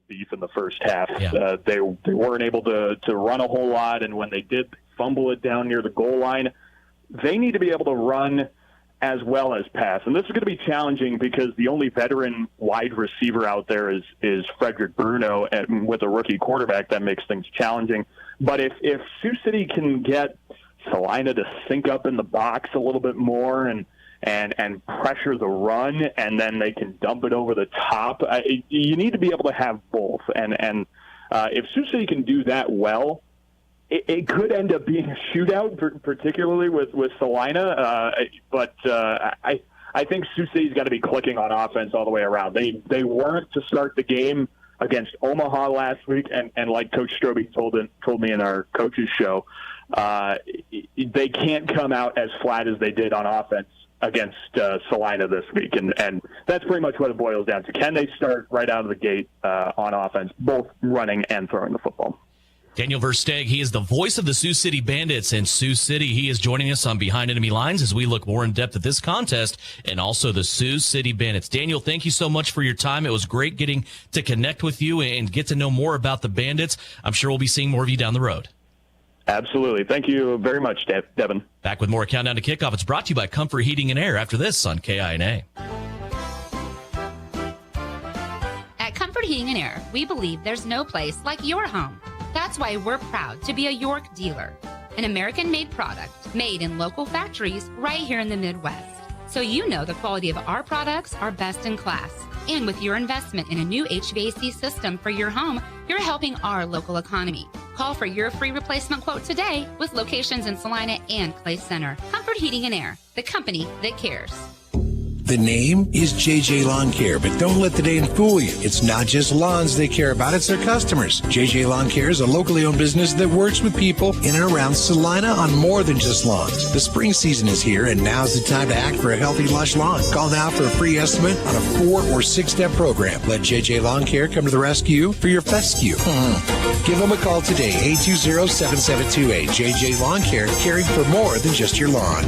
the beef in the first half. Yeah. They weren't able to run a whole lot, and when they did fumble it down near the goal line, they need to be able to run as well as pass. And this is going to be challenging because the only veteran wide receiver out there is Frederick Bruno, and with a rookie quarterback, that makes things challenging. But if Sioux City can get Salina to sync up in the box a little bit more and pressure the run, and then they can dump it over the top, you need to be able to have both. And if Sioux City can do that well, it could end up being a shootout, particularly with Salina. But I think Sioux City's got to be clicking on offense all the way around. They weren't to start the game against Omaha last week, and like Coach Strobe told me in our coaches show, they can't come out as flat as they did on offense against Salina this week, and that's pretty much what it boils down to. Can they start right out of the gate on offense, both running and throwing the football? Daniel Versteeg, he is the voice of the Sioux City Bandits in Sioux City. He is joining us on Behind Enemy Lines as we look more in depth at this contest and also the Sioux City Bandits. Daniel, thank you so much for your time. It was great getting to connect with you and get to know more about the Bandits. I'm sure we'll be seeing more of you down the road. Absolutely. Thank you very much, Devin. Back with more Countdown to Kickoff. It's brought to you by Comfort Heating and Air after this on KINA. At Comfort Heating and Air, we believe there's no place like your home. That's why we're proud to be a York dealer, an American-made product made in local factories right here in the Midwest. So you know the quality of our products are best in class. And with your investment in a new HVAC system for your home, you're helping our local economy. Call for your free replacement quote today with locations in Salina and Clay Center. Comfort Heating and Air, the company that cares. The name is JJ Lawn Care, but don't let the name fool you. It's not just lawns they care about, it's their customers. JJ Lawn Care is a locally owned business that works with people in and around Salina on more than just lawns. The spring season is here, and now's the time to act for a healthy, lush lawn. Call now for a free estimate on a 4 or 6 step program. Let JJ Lawn Care come to the rescue for your fescue. Give them a call today, 820-7728. JJ Lawn Care, caring for more than just your lawn.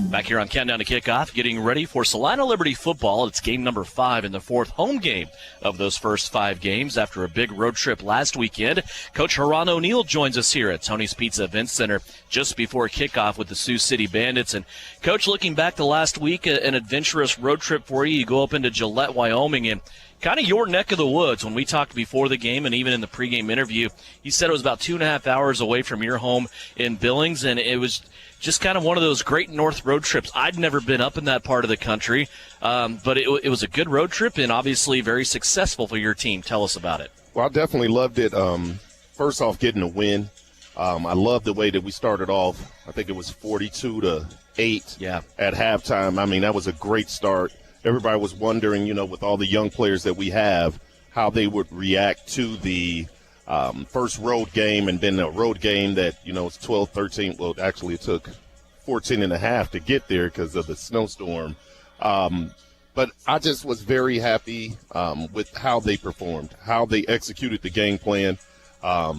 Back here on Countdown to Kickoff, getting ready for Salina Liberty football. It's game number 5 in the 4th home game of those first 5 games after a big road trip last weekend. Coach Haran O'Neill joins us here at Tony's Pizza Event Center just before kickoff with the Sioux City Bandits. And, Coach, looking back to last week, an adventurous road trip for you. You go up into Gillette, Wyoming, and kind of your neck of the woods. When we talked before the game and even in the pregame interview, you said it was about 2.5 hours away from your home in Billings, and it was just kind of one of those great North road trips. I'd never been up in that part of the country, but it was a good road trip and obviously very successful for your team. Tell us about it. Well, I definitely loved it. First off, getting a win. I love the way that we started off. I think it was 42-8 at halftime. I mean, that was a great start. Everybody was wondering, with all the young players that we have, how they would react to the first road game, and then a road game that, it's 12-13. Well, actually, it took 14 and a half to get there because of the snowstorm. But I just was very happy with how they performed, how they executed the game plan. Now,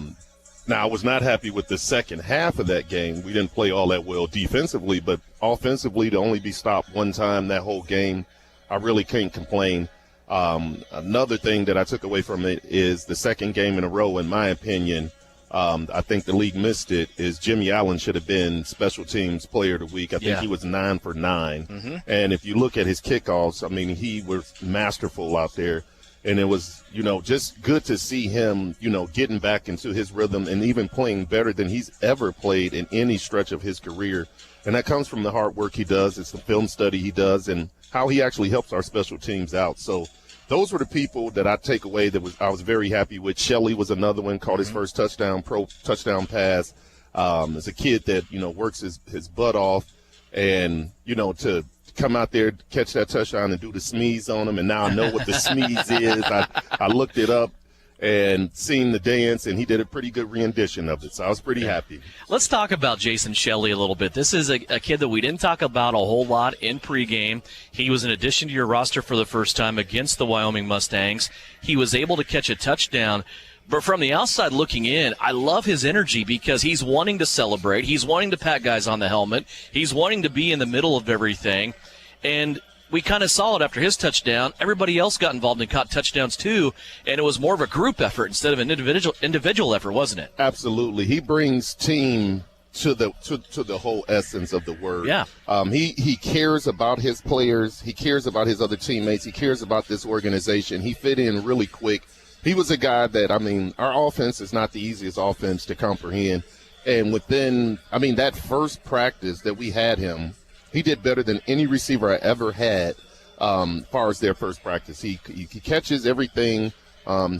I was not happy with the second half of that game. We didn't play all that well defensively, but offensively, to only be stopped one time that whole game, I really can't complain. Another thing that I took away from it is the second game in a row, in my opinion, I think the league missed it, is Jimmy Allen should have been Special Teams Player of the Week. I think he was 9 for 9. Mm-hmm. And if you look at his kickoffs, I mean, he was masterful out there. And it was, just good to see him, getting back into his rhythm and even playing better than he's ever played in any stretch of his career. And that comes from the hard work he does. It's the film study he does and how he actually helps our special teams out. So those were the people that I take away I was very happy with. Shelley was another one, caught his first touchdown pass. As a kid that, works his butt off, and, to come out there, catch that touchdown and do the sneeze on him. And now I know what the sneeze is. I looked it up and seen the dance, and he did a pretty good rendition of it. So I was pretty happy. Let's talk about Jason Shelley a little bit. This is a kid that we didn't talk about a whole lot in pregame. He was an addition to your roster for the first time against the Wyoming Mustangs. He was able to catch a touchdown. But from the outside looking in, I love his energy because he's wanting to celebrate. He's wanting to pat guys on the helmet. He's wanting to be in the middle of everything. And we kind of saw it after his touchdown. Everybody else got involved and caught touchdowns too, and it was more of a group effort instead of an individual effort, wasn't it? Absolutely. He brings team to the whole essence of the word. Yeah. He cares about his players. He cares about his other teammates. He cares about this organization. He fit in really quick. He was a guy that, our offense is not the easiest offense to comprehend. And within, that first practice that we had him, he did better than any receiver I ever had as far as their first practice. He catches everything.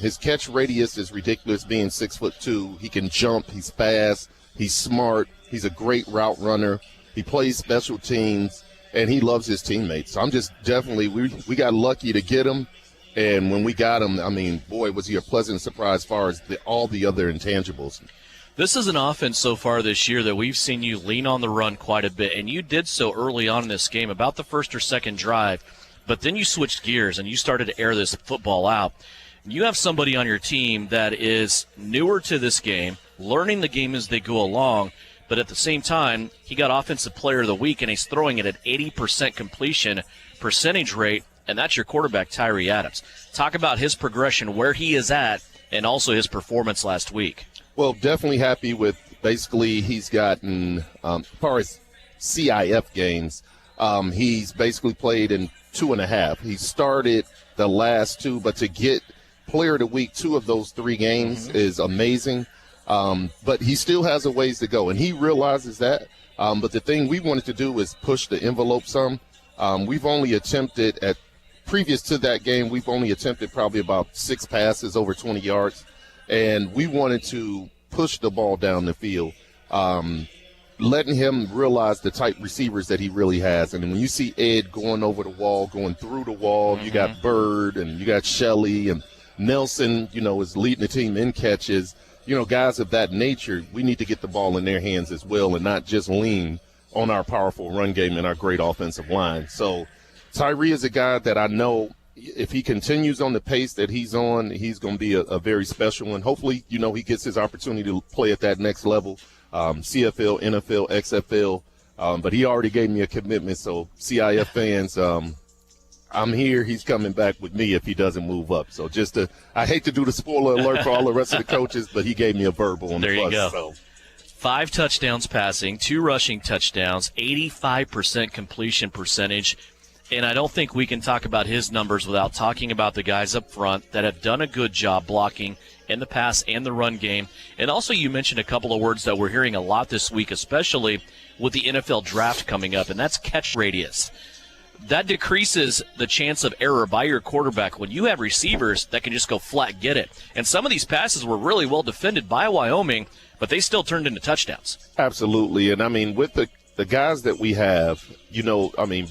His catch radius is ridiculous, being 6'2". He can jump. He's fast. He's smart. He's a great route runner. He plays special teams, and he loves his teammates. So I'm just definitely we got lucky to get him. And when we got him, boy, was he a pleasant surprise as far as all the other intangibles. This is an offense so far this year that we've seen you lean on the run quite a bit, and you did so early on in this game, about the first or second drive, but then you switched gears and you started to air this football out. You have somebody on your team that is newer to this game, learning the game as they go along, but at the same time, he got Offensive Player of the Week, and he's throwing it at 80% completion percentage rate, and that's your quarterback, Tyree Adams. Talk about his progression, where he is at, and also his performance last week. Well, definitely happy with basically he's gotten, as far as CIF games, he's basically played in 2.5. He started the last 2, but to get Player of the Week 2 of those 3 games is amazing. But he still has a ways to go, and he realizes that. But the thing we wanted to do is push the envelope some. We've only attempted previous to that game, we've only attempted probably about 6 passes over 20 yards. And we wanted to push the ball down the field, letting him realize the type receivers that he really has. And when you see Ed going over the wall, going through the wall, you got Bird and you got Shelley and Nelson, is leading the team in catches. Guys of that nature, we need to get the ball in their hands as well and not just lean on our powerful run game and our great offensive line. So Tyree is a guy that I know if he continues on the pace that he's on, he's going to be a very special one. Hopefully, he gets his opportunity to play at that next level, CFL, NFL, XFL. But he already gave me a commitment. So CIF fans, I'm here. He's coming back with me if he doesn't move up. So I hate to do the spoiler alert for all the rest of the coaches, but he gave me a verbal on the bus. There you go. So. 5 touchdowns passing, 2 rushing touchdowns, 85% completion percentage. And I don't think we can talk about his numbers without talking about the guys up front that have done a good job blocking in the pass and the run game. And also you mentioned a couple of words that we're hearing a lot this week, especially with the NFL draft coming up, and that's catch radius. That decreases the chance of error by your quarterback when you have receivers that can just go flat get it. And some of these passes were really well defended by Wyoming, but they still turned into touchdowns. Absolutely. And with the guys that we have,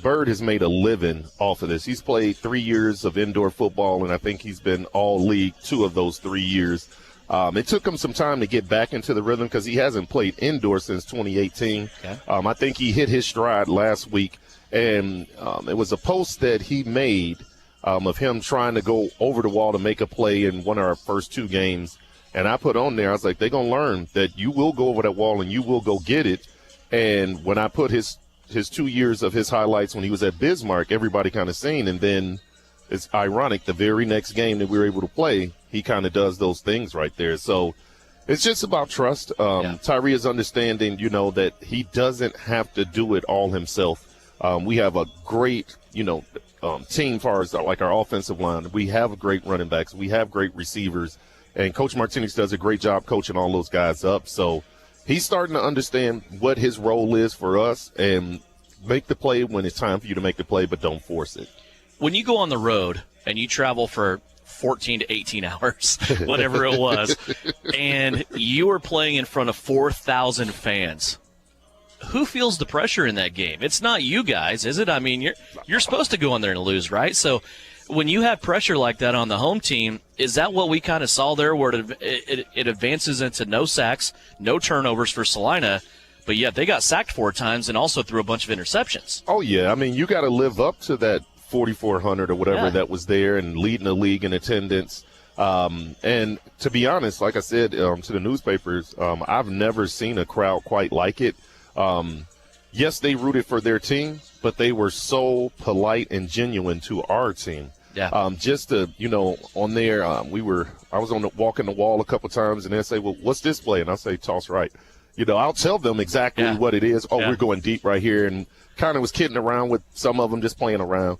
Bird has made a living off of this. He's played 3 years of indoor football, and I think he's been all league 2 of those 3 years. It took him some time to get back into the rhythm because he hasn't played indoor since 2018. Okay. I think he hit his stride last week, and it was a post that he made of him trying to go over the wall to make a play in one of our first 2 games. And I put on there, I was like, they're going to learn that you will go over that wall and you will go get it. And when I put his 2 years of his highlights when he was at Bismarck, everybody kind of seen. And then it's ironic, the very next game that we were able to play, he kind of does those things right there. So it's just about trust. Tyree is understanding, that he doesn't have to do it all himself. We have a great, team as far as like our offensive line. We have great running backs. We have great receivers. And Coach Martinez does a great job coaching all those guys up. So he's starting to understand what his role is for us and make the play when it's time for you to make the play, but don't force it. When you go on the road and you travel for 14 to 18 hours, whatever it was, and you are playing in front of 4,000 fans, who feels the pressure in that game? It's not you guys, is it? You're supposed to go in there and lose, right? So when you have pressure like that on the home team, is that what we kind of saw there where it advances into no sacks, no turnovers for Salina, but yet they got sacked 4 times and also threw a bunch of interceptions? Oh, yeah. You got to live up to that 4,400 or whatever that was there and leading the league in attendance. And to be honest, like I said to the newspapers, I've never seen a crowd quite like it. yes, they rooted for their team, but they were so polite and genuine to our team. Yeah. Just to, on there, I was walking the wall a couple times, and they'll say, well, what's this play? And I'll say, toss right. I'll tell them exactly what it is. Oh, we're going deep right here, and kind of was kidding around with some of them, just playing around.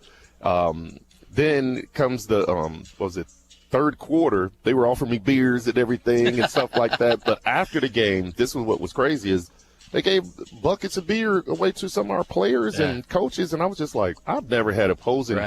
Then comes the, third quarter. They were offering me beers and everything and stuff like that. But after the game, this was what was crazy is they gave buckets of beer away to some of our players and coaches, and I was just like, I've never had opposing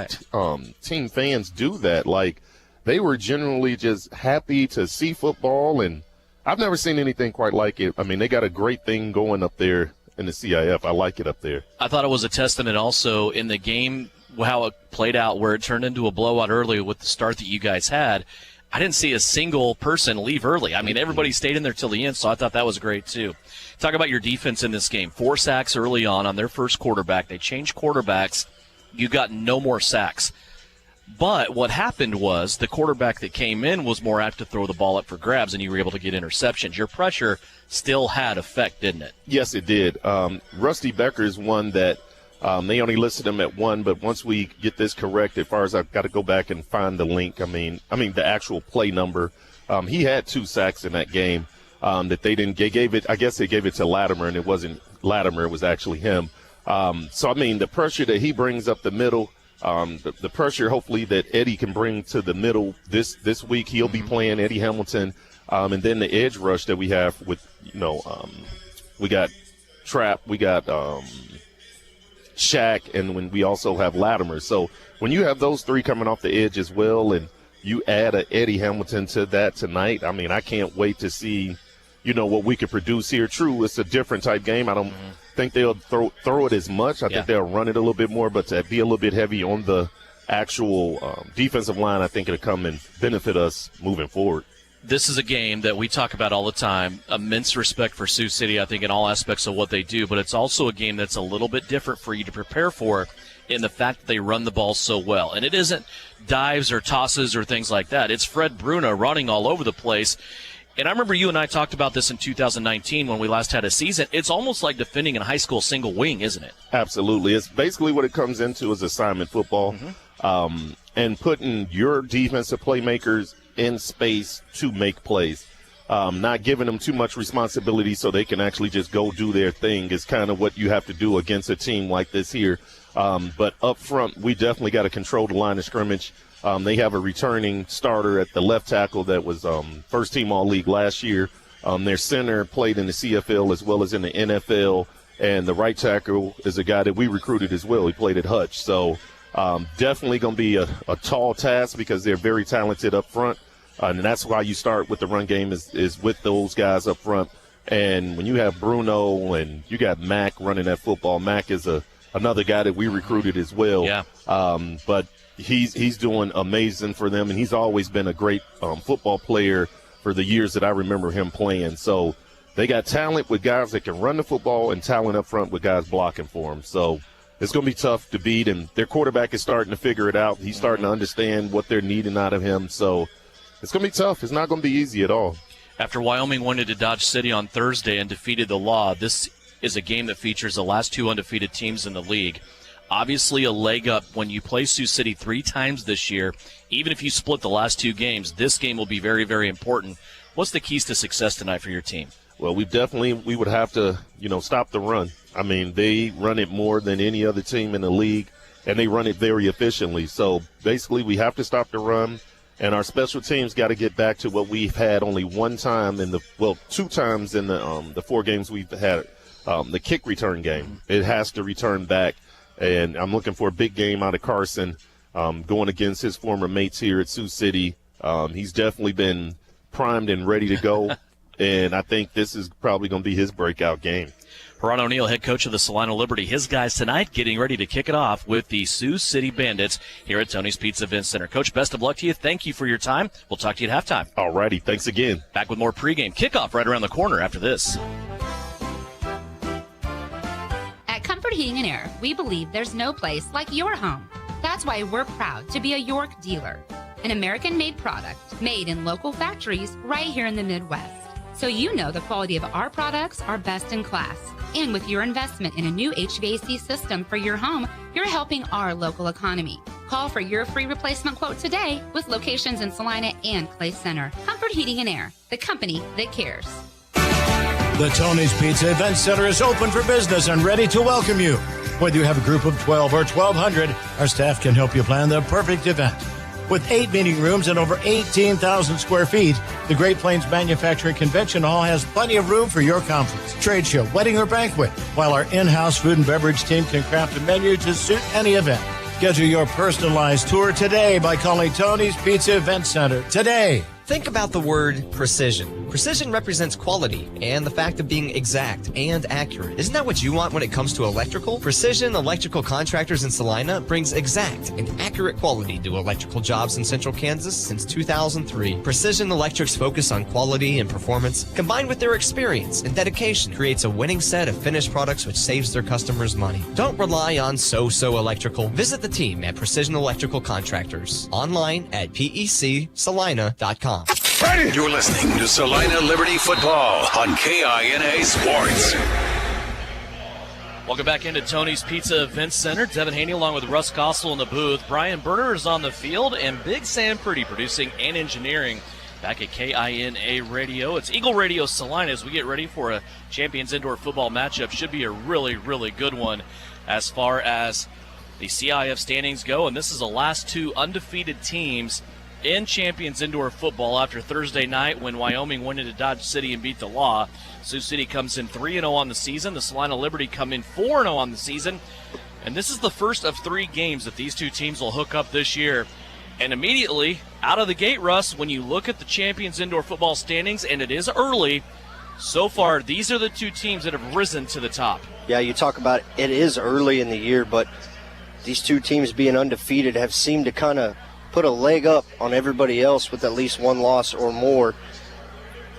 team fans do that. Like, they were generally just happy to see football, and I've never seen anything quite like it. I mean, they got a great thing going up there in the CIF. I like it up there. I thought it was a testament also in the game, how it played out, where it turned into a blowout early with the start that you guys had. I didn't see a single person leave early. I mean, everybody stayed in there till the end, so I thought that was great too. Talk about your defense in this game. 4 sacks early on their first quarterback. They changed quarterbacks. You got no more sacks. But what happened was the quarterback that came in was more apt to throw the ball up for grabs, and you were able to get interceptions. Your pressure still had effect, didn't it? Yes, it did. Rusty Becker is one that they only listed him at 1, but once we get this correct, as far as I've got to go back and find the link, I mean the actual play number, he had 2 sacks in that game that they didn't. They gave it to Latimer, and it wasn't Latimer, it was actually him. So, I mean, the pressure that he brings up the middle, the pressure hopefully that Eddie can bring to the middle this week, he'll be playing Eddie Hamilton, and then the edge rush that we have with, we got Trap, we got Shaq, and when we also have Latimer. So when you have those 3 coming off the edge as well, and you add a Eddie Hamilton to that tonight, I mean, I can't wait to see, what we could produce here. True, it's a different type game. I don't think they'll throw it as much. I think they'll run it a little bit more, but to be a little bit heavy on the actual defensive line, I think it'll come and benefit us moving forward. This is a game that we talk about all the time. Immense respect for Sioux City, I think, in all aspects of what they do, but it's also a game that's a little bit different for you to prepare for in the fact that they run the ball so well. And it isn't dives or tosses or things like that. It's Fred Bruna running all over the place. And I remember you and I talked about this in 2019 when we last had a season. It's almost like defending in high school single wing, isn't it? Absolutely. It's basically what it comes into is assignment football, and putting your defensive playmakers in space to make plays. Not giving them too much responsibility so they can actually just go do their thing is kind of what you have to do against a team like this here. But up front, we definitely got to control the line of scrimmage. They have a returning starter at the left tackle that was first team all-league last year. Their center played in the CFL as well as in the NFL, and the right tackle is a guy that we recruited as well. He played at Hutch. So definitely going to be a tall task because they're very talented up front. And that's why you start with the run game is with those guys up front. And when you have Bruno and you got Mac running that football, Mac is another guy that we recruited as well. Yeah. But he's doing amazing for them, and he's always been a great football player for the years that I remember him playing. So they got talent with guys that can run the football and talent up front with guys blocking for them. So it's going to be tough to beat, and their quarterback is starting to figure it out. He's starting to understand what they're needing out of him. So it's going to be tough. It's not going to be easy at all. After Wyoming went into Dodge City on Thursday and defeated the Law, this is a game that features the last 2 undefeated teams in the league. Obviously a leg up when you play Sioux City 3 times this year. Even if you split the last 2 games, this game will be very, very important. What's the keys to success tonight for your team? Well, we would have to, stop the run. I mean, they run it more than any other team in the league, and they run it very efficiently. So basically we have to stop the run. And our special teams got to get back to what we've had only 1 time 2 times in the 4 games we've had, the kick return game. It has to return back, and I'm looking for a big game out of Carson going against his former mates here at Sioux City. He's definitely been primed and ready to go, and I think this is probably going to be his breakout game. Ron O'Neill, head coach of the Salina Liberty. His guys tonight getting ready to kick it off with the Sioux City Bandits here at Tony's Pizza Event Center. Coach, best of luck to you. Thank you for your time. We'll talk to you at halftime. All righty. Thanks again. Back with more pregame kickoff right around the corner after this. At Comfort Heating and Air, we believe there's no place like your home. That's why we're proud to be a York dealer, an American-made product made in local factories right here in the Midwest. so you know the quality of our products are best in class. And with your investment in a new HVAC system for your home, you're helping our local economy. Call for your free replacement quote today with locations in Salina and Clay Center. Comfort Heating and Air, the company that cares. The Tony's Pizza Event Center is open for business and ready to welcome you. Whether you have a group of 12 or 1,200, our staff can help you plan the perfect event. With 8 meeting rooms and over 18,000 square feet, the Great Plains Manufacturing Convention Hall has plenty of room for your conference, trade show, wedding, or banquet, while our in-house food and beverage team can craft a menu to suit any event. Schedule your personalized tour today by calling Tony's Pizza Event Center today. Think about the word precision. Precision represents quality and the fact of being exact and accurate. Isn't that what you want when it comes to electrical? Precision Electrical Contractors in Salina brings exact and accurate quality to electrical jobs in Central Kansas since 2003. Precision Electric's focus on quality and performance, combined with their experience and dedication, creates a winning set of finished products which saves their customers money. Don't rely on so-so electrical. Visit the team at Precision Electrical Contractors. Online at pecsalina.com. You're listening to Salina Liberty Football on KINA Sports. Welcome back into Tony's Pizza Event Center. Devin Haney along with Russ Kossel in the booth. Brian Berner is on the field, and Big Sam Purdy producing and engineering back at KINA Radio. It's Eagle Radio Salina as we get ready for a Champions Indoor Football matchup. Should be a really, really good one as far as the CIF standings go, and this is the last 2 undefeated teams in Champions Indoor Football after Thursday night when Wyoming went into Dodge City and beat the Law. Sioux City comes in 3-0 on the season. The Salina Liberty come in 4-0 on the season. And this is the first of 3 games that these 2 teams will hook up this year. And immediately, out of the gate, Russ, when you look at the Champions Indoor Football standings, and it is early, so far these are the 2 teams that have risen to the top. Yeah, you talk about it is early in the year, but these 2 teams being undefeated have seemed to kind of put a leg up on everybody else with at least 1 loss or more.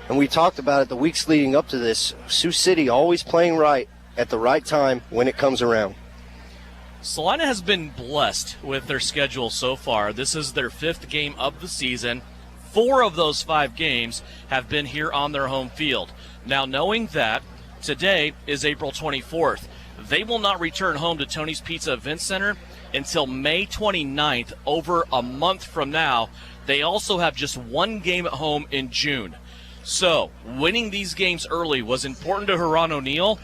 And we talked about it the weeks leading up to this. Sioux City always playing right at the right time when it comes around. Salina has been blessed with their schedule so far. This is their 5th game of the season. 4 of those 5 games have been here on their home field. Now, knowing that today is April 24th, they will not return home to Tony's Pizza Event Center until May 29th, over a month from now. They also have just 1 game at home in June. So, winning these games early was important to Huron O'Neill,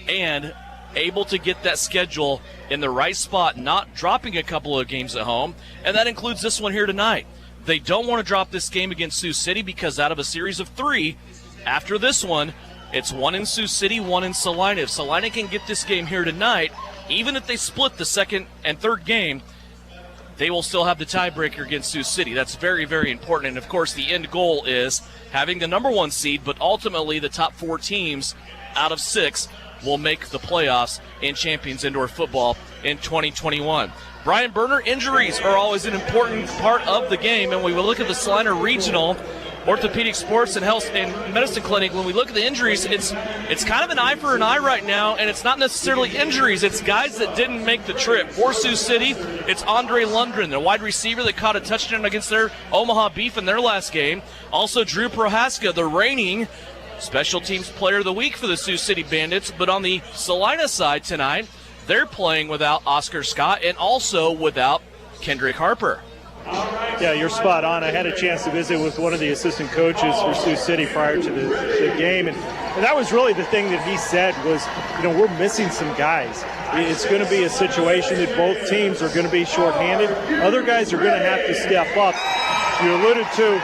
and able to get that schedule in the right spot, not dropping a couple of games at home, and that includes this one here tonight. They don't want to drop this game against Sioux City because out of a series of 3, after this one, it's 1 in Sioux City, 1 in Salina. If Salina can get this game here tonight, even if they split the 2nd and 3rd game, they will still have the tiebreaker against Sioux City. That's very, very important. And, of course, the end goal is having the number 1 seed, but ultimately the top 4 teams out of 6 will make the playoffs in Champions Indoor Football in 2021. Brian Berner, injuries are always an important part of the game, and when we look at the Salina Regional Orthopedic Sports and Health and Medicine Clinic, when we look at the injuries, it's kind of an eye for an eye right now, and it's not necessarily injuries. It's guys that didn't make the trip. For Sioux City, it's Andre Lundgren, the wide receiver that caught a touchdown against their Omaha Beef in their last game. Also, Drew Prohaska, the reigning Special Teams Player of the Week for the Sioux City Bandits. But on the Salina side tonight, they're playing without Oscar Scott and also without Kendrick Harper. Yeah, you're spot on. I had a chance to visit with one of the assistant coaches for Sioux City prior to the game, and that was really the thing that he said was, we're missing some guys. It's going to be a situation that both teams are going to be shorthanded. Other guys are going to have to step up. You alluded to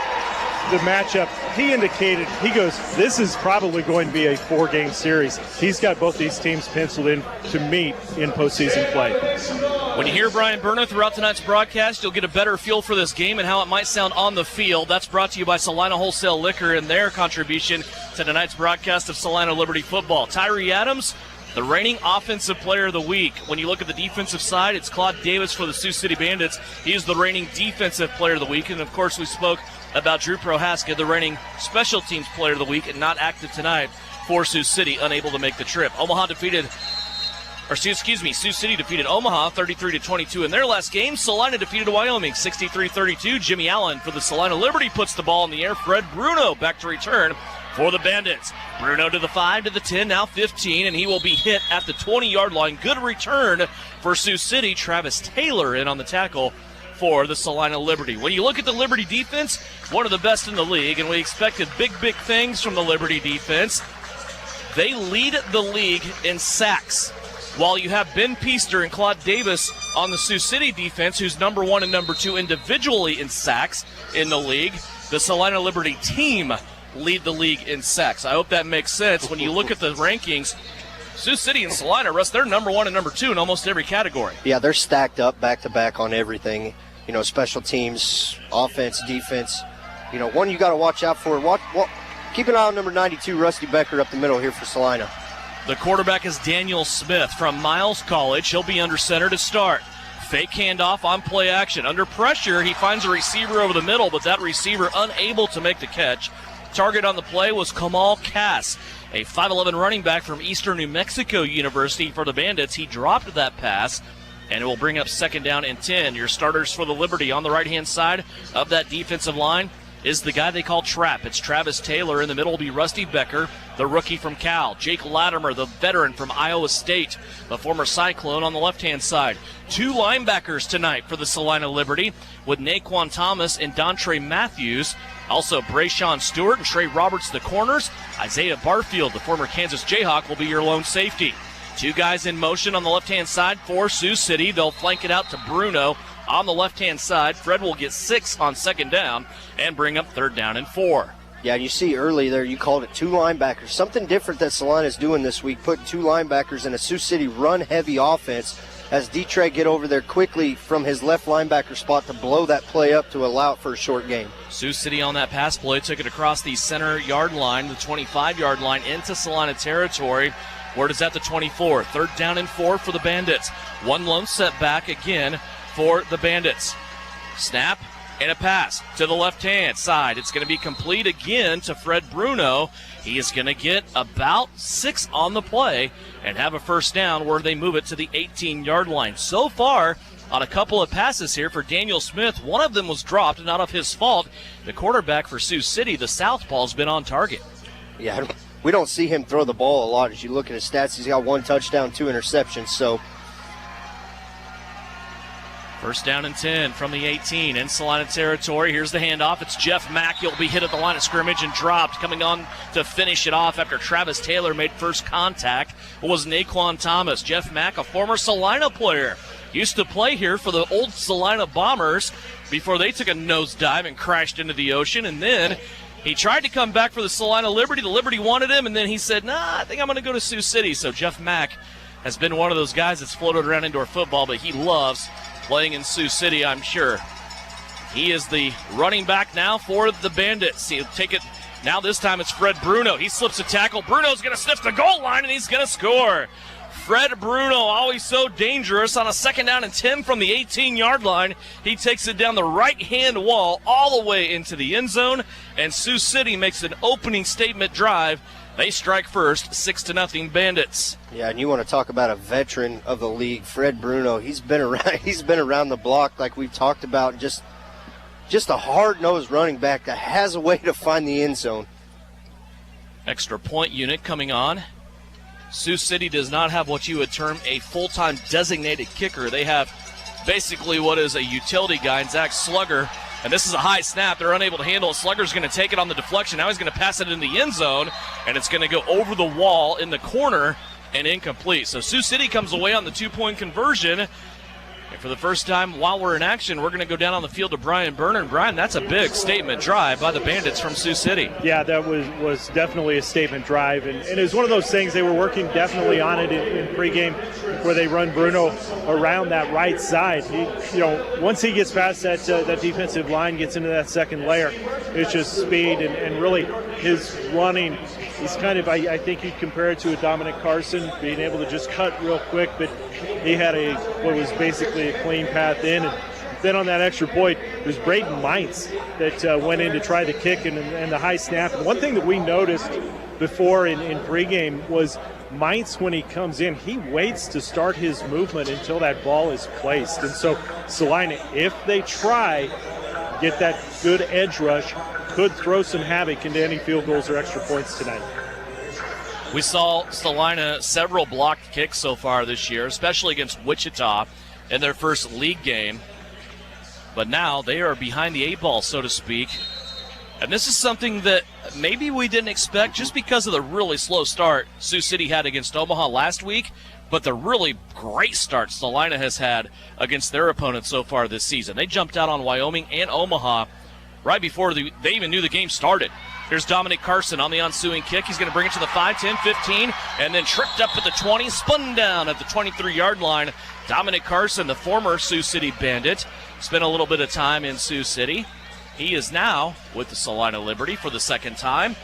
the matchup. He indicated, he goes, this is probably going to be a 4-game series. He's got both these teams penciled in to meet in postseason play. When you hear Brian Berner throughout tonight's broadcast, you'll get a better feel for this game and how it might sound on the field. That's brought to you by Salina Wholesale Liquor and their contribution to tonight's broadcast of Salina Liberty Football. Tyree Adams, the reigning Offensive Player of the Week. When you look at the defensive side, it's Claude Davis for the Sioux City Bandits. He is the reigning Defensive Player of the Week. And, of course, we spoke about Drew Prohaska, the reigning Special Teams Player of the Week, and not active tonight for Sioux City, unable to make the trip. Sioux City defeated Omaha 33-22 in their last game. Salina defeated Wyoming 63-32. Jimmy Allen for the Salina Liberty puts the ball in the air. Fred Bruno back to return for the Bandits. Bruno to the 5, to the 10, now 15, and he will be hit at the 20-yard line. Good return for Sioux City. Travis Taylor in on the tackle for the Salina Liberty. When you look at the Liberty defense, one of the best in the league, and we expected big things from the Liberty defense. They lead the league in sacks. While you have Ben Peaster and Claude Davis on the Sioux City defense, who's number 1 and number 2 individually in sacks in the league, the Salina Liberty team lead the league in sacks. I hope that makes sense. When you look at the rankings, Sioux City and Salina, Russ, they're number 1 and number 2 in almost every category. Yeah, they're stacked up back-to-back on everything. You know, special teams, offense, defense. You know, one you got to watch out for. Keep an eye on number 92, Rusty Becker, up the middle here for Salina. The quarterback is Daniel Smith from Miles College. He'll be under center to start. Fake handoff on play action. Under pressure, he finds a receiver over the middle, but that receiver unable to make the catch. Target on the play was Kamal Cass, a 5'11 running back from Eastern New Mexico University for the Bandits. He dropped that pass, and it will bring up 2nd down and 10. Your starters for the Liberty on the right-hand side of that defensive line is the guy they call Trap. It's Travis Taylor. In the middle will be Rusty Becker, the rookie from Cal. Jake Latimer, the veteran from Iowa State, the former Cyclone on the left-hand side. 2 linebackers tonight for the Salina Liberty with Naquan Thomas and Dontre Matthews. Also, Brayshawn Stewart and Trey Roberts, the corners. Isaiah Barfield, the former Kansas Jayhawk, will be your lone safety. 2 guys in motion on the left-hand side for Sioux City. They'll flank it out to Bruno on the left-hand side. Fred will get 6 on 2nd down and bring up 3rd down and 4. Yeah, you see early there, you called it 2 linebackers. Something different that Salina's doing this week, putting 2 linebackers in a Sioux City run-heavy offense as D-Trey get over there quickly from his left linebacker spot to blow that play up to allow it for a short gain. Sioux City on that pass play took it across the center yard line, the 25-yard line, into Salina territory. Word is at the 24. 3rd down and 4 for the Bandits. 1 lone setback again for the Bandits. Snap and a pass to the left-hand side. It's going to be complete again to Fred Bruno. He is going to get about 6 on the play and have a 1st down where they move it to the 18-yard line. So far, on a couple of passes here for Daniel Smith, one of them was dropped, not of his fault. The quarterback for Sioux City, the southpaw, has been on target. Yeah, we don't see him throw the ball a lot. As you look at his stats, he's got 1 touchdown, 2 interceptions, so 1st down and 10 from the 18 in Salina territory. Here's the handoff. It's Jeff Mack. He'll be hit at the line of scrimmage and dropped. Coming on to finish it off after Travis Taylor made first contact was Naquan Thomas. Jeff Mack, a former Salina player, used to play here for the old Salina Bombers before they took a nosedive and crashed into the ocean. And then he tried to come back for the Salina Liberty. The Liberty wanted him, and then he said, I think I'm going to go to Sioux City. So Jeff Mack has been one of those guys that's floated around indoor football, but he loves playing in Sioux City, I'm sure. He is the running back now for the Bandits. He'll take it. Now this time it's Fred Bruno. He slips a tackle. Bruno's going to sniff the goal line, and he's going to score. Fred Bruno, always so dangerous, on a 2nd down and 10 from the 18-yard line. He takes it down the right-hand wall all the way into the end zone, and Sioux City makes an opening statement drive. They strike first, 6-0 Bandits. Yeah, and you want to talk about a veteran of the league, Fred Bruno. He's been around the block like we've talked about. Just a hard-nosed running back that has a way to find the end zone. Extra point unit coming on. Sioux City does not have what you would term a full-time designated kicker. They have basically what is a utility guy in Zach Slugger. And this is a high snap. They're unable to handle it. Slugger's going to take it on the deflection. Now he's going to pass it in the end zone, and it's going to go over the wall in the corner and incomplete. So Sioux City comes away on the 2-point conversion. And for the first time while we're in action, we're going to go down on the field to Brian Berner. And Brian, that's a big statement drive by the Bandits from Sioux City. Yeah, that was definitely a statement drive. And it was one of those things, they were working definitely on it in pregame where they run Bruno around that right side. Once he gets past that defensive line, gets into that second layer, it's just speed and really his running. He's kind of, I think you'd compare it to a Dominic Carson, being able to just cut real quick, but he had what was basically a clean path in. And then on that extra point, it was Braden Meintz that went in to try the kick and the high snap. And one thing that we noticed before in pregame was Meintz, when he comes in, he waits to start his movement until that ball is placed. And so Salina, if they try, get that good edge rush, could throw some havoc into any field goals or extra points tonight. We saw Salina several blocked kicks so far this year, especially against Wichita in their first league game. But now they are behind the 8 ball, so to speak. And this is something that maybe we didn't expect just because of the really slow start Sioux City had against Omaha last week, but the really great start Salina has had against their opponents so far this season. They jumped out on Wyoming and Omaha right before they even knew the game started. Here's Dominic Carson on the ensuing kick. He's going to bring it to the 5, 10, 15, and then tripped up at the 20, spun down at the 23-yard line. Dominic Carson, the former Sioux City Bandit, spent a little bit of time in Sioux City. He is now with the Salina Liberty for the second time,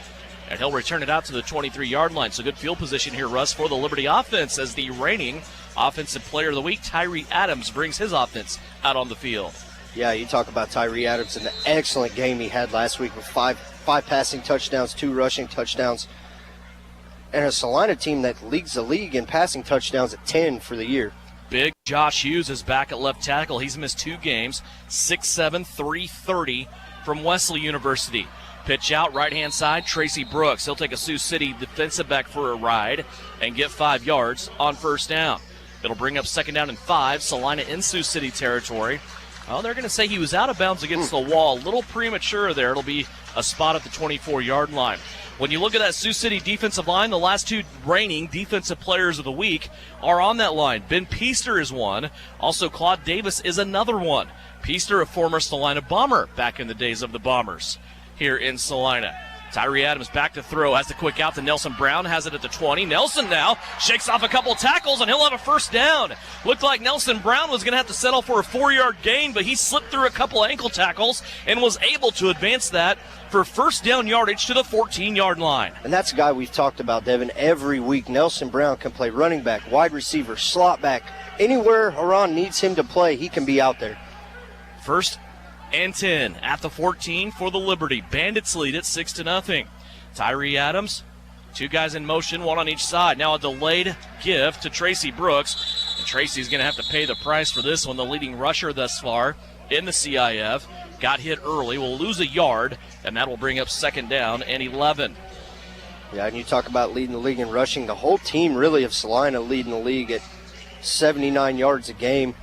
and he'll return it out to the 23-yard line. So good field position here, Russ, for the Liberty offense as the reigning Offensive Player of the Week, Tyree Adams, brings his offense out on the field. Yeah, you talk about Tyree Adams and the excellent game he had last week with five passing touchdowns, 2 rushing touchdowns, and a Salina team that leads the league in passing touchdowns at 10 for the year. Big Josh Hughes is back at left tackle. He's missed 2 games, 6'7", 330 from Wesley University. Pitch out, right-hand side, Tracy Brooks. He'll take a Sioux City defensive back for a ride and get 5 yards on first down. It'll bring up 2nd down and 5, Salina in Sioux City territory. Oh, they're going to say he was out of bounds against the wall. A little premature there. It'll be a spot at the 24-yard line. When you look at that Sioux City defensive line, the last 2 reigning defensive players of the week are on that line. Ben Peaster is one. Also, Claude Davis is another one. Peaster, a former Salina Bomber back in the days of the Bombers here in Salina. Tyree Adams back to throw, has the quick out to Nelson Brown, has it at the 20. Nelson now shakes off a couple tackles, and he'll have a first down. Looked like Nelson Brown was going to have to settle for a 4-yard gain, but he slipped through a couple ankle tackles and was able to advance that for first down yardage to the 14-yard line. And that's a guy we've talked about, Devin, every week. Nelson Brown can play running back, wide receiver, slot back. Anywhere Haran needs him to play, he can be out there. First and 10 at the 14 for the Liberty. Bandits lead it 6-0. Tyree Adams, 2 guys in motion, 1 on each side. Now a delayed give to Tracy Brooks. And Tracy's going to have to pay the price for this one. The leading rusher thus far in the CIF got hit early, will lose a yard, and that will bring up 2nd down and 11. Yeah, and you talk about leading the league in rushing. The whole team really of Salina leading the league at 79 yards a game.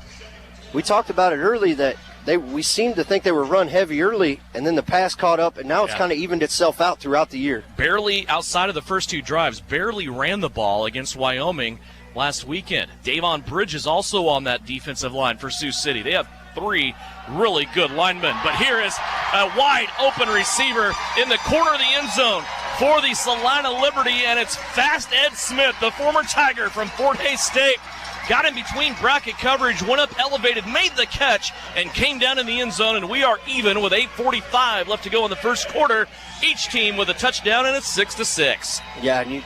We talked about it early that we seemed to think they were run heavy early, and then the pass caught up, and now it's kind of evened itself out throughout the year. Barely, outside of the first 2 drives, barely ran the ball against Wyoming last weekend. Davon Bridge is also on that defensive line for Sioux City. They have 3 really good linemen, but here is a wide open receiver in the corner of the end zone for the Salina Liberty, and it's Fast Ed Smith, the former Tiger from Fort Hays State. Got in between bracket coverage, went up elevated, made the catch, and came down in the end zone, and we are even with 8:45 left to go in the first quarter. Each team with a touchdown, and it's 6-6. Yeah, and you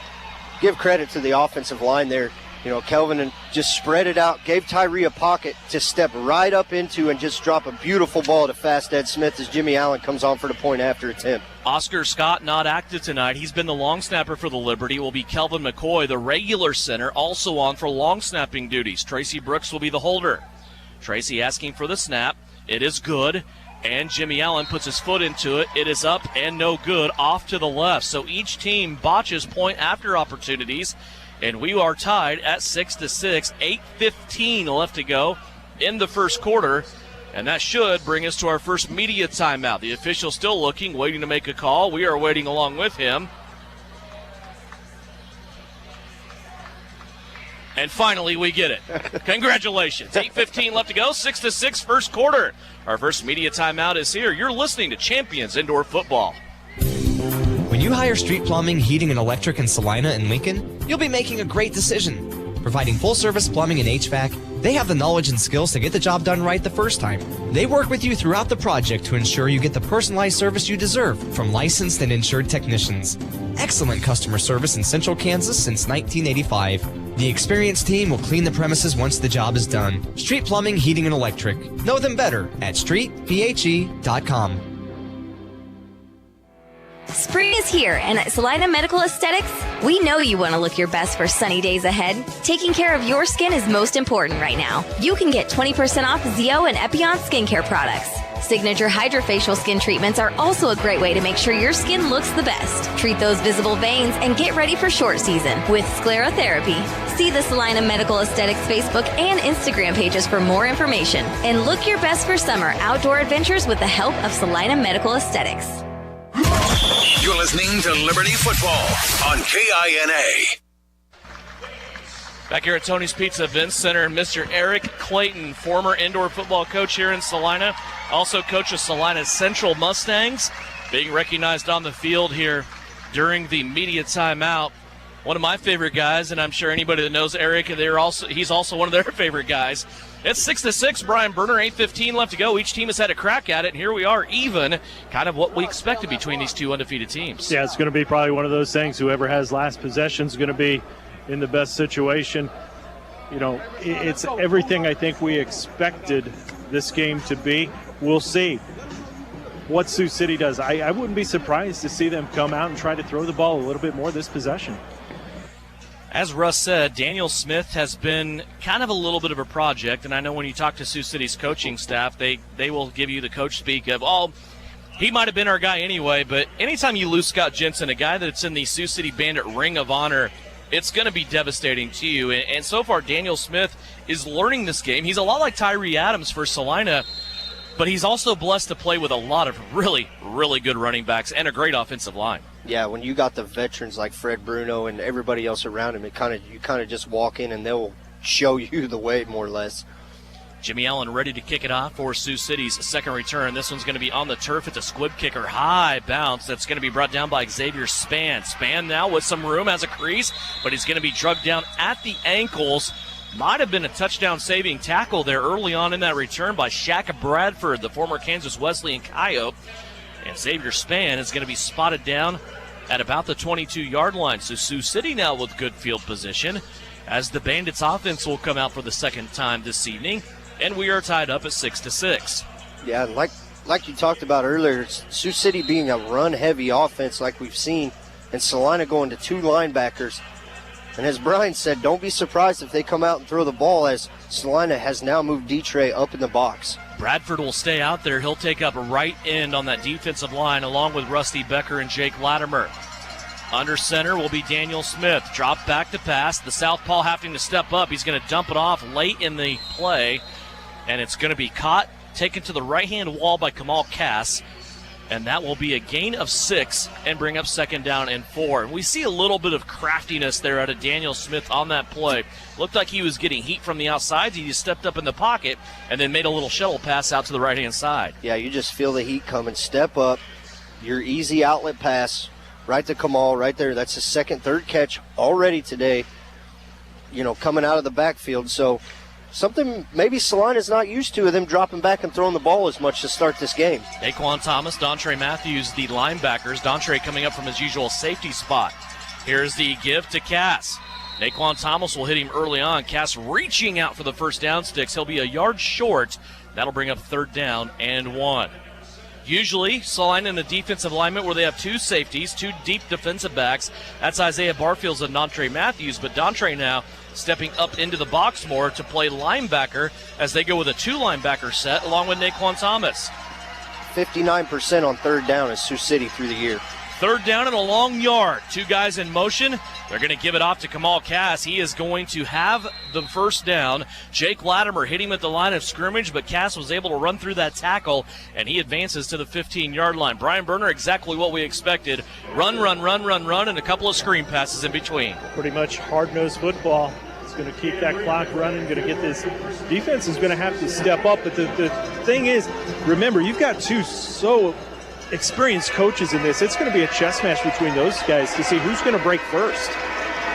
give credit to the offensive line there. You know, Kelvin just spread it out, gave Tyree a pocket to step right up into and just drop a beautiful ball to Fast Ed Smith as Jimmy Allen comes on for the point after attempt. Oscar Scott not active tonight. He's been the long snapper for the Liberty. Will be Kelvin McCoy, the regular center, also on for long snapping duties. Tracy Brooks will be the holder. Tracy asking for the snap. It is good. And Jimmy Allen puts his foot into it. It is up and no good, off to the left. So each team botches point after opportunities. And we are tied at 6-6, 8:15 left to go in the first quarter. And that should bring us to our first media timeout. The official still looking, waiting to make a call. We are waiting along with him. And finally, we get it. Congratulations. 8:15 left to go, 6-6 first quarter. Our first media timeout is here. You're listening to Champions Indoor Football. When you hire Street Plumbing, Heating, and Electric in Salina and Lincoln, you'll be making a great decision. Providing full-service plumbing and HVAC, they have the knowledge and skills to get the job done right the first time. They work with you throughout the project to ensure you get the personalized service you deserve from licensed and insured technicians. Excellent customer service in Central Kansas since 1985. The experienced team will clean the premises once the job is done. Street Plumbing, Heating, and Electric. Know them better at streetphe.com. Spring is here, and at Salina Medical Aesthetics, we know you want to look your best for sunny days ahead. Taking care of your skin is most important right now. You can get 20% off Zio and Epion skincare products. Signature Hydrofacial skin treatments are also a great way to make sure your skin looks the best. Treat those visible veins and get ready for short season with sclerotherapy. See the Salina Medical Aesthetics Facebook and Instagram pages for more information. And look your best for summer outdoor adventures with the help of Salina Medical Aesthetics. You're listening to Liberty Football on KINA. Back here at Tony's Pizza Events Center, Mr. Eric Clayton, former indoor football coach here in Salina, also coach of Salina's Central Mustangs, being recognized on the field here during the media timeout. One of my favorite guys, and I'm sure anybody that knows Eric, he's also one of their favorite guys. It's 6-6, Brian Berner, 8:15 left to go. Each team has had a crack at it, and here we are even, kind of what we expected between these two undefeated teams. Yeah, it's going to be probably one of those things. Whoever has last possession is going to be in the best situation. You know, it's everything I think we expected this game to be. We'll see what Sioux City does. I wouldn't be surprised to see them come out and try to throw the ball a little bit more this possession. As Russ said, Daniel Smith has been kind of a little bit of a project, and I know when you talk to Sioux City's coaching staff, they will give you the coach speak of, he might have been our guy anyway, but anytime you lose Scott Jensen, a guy that's in the Sioux City Bandit Ring of Honor, it's going to be devastating to you. And so far, Daniel Smith is learning this game. He's a lot like Tyree Adams for Salina, but he's also blessed to play with a lot of really, really good running backs and a great offensive line. Yeah, when you got the veterans like Fred Bruno and everybody else around him, you kind of just walk in and they'll show you the way, more or less. Jimmy Allen ready to kick it off for Sioux City's second return. This one's going to be on the turf. It's a squib kicker, high bounce. That's going to be brought down by Xavier Spann. Spann now with some room, has a crease, but he's going to be drugged down at the ankles. Might have been a touchdown-saving tackle there early on in that return by Shaq Bradford, the former Kansas Wesleyan Coyote. And Xavier Spann is going to be spotted down at about the 22-yard line. So Sioux City now with good field position as the Bandits offense will come out for the second time this evening. And we are tied up at 6-6. Yeah, like you talked about earlier, Sioux City being a run-heavy offense like we've seen, and Salina going to two linebackers. And as Brian said, don't be surprised if they come out and throw the ball, as Salina has now moved D-Trey up in the box. Bradford will stay out there. He'll take up a right end on that defensive line along with Rusty Becker and Jake Latimer. Under center will be Daniel Smith. Drop back to pass. The southpaw having to step up. He's going to dump it off late in the play. And it's going to be caught, taken to the right-hand wall by Kamal Cass. And that will be a gain of 6 and bring up second down and 4. And we see a little bit of craftiness there out of Daniel Smith on that play. Looked like he was getting heat from the outside. He just stepped up in the pocket and then made a little shuttle pass out to the right-hand side. Yeah, you just feel the heat coming. Step up, your easy outlet pass right to Kamal right there. That's his second, third catch already today, coming out of the backfield. So something maybe Salina's not used to, of them dropping back and throwing the ball as much to start this game. Daquan Thomas, Dontre Matthews, the linebackers. Dontre coming up from his usual safety spot. Here's the give to Cass. Daquan Thomas will hit him early on. Cass reaching out for the first down sticks. He'll be a yard short. That'll bring up third down and 1. Usually, Salina in a defensive alignment where they have two safeties, two deep defensive backs. That's Isaiah Barfields and Dontre Matthews, but Dontre now stepping up into the box more to play linebacker as they go with a two-linebacker set along with Naquan Thomas. 59% on third down is Sioux City through the year. Third down and a long yard. Two guys in motion. They're going to give it off to Kamal Cass. He is going to have the first down. Jake Latimer hit him at the line of scrimmage, but Cass was able to run through that tackle, and he advances to the 15-yard line. Brian Berner, exactly what we expected. Run, and a couple of screen passes in between. Pretty much hard-nosed football. It's going to keep that clock running, going to get this. Defense is going to have to step up, but the thing is, remember, you've got two so experienced coaches in this. It's going to be a chess match between those guys to see who's going to break first.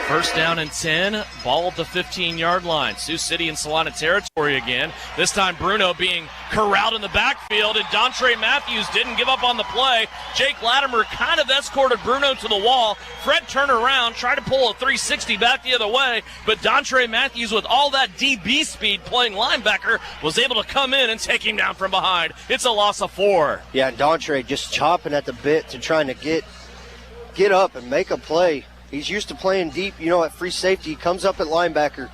First down and 10, ball at the 15-yard line. Sioux City in Salina territory again. This time Bruno being corralled in the backfield, and Dontre Matthews didn't give up on the play. Jake Latimer kind of escorted Bruno to the wall. Fred turned around, tried to pull a 360 back the other way, but Dontre Matthews, with all that DB speed playing linebacker, was able to come in and take him down from behind. It's a loss of 4. Yeah, and Dontre just chopping at the bit to trying to get up and make a play. He's used to playing deep, at free safety. He comes up at linebacker,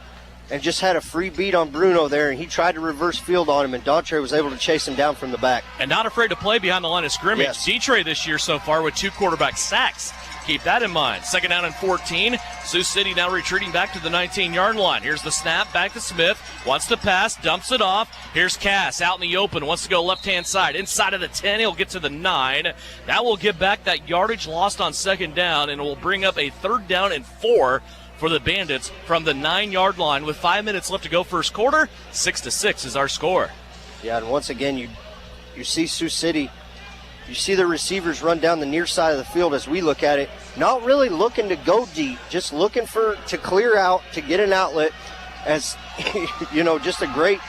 and just had a free beat on Bruno there, and he tried to reverse field on him, and Daughtry was able to chase him down from the back. And not afraid to play behind the line of scrimmage. Yes. Detroit this year so far with 2 quarterback sacks. Keep that in mind. 2nd down and 14. Sioux City now retreating back to the 19-yard line. Here's the snap, back to Smith. Wants to pass, dumps it off. Here's Cass out in the open, wants to go left-hand side. Inside of the 10, he'll get to the 9. That will give back that yardage lost on 2nd down, and will bring up a 3rd down and 4 for the Bandits from the 9-yard line. With 5 minutes left to go first quarter, 6-6 is our score. Yeah, and once again, you see Sioux City. You see the receivers run down the near side of the field as we look at it, not really looking to go deep, just looking to clear out, to get an outlet, as, just a great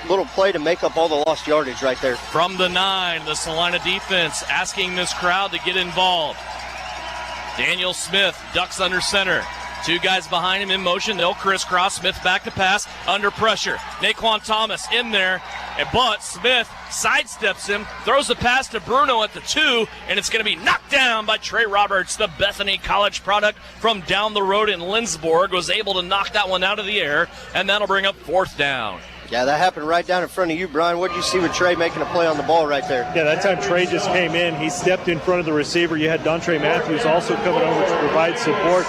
little play to make up all the lost yardage right there. From the 9, the Salina defense asking this crowd to get involved. Daniel Smith ducks under center. 2 guys behind him in motion. They'll crisscross. Smith back to pass. Under pressure. Naquan Thomas in there. But Smith sidesteps him. Throws the pass to Bruno at the 2. And it's going to be knocked down by Trey Roberts. The Bethany College product from down the road in Lindsborg was able to knock that one out of the air. And that'll bring up 4th down. Yeah, that happened right down in front of you, Brian. What did you see with Trey making a play on the ball right there? Yeah, that time Trey just came in. He stepped in front of the receiver. You had Dontre Matthews also coming over to provide support.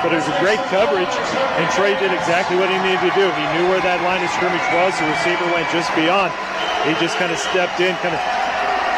But it was a great coverage, and Trey did exactly what he needed to do. He knew where that line of scrimmage was. The receiver went just beyond. He just kind of stepped in, kind of,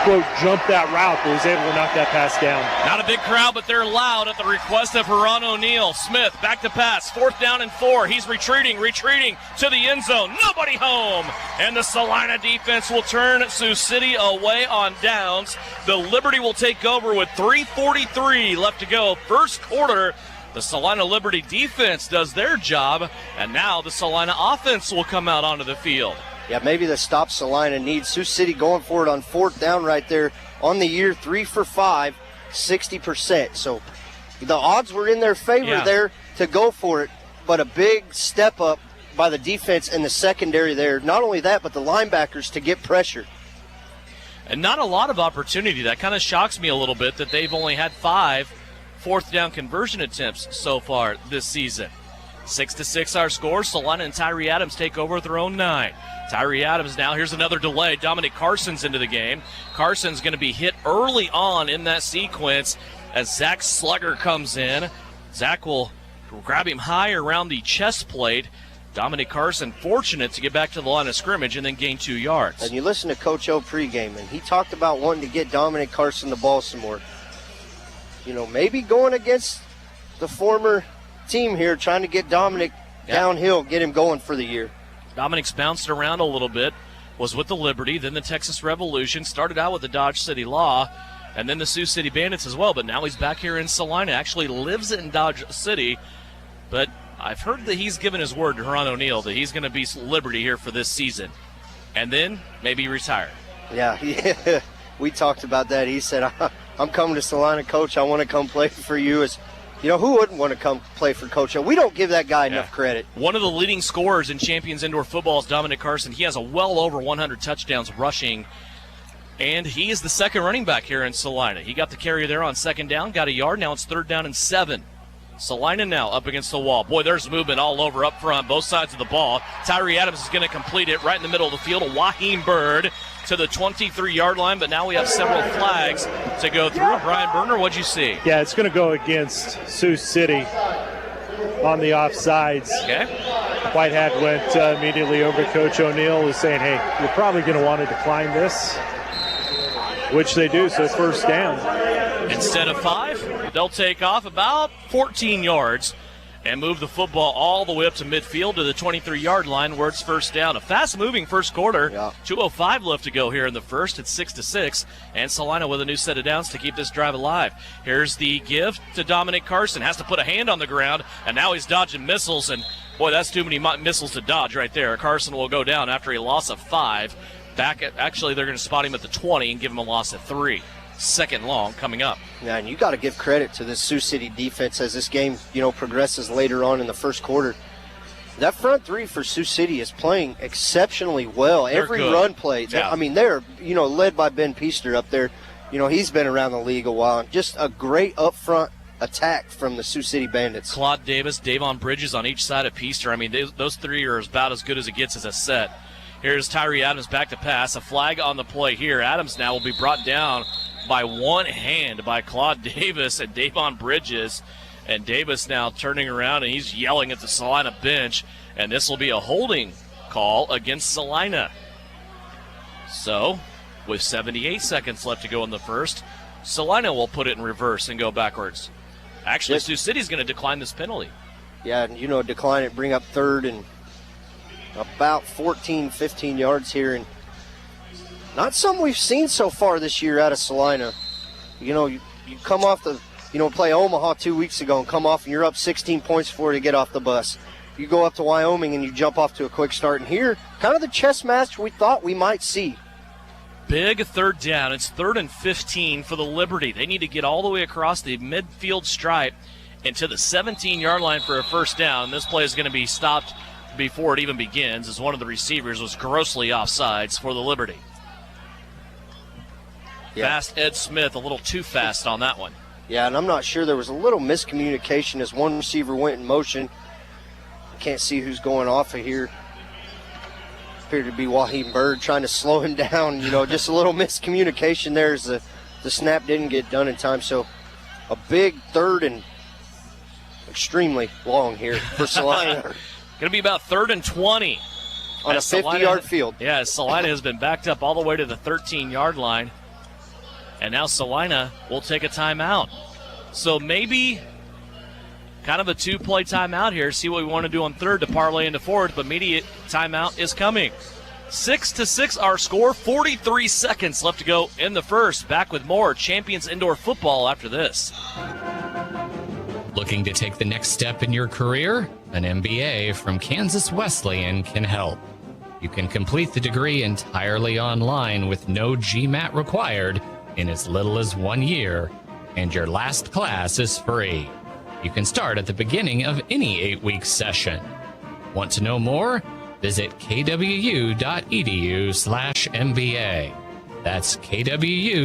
quote, jumped that route, but was able to knock that pass down. Not a big crowd, but they're loud at the request of Haran O'Neal. Smith back to pass, 4th down and 4. He's retreating to the end zone. Nobody home. And the Salina defense will turn Sioux City away on downs. The Liberty will take over with 3:43 left to go. First quarter. The Salina Liberty defense does their job, and now the Salina offense will come out onto the field. Yeah, maybe the stop Salina needs. Sioux City going for it on 4th down right there on the year, 3 for 5, 60%. So the odds were in their favor there to go for it, but a big step up by the defense and the secondary there. Not only that, but the linebackers to get pressure. And not a lot of opportunity. That kind of shocks me a little bit that they've only had 5 4th down conversion attempts so far this season. 6-6 our score. Salina and Tyree Adams take over with their own 9. Tyree Adams now, here's another delay. Dominic Carson's into the game. Carson's going to be hit early on in that sequence as Zach Slugger comes in. Zach will grab him high around the chest plate. Dominic Carson fortunate to get back to the line of scrimmage and then gain 2 yards. And you listen to Coach O pregame, and he talked about wanting to get Dominic Carson the ball some more. Maybe going against the former team here, trying to get Dominic downhill, get him going for the year. Dominic's bounced around a little bit, was with the Liberty, then the Texas Revolution, started out with the Dodge City Law, and then the Sioux City Bandits as well, but now he's back here in Salina, actually lives in Dodge City, but I've heard that he's given his word to Haran O'Neal that he's going to be Liberty here for this season, and then maybe retire. Yeah, we talked about that. He said, I'm coming to Salina, Coach. I want to come play for you. Who wouldn't want to come play for Coach O? We don't give that guy enough credit. One of the leading scorers in Champions Indoor Football is Dominic Carson. He has a well over 100 touchdowns rushing, and he is the second running back here in Salina. He got the carry there on 2nd down, got a yard. Now it's 3rd down and 7. Salina now up against the wall. Boy, there's movement all over up front, both sides of the ball. Tyree Adams is going to complete it right in the middle of the field. Waheem Bird to the 23-yard line, but now we have several flags to go through. Brian Berner, what'd you see? Yeah, it's going to go against Sioux City on the offsides. Okay. White Hat went immediately over to Coach O'Neal, who's saying, hey, you're probably going to want to decline this, which they do, so 1st down. Instead of 5, they'll take off about 14 yards and move the football all the way up to midfield to the 23-yard line where it's 1st down. A fast-moving first quarter. 2:05 left to go here in the first. It's 6-6, and Salina with a new set of downs to keep this drive alive. Here's the give to Dominic Carson. Has to put a hand on the ground, and now he's dodging missiles, and boy, that's too many missiles to dodge right there. Carson will go down after a loss of 5. Actually, they're going to spot him at the 20 and give him a loss of 3. 2nd long coming up. Yeah, and you got to give credit to this Sioux City defense as this game, progresses later on in the first quarter. That front 3 for Sioux City is playing exceptionally well. They're Every good. run play. Yeah. They're, led by Ben Peaster up there. He's been around the league a while. Just a great up front attack from the Sioux City Bandits. Claude Davis, Davon Bridges on each side of Peaster. I mean, those three are about as good as it gets as a set. Here's Tyree Adams back to pass. A flag on the play here. Adams now will be brought down by one hand by Claude Davis and Davon Bridges. And Davis now turning around, and he's yelling at the Salina bench. And this will be a holding call against Salina. So, with 78 seconds left to go in the first, Salina will put it in reverse and go backwards. Actually, Sioux City's going to decline this penalty. Yeah, and decline it, bring up third and about 14, 15 yards here. And not something we've seen so far this year out of Salina. You come off the, play Omaha 2 weeks ago and come off and you're up 16 points before you get off the bus. You go up to Wyoming and you jump off to a quick start. And here, kind of the chess match we thought we might see. Big third down. It's 3rd and 15 for the Liberty. They need to get all the way across the midfield stripe into the 17-yard line for a first down. This play is going to be stopped before it even begins, as one of the receivers was grossly offsides for the Liberty. Yeah. Fast Ed Smith, a little too fast on that one. Yeah, and I'm not sure. There was a little miscommunication as one receiver went in motion. Can't see who's going off of here. Appeared to be Waheem Bird trying to slow him down. Just a little miscommunication there as the snap didn't get done in time. So a big third and extremely long here for Salina. Going to be about 3rd and 20. On a 50-yard field. Yeah, Salina has been backed up all the way to the 13-yard line. And now Salina will take a timeout. So maybe kind of a 2-play timeout here. See what we want to do on third to parlay into fourth, but immediate timeout is coming. 6-6 our score. 43 seconds left to go in the first. Back with more Champions Indoor Football after this. Looking to take the next step in your career? An MBA from Kansas Wesleyan can help. You can complete the degree entirely online with no GMAT required in as little as 1 year, and your last class is free. You can start at the beginning of any 8-week session. Want to know more? Visit kwu.edu/MBA. That's kwu.edu/MBA.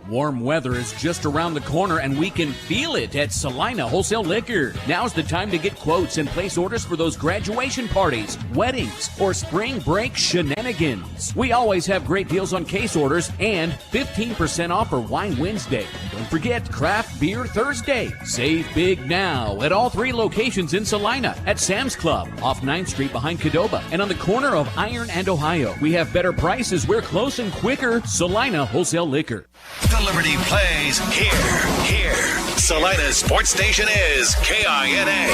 Warm weather is just around the corner, and we can feel it at Salina Wholesale Liquor. Now's the time to get quotes and place orders for those graduation parties, weddings, or spring break shenanigans. We always have great deals on case orders and 15% off for Wine Wednesday. Don't forget Craft Beer Thursday. Save big now at all 3 locations in Salina, at Sam's Club, off 9th Street behind Cadova, and on the corner of Iron and Ohio. We have better prices. We're close and quicker. Salina Wholesale Liquor. The Liberty plays here. Salina's sports station is KINA.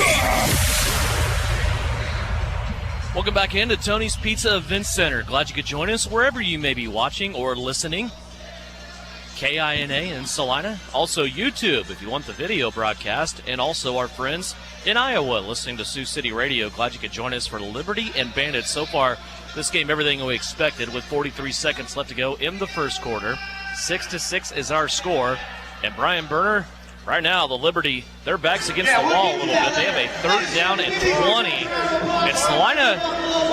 Welcome back into Tony's Pizza Event Center. Glad you could join us wherever you may be watching or listening. KINA in Salina. Also YouTube if you want the video broadcast. And also our friends in Iowa listening to Sioux City Radio. Glad you could join us for Liberty and Bandits. So far, this game, everything we expected with 43 seconds left to go in the first quarter. 6-6 is our score. And Brian Berner, right now, the Liberty, their back's against the wall a little bit. They have a 3rd down and 20. And Salina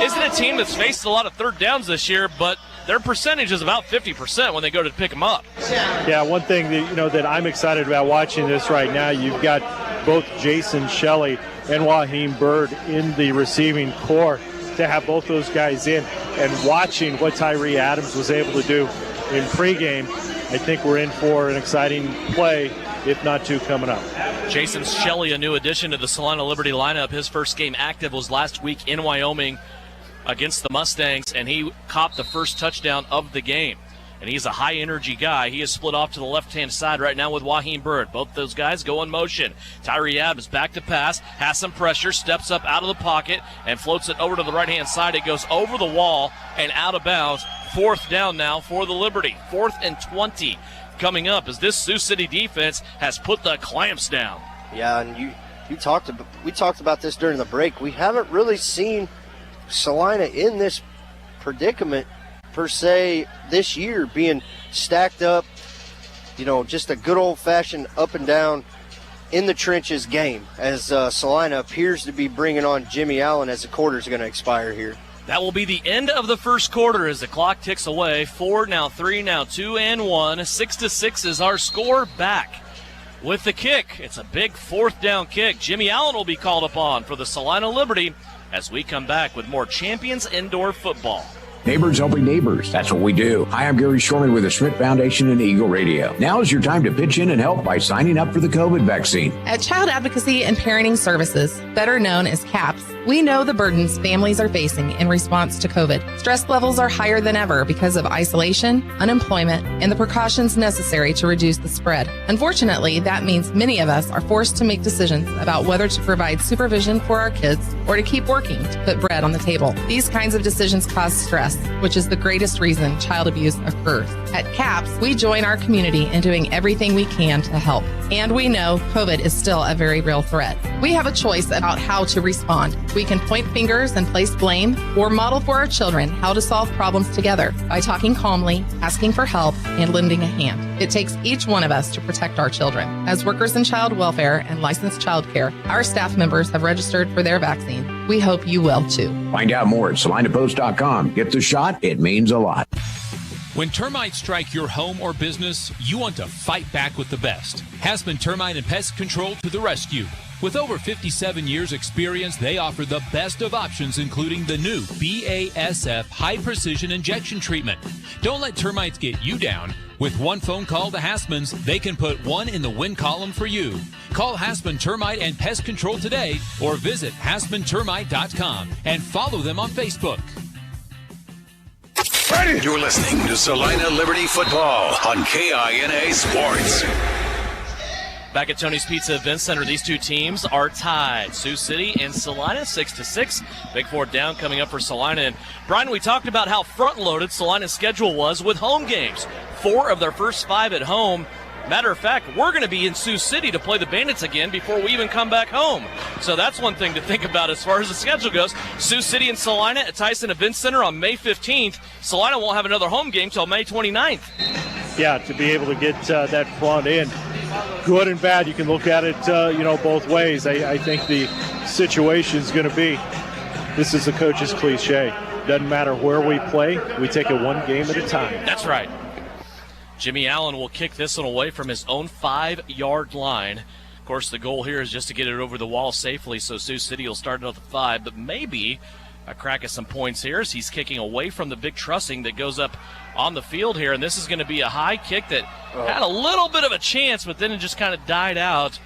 isn't a team that's faced a lot of 3rd downs this year, but their percentage is about 50% when they go to pick them up. Yeah, one thing that I'm excited about watching this right now, you've got both Jason Shelley and Waheem Bird in the receiving core. To have both those guys in and watching what Tyree Adams was able to do in pregame, I think we're in for an exciting play, if not two, coming up. Jason Shelley, a new addition to the Salina Liberty lineup. His first game active was last week in Wyoming against the Mustangs, and he caught the first touchdown of the game. And he's a high-energy guy. He is split off to the left-hand side right now with Waheem Bird. Both those guys go in motion. Tyree Adams back to pass, has some pressure, steps up out of the pocket, and floats it over to the right-hand side. It goes over the wall and out of bounds. 4th down now for the Liberty. 4th and 20 coming up as this Sioux City defense has put the clamps down. Yeah, and we talked about this during the break. We haven't really seen Salina in this predicament per se this year, being stacked up, just a good old-fashioned up and down in the trenches game, as Salina appears to be bringing on Jimmy Allen as the quarter's going to expire here. That will be the end of the first quarter as the clock ticks away. 4, now 3, now 2 and 1. 6-6 is our score. Back with the kick. It's a big fourth down kick. Jimmy Allen will be called upon for the Salina Liberty as we come back with more Champions Indoor Football. Neighbors helping neighbors. That's what we do. Hi, I'm Gary Shorman with the Schmidt Foundation and Eagle Radio. Now is your time to pitch in and help by signing up for the COVID vaccine. At Child Advocacy and Parenting Services, better known as CAPS, we know the burdens families are facing in response to COVID. Stress levels are higher than ever because of isolation, unemployment, and the precautions necessary to reduce the spread. Unfortunately, that means many of us are forced to make decisions about whether to provide supervision for our kids or to keep working to put bread on the table. These kinds of decisions cause stress, which is the greatest reason child abuse occurs. At CAPS, we join our community in doing everything we can to help. And we know COVID is still a very real threat. We have a choice about how to respond. We can point fingers and place blame, or model for our children how to solve problems together by talking calmly, asking for help, and lending a hand. It takes each one of us to protect our children. As workers in child welfare and licensed child care, our staff members have registered for their vaccine. We hope you will too. Find out more at salinapost.com. Get the shot. It means a lot. When termites strike your home or business, you want to fight back with the best. Hasman Termite and Pest Control to the rescue. With over 57 years experience, they offer the best of options, including the new BASF High Precision Injection Treatment. Don't let termites get you down. With one phone call to Hasman's, they can put one in the win column for you. Call Hasman Termite and Pest Control today or visit HasmanTermite.com and follow them on Facebook. You're listening to Salina Liberty Football on KINA Sports. Back at Tony's Pizza Event Center, these two teams are tied. Sioux City and Salina, 6-6. Big fourth down coming up for Salina. And Brian, we talked about how front-loaded Salina's schedule was with home games. 4 of their first 5 at home. Matter of fact, we're going to be in Sioux City to play the Bandits again before we even come back home. So that's one thing to think about as far as the schedule goes. Sioux City and Salina at Tyson Event Center on May 15th. Salina won't have another home game till May 29th. Yeah, to be able to get that front in. Good and bad, you can look at it, both ways. I think the situation is going to be, this is the coach's cliche. Doesn't matter where we play, we take it one game at a time. That's right. Jimmy Allen will kick this one away from his own 5-yard line. Of course, the goal here is just to get it over the wall safely, so Sioux City will start it at the 5, but maybe a crack at some points here as he's kicking away from the big trussing that goes up on the field here, and this is going to be a high kick that had a little bit of a chance, but then it just kind of died out.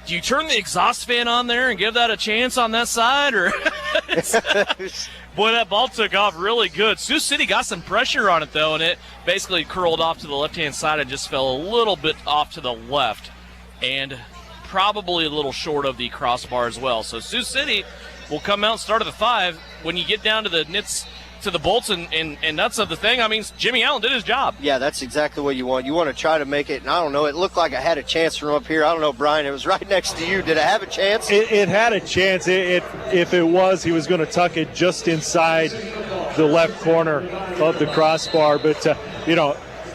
Do you turn the exhaust fan on there and give that a chance on that side, or boy, that ball took off really good. Sioux City got some pressure on it, though, and it basically curled off to the left-hand side and just fell a little bit off to the left and probably a little short of the crossbar as well. So Sioux City will come out and start at the 5. When you get down to the nits, to the bolts and nuts of the thing, I mean, Jimmy Allen did his job. Yeah, that's exactly what you want. You want to try to make it, and I don't know, it looked like I had a chance from up here. I don't know, Brian, it was right next to you. Did it have a chance? It had a chance. If it was, he was going to tuck it just inside the left corner of the crossbar. But,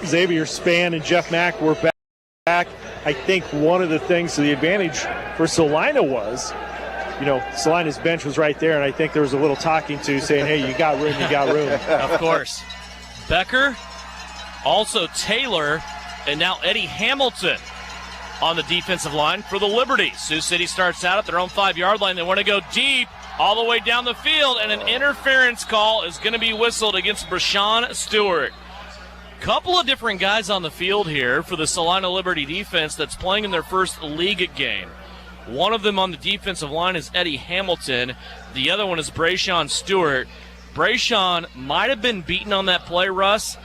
Xavier Spann and Jeff Mack were back. I think one of the things to the advantage for Salina was, Salina's bench was right there, and I think there was a little talking to saying, hey, you got room. Of course. Becker, also Taylor, and now Eddie Hamilton on the defensive line for the Liberty. Sioux City starts out at their own 5-yard line. They want to go deep all the way down the field, and an interference call is going to be whistled against Brashawn Stewart. Couple of different guys on the field here for the Salina Liberty defense that's playing in their first league game. One of them on the defensive line is Eddie Hamilton. The other one is Brashawn Stewart. Brashawn might have been beaten on that play, Russ.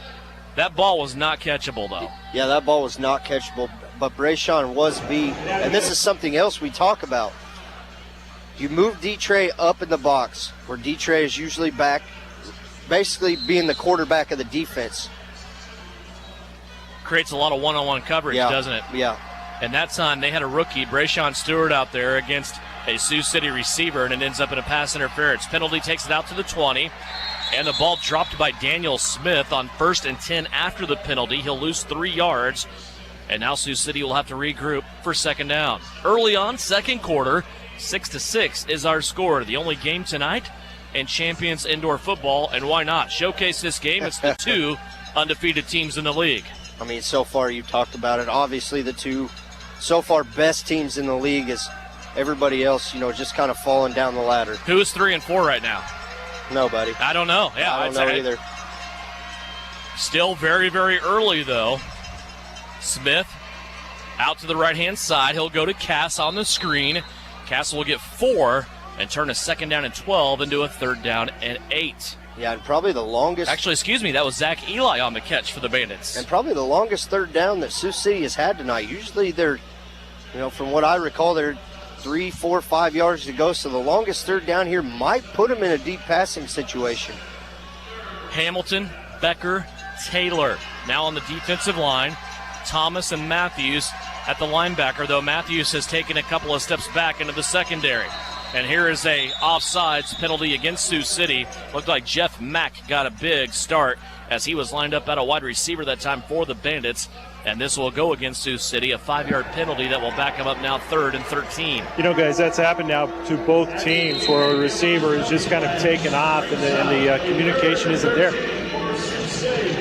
That ball was not catchable, though. Yeah, that ball was not catchable, but Brashawn was beat. And this is something else we talk about. You move D-Trey up in the box, where D-Trey is usually back, basically being the quarterback of the defense. Creates a lot of one-on-one coverage, doesn't it? Yeah. And that time they had a rookie, Brashawn Stewart, out there against a Sioux City receiver, and it ends up in a pass interference. Penalty takes it out to the 20, and the ball dropped by Daniel Smith on 1st and 10 after the penalty. He'll lose 3 yards, and now Sioux City will have to regroup for 2nd down. Early on, second quarter, 6-6 is our score. The only game tonight in Champions Indoor Football, and why not? Showcase this game. It's the 2 undefeated teams in the league. I mean, so far you talked about it. Obviously, the 2 so far best teams in the league is everybody else, just kind of falling down the ladder. Who is 3 and 4 right now? Nobody. I don't know. Yeah, I don't know either. Still very, very early, though. Smith out to the right-hand side. He'll go to Cass on the screen. Cass will get 4 and turn a 2nd down and 12 into a 3rd down and 8. Yeah, and probably the longest. Actually, excuse me, that was Zach Eli on the catch for the Bandits. And probably the longest 3rd down that Sioux City has had tonight. Usually they're, from what I recall, they're 3, 4, 5 yards to go. So the longest 3rd down here might put them in a deep passing situation. Hamilton, Becker, Taylor now on the defensive line. Thomas and Matthews at the linebacker, though Matthews has taken a couple of steps back into the secondary. And here is a offsides penalty against Sioux City. Looked like Jeff Mack got a big start as he was lined up at a wide receiver that time for the Bandits. And this will go against Sioux City, a 5-yard penalty that will back him up now 3rd and 13. Guys, that's happened now to both teams where a receiver is just kind of taken off and the communication isn't there.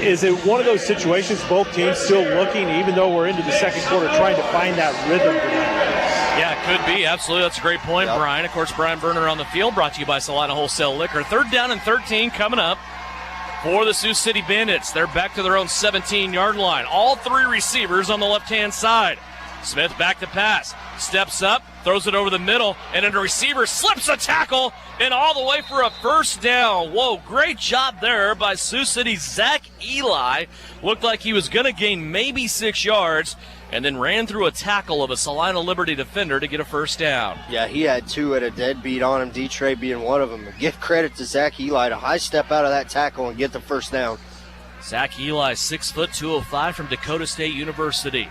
Is it one of those situations both teams still looking, even though we're into the second quarter, trying to find that rhythm tonight? Yeah, it could be. Absolutely. That's a great point, yep. Brian. Of course, Brian Berner on the field, brought to you by Salina Wholesale Liquor. 3rd down and 13 coming up for the Sioux City Bandits. They're back to their own 17-yard line. All 3 receivers on the left-hand side. Smith back to pass. Steps up, throws it over the middle, and then the receiver slips a tackle and all the way for a 1st down. Whoa, great job there by Sioux City's Zach Eli. Looked like he was going to gain maybe 6 yards and then ran through a tackle of a Salina Liberty defender to get a 1st down. Yeah, he had 2 at a deadbeat on him, D-Trey being one of them. Give credit to Zach Eli to high step out of that tackle and get the 1st down. Zach Eli, 6 foot 205 from Dakota State University.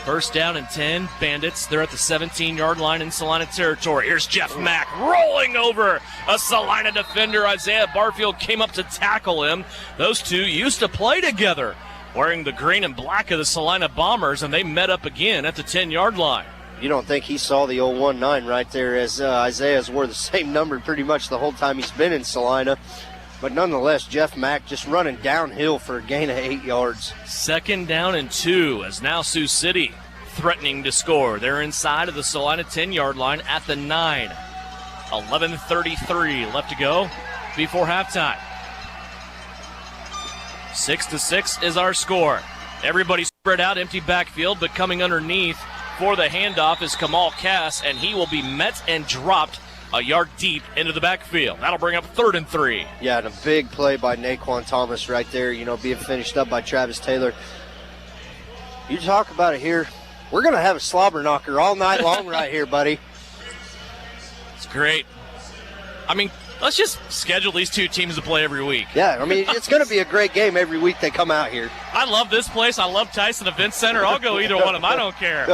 1st down and 10, Bandits. They're at the 17-yard line in Salina territory. Here's Jeff Mack rolling over a Salina defender. Isaiah Barfield came up to tackle him. Those 2 used to play together, wearing the green and black of the Salina Bombers, and they met up again at the 10-yard line. You don't think he saw the old 1-9 right there, as Isaiah's wore the same number pretty much the whole time he's been in Salina. But nonetheless, Jeff Mack just running downhill for a gain of 8 yards. 2nd down and 2 as now Sioux City threatening to score. They're inside of the Salina 10-yard line at the 9. 11:33 left to go before halftime. 6-6 is our score. Everybody spread out, empty backfield, but coming underneath for the handoff is Kamal Cass, and he will be met and dropped a yard deep into the backfield. That'll bring up 3rd and 3. Yeah, and a big play by Naquan Thomas right there, being finished up by Travis Taylor. You talk about it here. We're going to have a slobber knocker all night long right here, buddy. It's great. I mean, let's just schedule these 2 teams to play every week. Yeah, I mean, it's going to be a great game every week they come out here. I love this place. I love Tyson Event Center. I'll go either one of them. I don't care.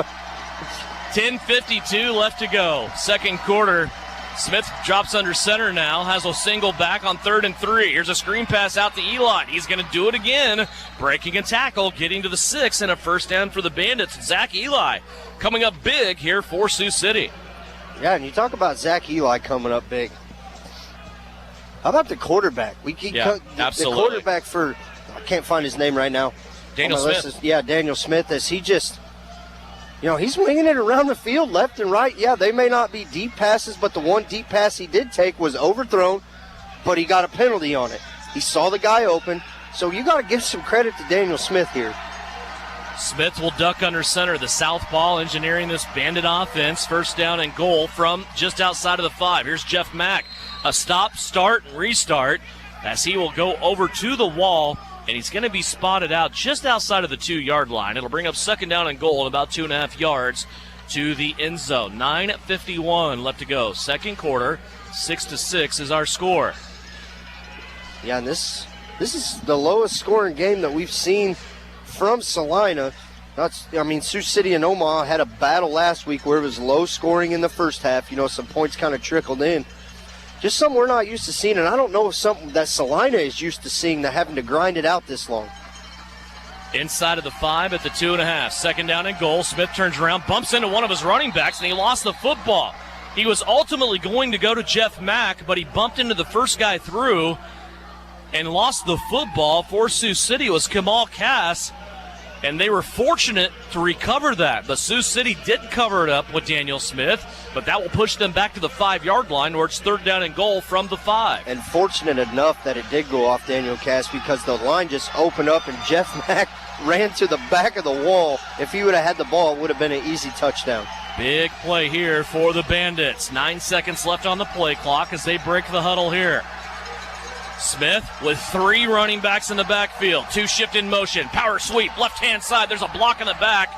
10:52 left to go. 2nd quarter. Smith drops under center now, has a single back on 3rd and 3. Here's a screen pass out to Eli. He's going to do it again, breaking a tackle, getting to the 6, and a 1st down for the Bandits. Zach Eli coming up big here for Sioux City. Yeah, and you talk about Zach Eli coming up big. How about the quarterback? Absolutely. The quarterback for, I can't find his name right now. Daniel Smith. Daniel Smith, as he just, he's winging it around the field left and right. Yeah, they may not be deep passes, but the one deep pass he did take was overthrown, but he got a penalty on it. He saw the guy open, so you got to give some credit to Daniel Smith here. Smith will duck under center. The southpaw engineering this Bandit offense. 1st down and goal from just outside of the 5. Here's Jeff Mack. A stop, start, and restart as he will go over to the wall, and he's going to be spotted out just outside of the 2-yard line. It'll bring up 2nd down and goal and about 2.5 yards to the end zone. 9:51 left to go. 2nd quarter. 6-6 is our score. Yeah, and this is the lowest scoring game that we've seen from Salina. Sioux City and Omaha had a battle last week where it was low scoring in the first half. Some points kind of trickled in. Just something we're not used to seeing, and I don't know if something that Salina is used to seeing, that having to grind it out this long. Inside of the 5 at the 2.5. 2nd down and goal. Smith turns around, bumps into one of his running backs, and he lost the football. He was ultimately going to go to Jeff Mack, but he bumped into the first guy through and lost the football for Sioux City. It was Kamal Cass, and they were fortunate to recover that. But Sioux City didn't cover it up with Daniel Smith, but that will push them back to the 5-yard line where it's 3rd down and goal from the 5. And fortunate enough that it did go off Daniel Cass because the line just opened up and Jeff Mack ran to the back of the wall. If he would have had the ball, it would have been an easy touchdown. Big play here for the Bandits. 9 seconds left on the play clock as they break the huddle here. Smith with 3 running backs in the backfield. 2 shift in motion. Power sweep, left-hand side. There's a block in the back.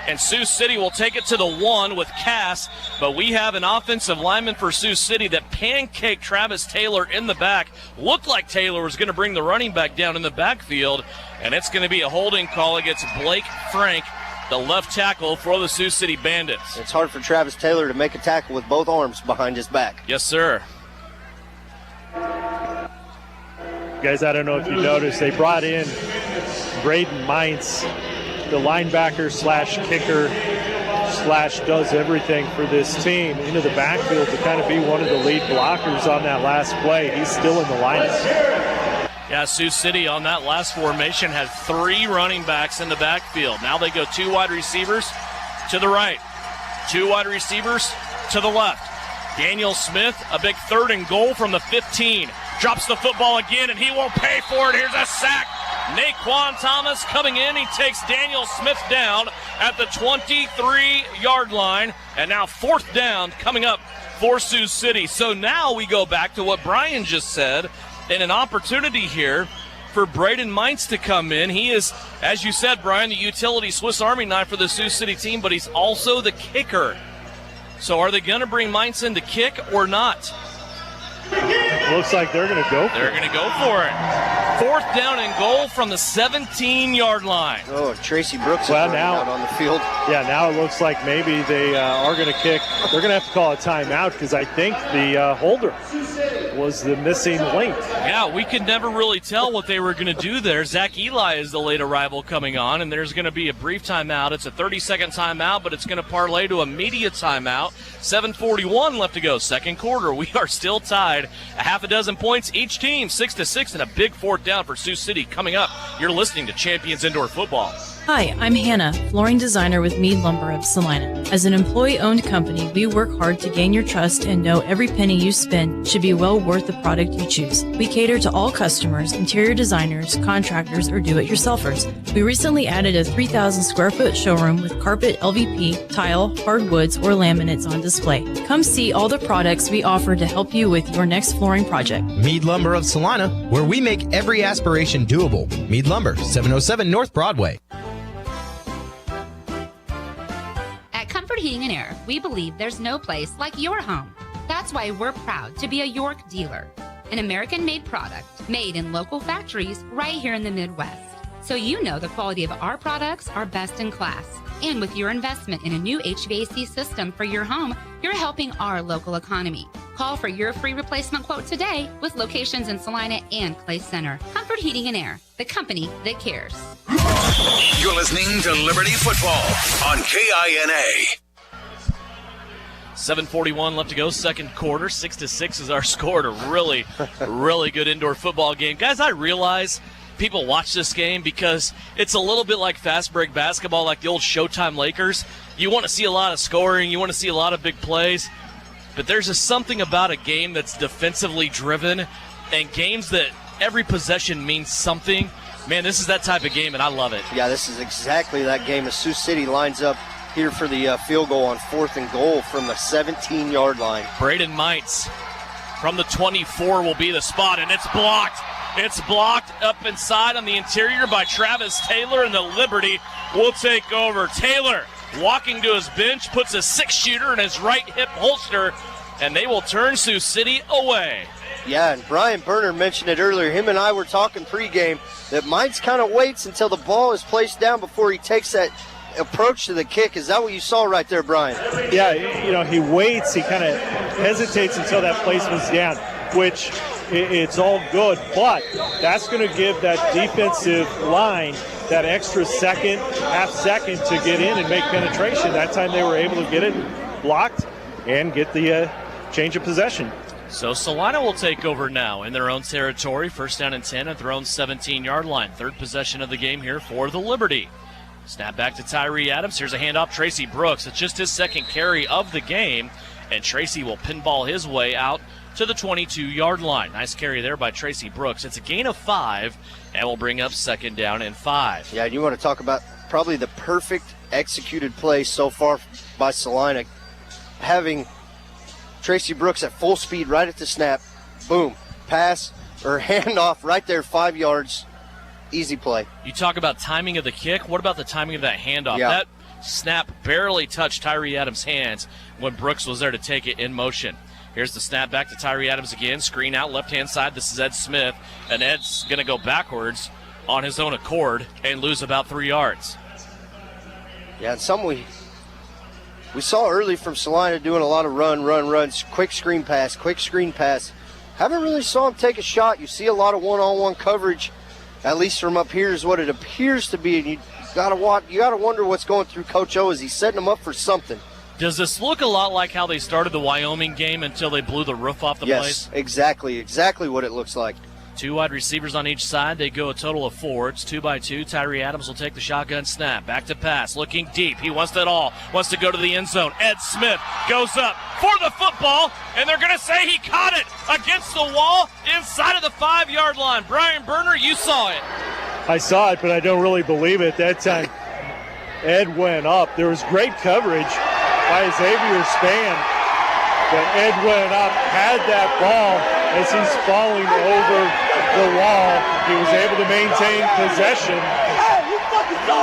And Sioux City will take it to the 1 with Cass. But we have an offensive lineman for Sioux City that pancaked Travis Taylor in the back. Looked like Taylor was going to bring the running back down in the backfield. And it's going to be a holding call against Blake Frank, the left tackle for the Sioux City Bandits. It's hard for Travis Taylor to make a tackle with both arms behind his back. Yes, sir. Guys, I don't know if you noticed, they brought in Braden Mintz, the linebacker slash kicker slash does everything for this team, into the backfield to kind of be one of the lead blockers on that last play. He's still in the lineup. Yeah, Sioux City on that last formation had 3 running backs in the backfield. Now they go 2 wide receivers to the right, 2 wide receivers to the left. Daniel Smith, a big 3rd and goal from the 15. Drops the football again, and he won't pay for it. Here's a sack. Naquan Thomas coming in. He takes Daniel Smith down at the 23-yard line. And now 4th down coming up for Sioux City. So now we go back to what Brian just said, and an opportunity here for Braden Mintz to come in. He is, as you said, Brian, the utility Swiss Army knife for the Sioux City team, but he's also the kicker. So are they going to bring Mintz in to kick or not? Looks like they're going to go for it. They're going to go for it. 4th down and goal from the 17-yard line. Oh, Tracy Brooks is running out on the field. Yeah, now it looks like maybe they are going to kick. They're going to have to call a timeout because I think the holder was the missing link. Yeah, we could never really tell what they were going to do there. Zach Eli is the late arrival coming on, and there's going to be a brief timeout. It's a 30-second timeout, but it's going to parlay to a media timeout. 7:41 left to go, 2nd quarter. We are still tied. A half a dozen points each team, 6-6, and a big 4th down for Sioux City coming up. You're listening to Champions Indoor Football. Hi, I'm Hannah, flooring designer with Mead Lumber of Salina. As an employee-owned company, we work hard to gain your trust and know every penny you spend should be well worth the product you choose. We cater to all customers, interior designers, contractors, or do-it-yourselfers. We recently added a 3,000 square foot showroom with carpet, LVP, tile, hardwoods, or laminates on display. Come see all the products we offer to help you with your next flooring project. Mead Lumber of Salina, where we make every aspiration doable. Mead Lumber, 707 North Broadway. At Comfort Heating and Air, we believe there's no place like your home. That's why we're proud to be a York dealer, an American-made product made in local factories right here in the Midwest. So you know the quality of our products are best in class. And with your investment in a new HVAC system for your home, you're helping our local economy. Call for your free replacement quote today with locations in Salina and Clay Center. Comfort Heating and Air, the company that cares. You're listening to Liberty Football on KINA. 7:41 left to go, 2nd quarter. 6-6 is our score. A really, really good indoor football game. Guys, I realize people watch this game because it's a little bit like fast break basketball, like the old Showtime Lakers. You want to see a lot of scoring. You want to see a lot of big plays. But there's just something about a game that's defensively driven and games that every possession means something. Man, this is that type of game, and I love it. Yeah, this is exactly that game as Sioux City lines up here for the field goal on 4th and goal from the 17-yard line. Braden Mintz from the 24 will be the spot, and it's blocked. It's blocked up inside on the interior by Travis Taylor, and the Liberty will take over. Taylor walking to his bench, puts a 6-shooter in his right hip holster, and they will turn Sioux City away. Yeah, and Brian Berner mentioned it earlier. Him and I were talking pregame that Mintz kind of waits until the ball is placed down before he takes that approach to the kick. Is that what you saw right there, Brian? Yeah, you know, he waits. He kind of hesitates until that placement's down, which it's all good, but that's going to give that defensive line that extra second, half second to get in and make penetration. That time they were able to get it blocked, and get the change of possession. So Salina will take over now in their own territory. First down and 10 at their own 17-yard line. Third possession of the game here for the Liberty. Snap back to Tyree Adams. Here's a handoff. Tracy Brooks. It's just his second carry of the game, and Tracy will pinball his way out to the 22-yard line. Nice carry there by Tracy Brooks. It's a gain of 5, and will bring up second down and 5. Yeah, you want to talk about probably the perfect executed play so far by Salina. Having Tracy Brooks at full speed right at the snap, boom, pass or handoff right there, 5 yards, easy play. You talk about timing of the kick. What about the timing of that handoff? Yeah. That snap barely touched Tyree Adams' hands when Brooks was there to take it in motion. Here's the snap back to Tyree Adams again. Screen out left-hand side. This is Ed Smith, and Ed's going to go backwards on his own accord and lose about 3 yards. Yeah, and some we saw early from Salina doing a lot of runs, quick screen pass. Haven't really saw him take a shot. You see a lot of one-on-one coverage, at least from up here is what it appears to be. And you gotta wonder what's going through Coach O. Is he setting them up for something? Does this look a lot like how they started the Wyoming game until they blew the roof off the place? Yes, exactly what it looks like. 2 wide receivers on each side. They go a total of 4. It's 2 by 2. Tyree Adams will take the shotgun snap. Back to pass. Looking deep. He wants that all. Wants to go to the end zone. Ed Smith goes up for the football, and they're going to say he caught it against the wall inside of the 5-yard line. Brian Berner, you saw it. I saw it, but I don't really believe it. That time, Ed went up. There was great coverage by Xavier Spann, but Ed went up, had that ball as he's falling over the wall. He was able to maintain possession,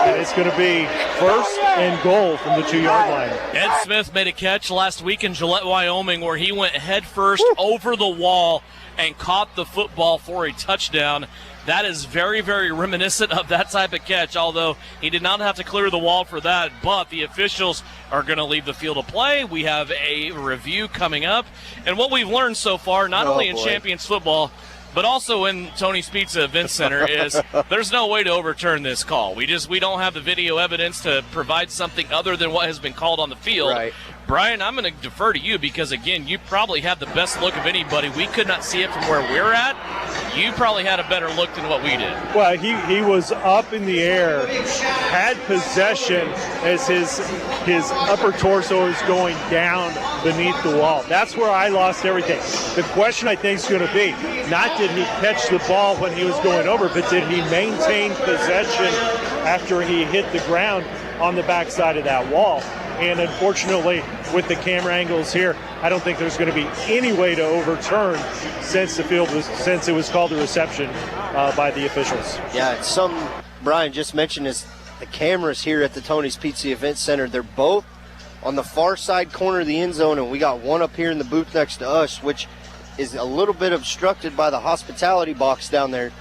and it's going to be first and goal from the 2-yard line. Ed Smith made a catch last week in Gillette, Wyoming, where he went head first over the wall and caught the football for a touchdown. That is very, very reminiscent of that type of catch, although he did not have to clear the wall for that. But the officials are going to leave the field of play. We have a review coming up. And what we've learned so far, not only in Champions football, but also in Tony's Pizza Event Center, is there's no way to overturn this call. We don't have the video evidence to provide something other than what has been called on the field. Right. Brian, I'm going to defer to you because, again, you probably have the best look of anybody. We could not see it from where we're at. You probably had a better look than what we did. Well, he was up in the air, had possession as his upper torso is going down beneath the wall. That's where I lost everything. The question, I think, is going to be, not did he catch the ball when he was going over, but did he maintain possession after he hit the ground on the backside of that wall? And unfortunately, with the camera angles here, I don't think there's going to be any way to overturn since it was called a reception by the officials. Yeah, Brian just mentioned is the cameras here at the Tony's Pizza Event Center. They're both on the far side corner of the end zone, and we got one up here in the booth next to us, which is a little bit obstructed by the hospitality box down there.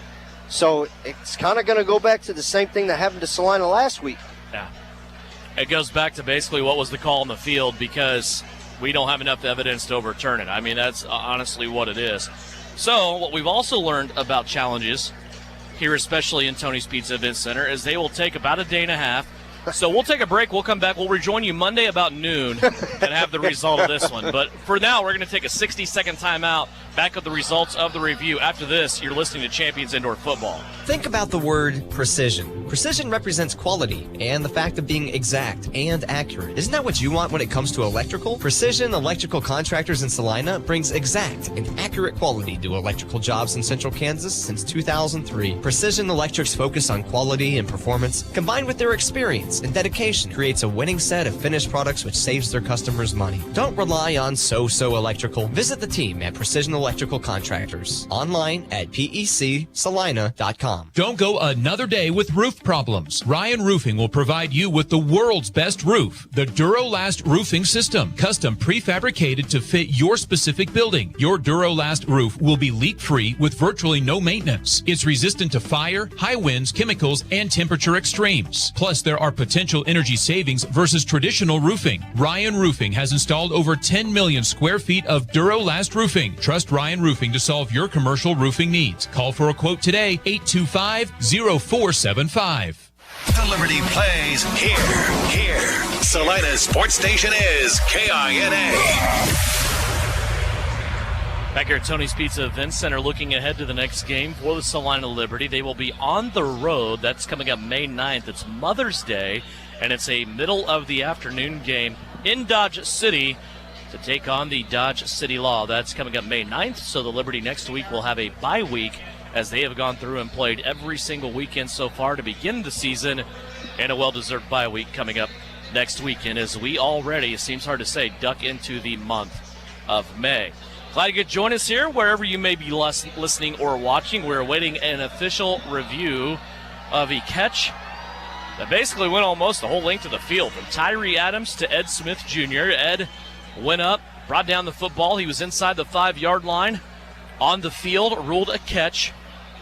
So it's kind of going to go back to the same thing that happened to Salina last week. Yeah. It goes back to basically what was the call on the field because we don't have enough evidence to overturn it. I mean, that's honestly what it is. So what we've also learned about challenges here, especially in Tony's Pizza Event Center, is they will take about a day and a half. So we'll take a break. We'll come back. We'll rejoin you Monday about noon and have the result of this one. But for now, we're going to take a 60-second timeout. Back with the results of the review. After this, you're listening to Champions Indoor Football. Think about the word precision. Precision represents quality and the fact of being exact and accurate. Isn't that what you want when it comes to electrical? Precision Electrical Contractors in Salina brings exact and accurate quality to electrical jobs in Central Kansas since 2003. Precision Electric's focus on quality and performance, combined with their experience and dedication, creates a winning set of finished products which saves their customers money. Don't rely on so-so electrical. Visit the team at Precision Electrical Contractors online at pecsalina.com. Don't go another day with roof problems. Ryan Roofing will provide you with the world's best roof, the Durolast roofing system, custom prefabricated to fit your specific building. Your Durolast roof will be leak-free with virtually no maintenance. It's resistant to fire, high winds, chemicals, and temperature extremes. Plus, there are potential energy savings versus traditional roofing. Ryan Roofing has installed over 10 million square feet of Durolast roofing. Trust Ryan Roofing to solve your commercial roofing needs. Call for a quote today, 825-0475. The Liberty plays here. Salina's sports station is KINA. Back here at Tony's Pizza Event Center, looking ahead to the next game for the Salina Liberty. They will be on the road. That's coming up May 9th. It's Mother's Day, and it's a middle-of-the-afternoon game in Dodge City to take on the Dodge City Law. That's coming up May 9th, so the Liberty next week will have a bye week as they have gone through and played every single weekend so far to begin the season, and a well-deserved bye week coming up next weekend as we already, it seems hard to say, duck into the month of May. Glad you could join us here wherever you may be listening or watching. We're awaiting an official review of a catch that basically went almost the whole length of the field from Tyree Adams to Ed Smith Jr. Ed went up, brought down the football. He was inside the 5-yard line on the field, ruled a catch.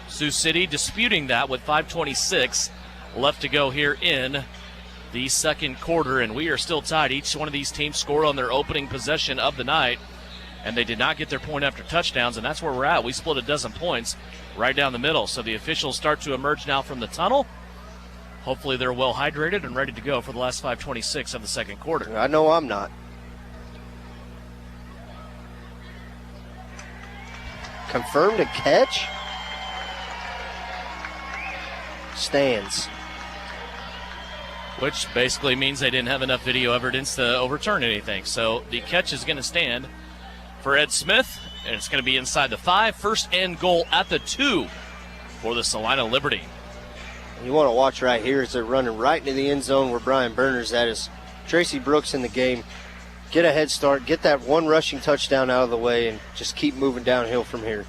Sioux City disputing that with 5:26 left to go here in the second quarter, and we are still tied. Each one of these teams scored on their opening possession of the night, and they did not get their point after touchdowns, and that's where we're at. We split a dozen points right down the middle, so the officials start to emerge now from the tunnel. Hopefully they're well hydrated and ready to go for the last 5:26 of the second quarter. I know I'm not. Confirmed a catch? Stands. Which basically means they didn't have enough video evidence to overturn anything. So the catch is going to stand for Ed Smith, and it's going to be inside the 5. First and goal at the 2 for the Salina Liberty. You want to watch right here as they're running right into the end zone where Brian Berner's at. Is Tracy Brooks in the game. Get a head start, get that one rushing touchdown out of the way, and just keep moving downhill from here.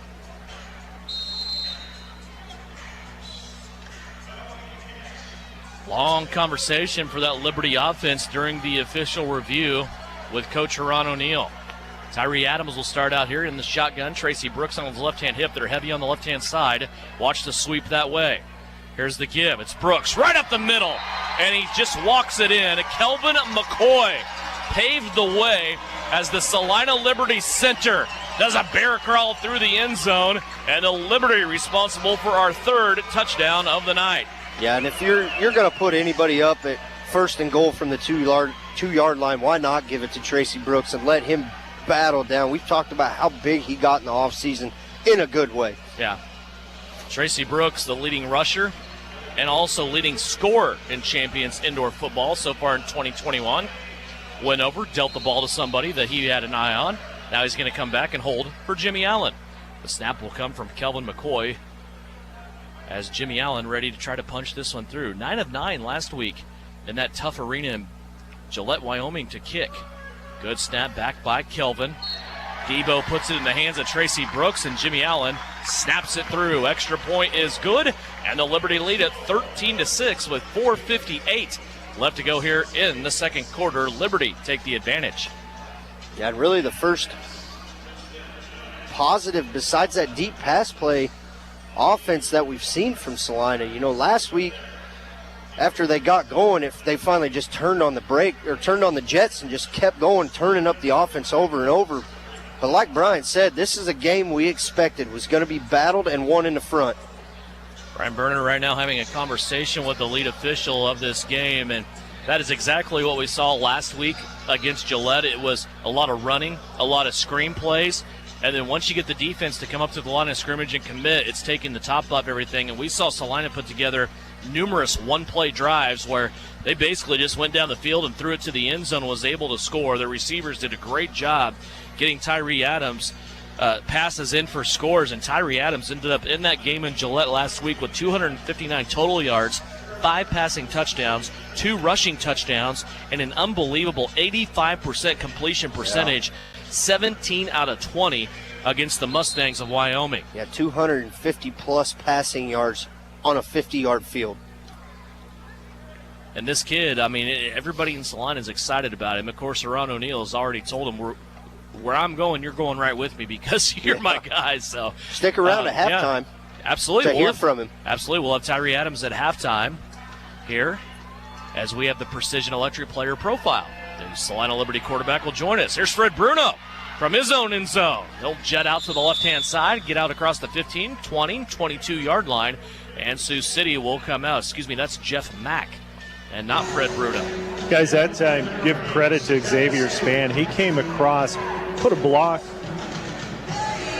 Long conversation for that Liberty offense during the official review with Coach Haran O'Neal. Tyree Adams will start out here in the shotgun. Tracy Brooks on his left-hand hip. They're heavy on the left-hand side. Watch the sweep that way. Here's the give. It's Brooks right up the middle, and he just walks it in. Kelvin McCoy paved the way as the Salina Liberty center does a bear crawl through the end zone, and the Liberty responsible for our third touchdown of the night. Yeah, and if you're going to put anybody up at first and goal from the 2-yard line, why not give it to Tracy Brooks and let him battle down? We've talked about how big he got in the offseason in a good way. Yeah. Tracy Brooks, the leading rusher and also leading scorer in Champions Indoor Football so far in 2021. Went over, dealt the ball to somebody that he had an eye on. Now he's going to come back and hold for Jimmy Allen. The snap will come from Kelvin McCoy as Jimmy Allen ready to try to punch this one through. 9 of 9 last week in that tough arena in Gillette, Wyoming to kick. Good snap back by Kelvin. Debo puts it in the hands of Tracy Brooks, and Jimmy Allen snaps it through. Extra point is good, and the Liberty lead at 13-6 with 4:58 left to go here in the second quarter. Liberty take the advantage. Yeah, and really the first positive besides that deep pass play offense that we've seen from Salina. You know, last week after they got going, if they finally just turned on the brake or turned on the jets and just kept going, turning up the offense over and over. But like Brian said, this is a game we expected was going to be battled and won in the front. Brian Berner right now having a conversation with the lead official of this game, and that is exactly what we saw last week against Gillette. It was a lot of running, a lot of screen plays, and then once you get the defense to come up to the line of scrimmage and commit, it's taking the top off everything. And we saw Salina put together numerous one-play drives where they basically just went down the field and threw it to the end zone and was able to score. The receivers did a great job getting Tyree Adams passes in for scores, and Tyree Adams ended up in that game in Gillette last week with 259 total yards, 5 passing touchdowns, 2 rushing touchdowns, and an unbelievable 85% completion percentage, 17 out of 20 against the Mustangs of Wyoming. Yeah, 250-plus passing yards on a 50-yard field. And this kid, I mean, everybody in Salina is excited about him. Of course, Haran O'Neal has already told him, where I'm going, you're going right with me because you're my guy. So stick around at halftime. Yeah, absolutely. To hear from him. Absolutely. We'll have Tyree Adams at halftime here as we have the Precision Electric player profile. The Salina Liberty quarterback will join us. Here's Fred Bruno from his own end zone. He'll jet out to the left-hand side, get out across the 15, 20, 22-yard line, and Sioux City will come out. Excuse me, that's Jeff Mack and not Fred Bruda. Guys, that time, give credit to Xavier Spann. He came across, put a block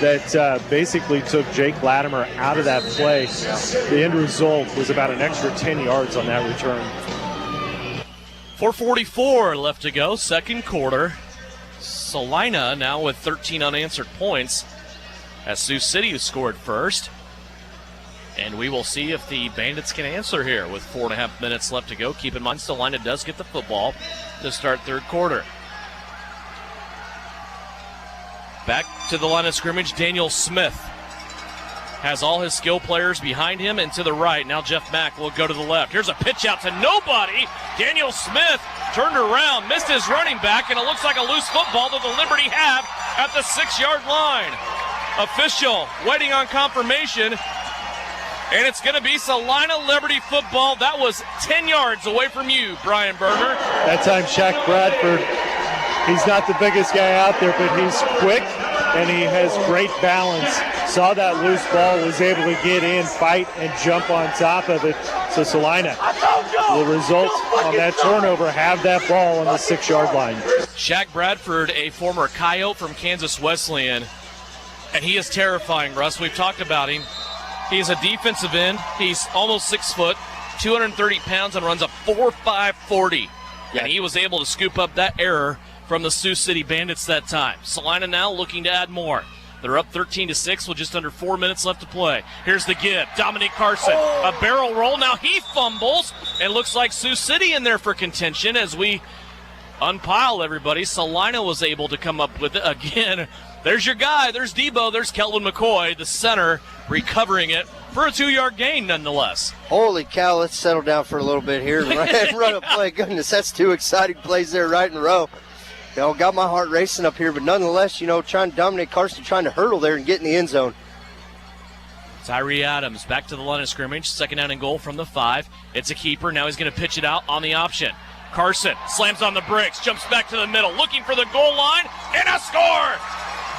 that basically took Jake Latimer out of that play. The end result was about an extra 10 yards on that return. 4:44 left to go, second quarter. Salina now with 13 unanswered points as Sioux City scored first. And we will see if the Bandits can answer here with 4.5 minutes left to go. Keep in mind, Salina does get the football to start third quarter. Back to the line of scrimmage, Daniel Smith has all his skill players behind him and to the right. Now Jeff Mack will go to the left. Here's a pitch out to nobody. Daniel Smith turned around, missed his running back, and it looks like a loose football that the Liberty have at the 6-yard line. Official waiting on confirmation. And it's going to be Salina Liberty football. That was 10 yards away from you, Brian Berger. That time, Shaq Bradford, he's not the biggest guy out there, but he's quick and he has great balance. Saw that loose ball, was able to get in, fight, and jump on top of it. So Salina will result on that turnover, have that ball on the 6-yard line. Shaq Bradford, a former Coyote from Kansas Wesleyan, and he is terrifying, Russ. We've talked about him. He's a defensive end. He's almost 6 foot, 230 pounds, and runs a 4.5 40. And he was able to scoop up that error from the Sioux City Bandits that time. Salina now looking to add more. They're up 13-6 with just under 4 minutes left to play. Here's the give. Dominic Carson, a barrel roll. Now he fumbles. And looks like Sioux City in there for contention as we unpile everybody. Salina was able to come up with it again. There's your guy. There's Debo. There's Kelvin McCoy, the center, recovering it for a 2-yard gain nonetheless. Holy cow, let's settle down for a little bit here. Run a play. Goodness, that's 2 exciting plays there right in a row. Got my heart racing up here, but nonetheless, Dominic Carson trying to hurdle there and get in the end zone. Tyree Adams back to the line of scrimmage. Second down and goal from the 5. It's a keeper. Now he's going to pitch it out on the option. Carson slams on the brakes, jumps back to the middle, looking for the goal line, and a score!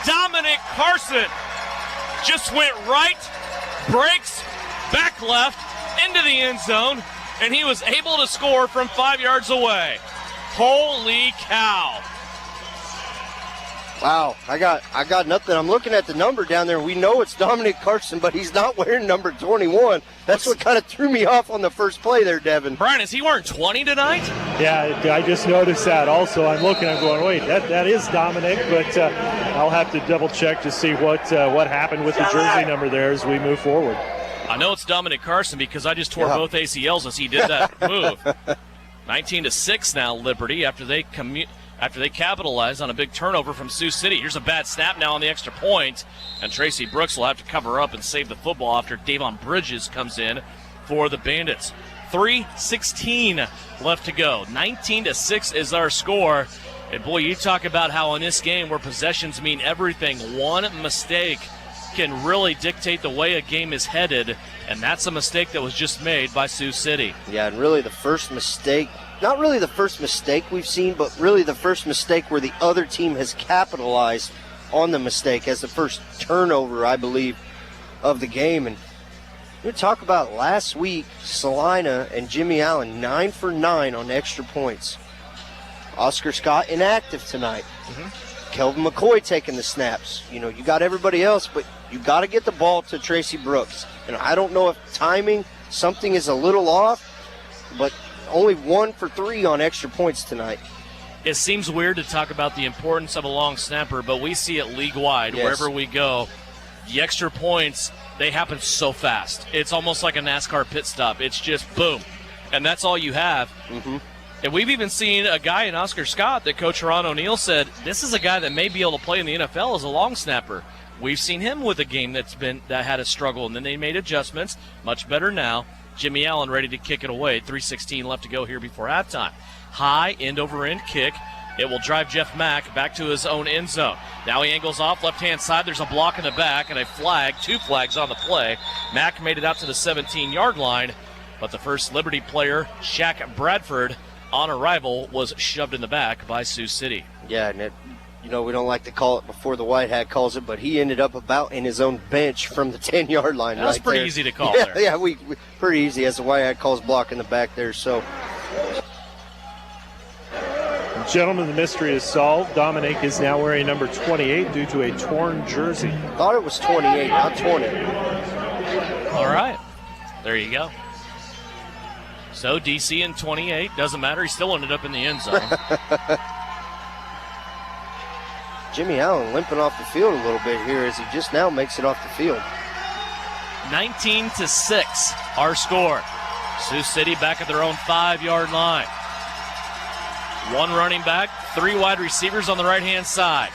Dominic Carson just went right, brakes, back left, into the end zone, and he was able to score from 5 yards away. Holy cow. Wow, I got nothing. I'm looking at the number down there. We know it's Dominic Carson, but he's not wearing number 21. That's what kind of threw me off on the first play there, Devin. Brian, is he wearing 20 tonight? Yeah, I just noticed that. Also, I'm looking, I'm going, wait, that is Dominic, but I'll have to double check to see what happened with the jersey number there as we move forward. I know it's Dominic Carson because I just tore both ACLs as he did that move. 19-6 now, Liberty, after they capitalize on a big turnover from Sioux City. Here's a bad snap now on the extra point, and Tracy Brooks will have to cover up and save the football after Davon Bridges comes in for the Bandits. 3:16 left to go. 19-6 is our score. And boy, you talk about how in this game where possessions mean everything, one mistake can really dictate the way a game is headed, and that's a mistake that was just made by Sioux City. Yeah, and really the first mistake, not really the first mistake we've seen, but really the first mistake where the other team has capitalized on the mistake as the first turnover, I believe, of the game. And we're going to talk about last week, Salina and Jimmy Allen, 9 for 9 on extra points. Oscar Scott inactive tonight. Kelvin McCoy taking the snaps. You got everybody else, but you got to get the ball to Tracy Brooks. And I don't know if timing, something is a little off, but only 1 for 3 on extra points tonight. It seems weird to talk about the importance of a long snapper, but we see it league-wide wherever we go. The extra points, they happen so fast. It's almost like a NASCAR pit stop. It's just boom, and that's all you have. And we've even seen a guy in Oscar Scott that Coach Ron O'Neill said, this is a guy that may be able to play in the NFL as a long snapper. We've seen him with a game that had a struggle, and then they made adjustments. Much better now. Jimmy Allen ready to kick it away. 3:16 left to go here before halftime. High end-over-end kick. It will drive Jeff Mack back to his own end zone. Now he angles off left-hand side. There's a block in the back and a flag, 2 flags on the play. Mack made it out to the 17-yard line, but the first Liberty player, Shaq Bradford, on arrival, was shoved in the back by Sioux City. Yeah, and we don't like to call it before the white hat calls it, but he ended up about in his own bench from the 10-yard line. That was right pretty there. easy to call Yeah, there. yeah, we pretty easy as the white hat calls block in the back there. So, Gentlemen, the mystery is solved. Dominic is now wearing number 28 due to a torn jersey. Thought it was 28, not 20. All right. There you go. So DC in 28. Doesn't matter. He still ended up in the end zone. Jimmy Allen limping off the field a little bit here as he just now makes it off the field. 19-6, our score. Sioux City back at their own 5-yard line. One running back, 3 wide receivers on the right-hand side.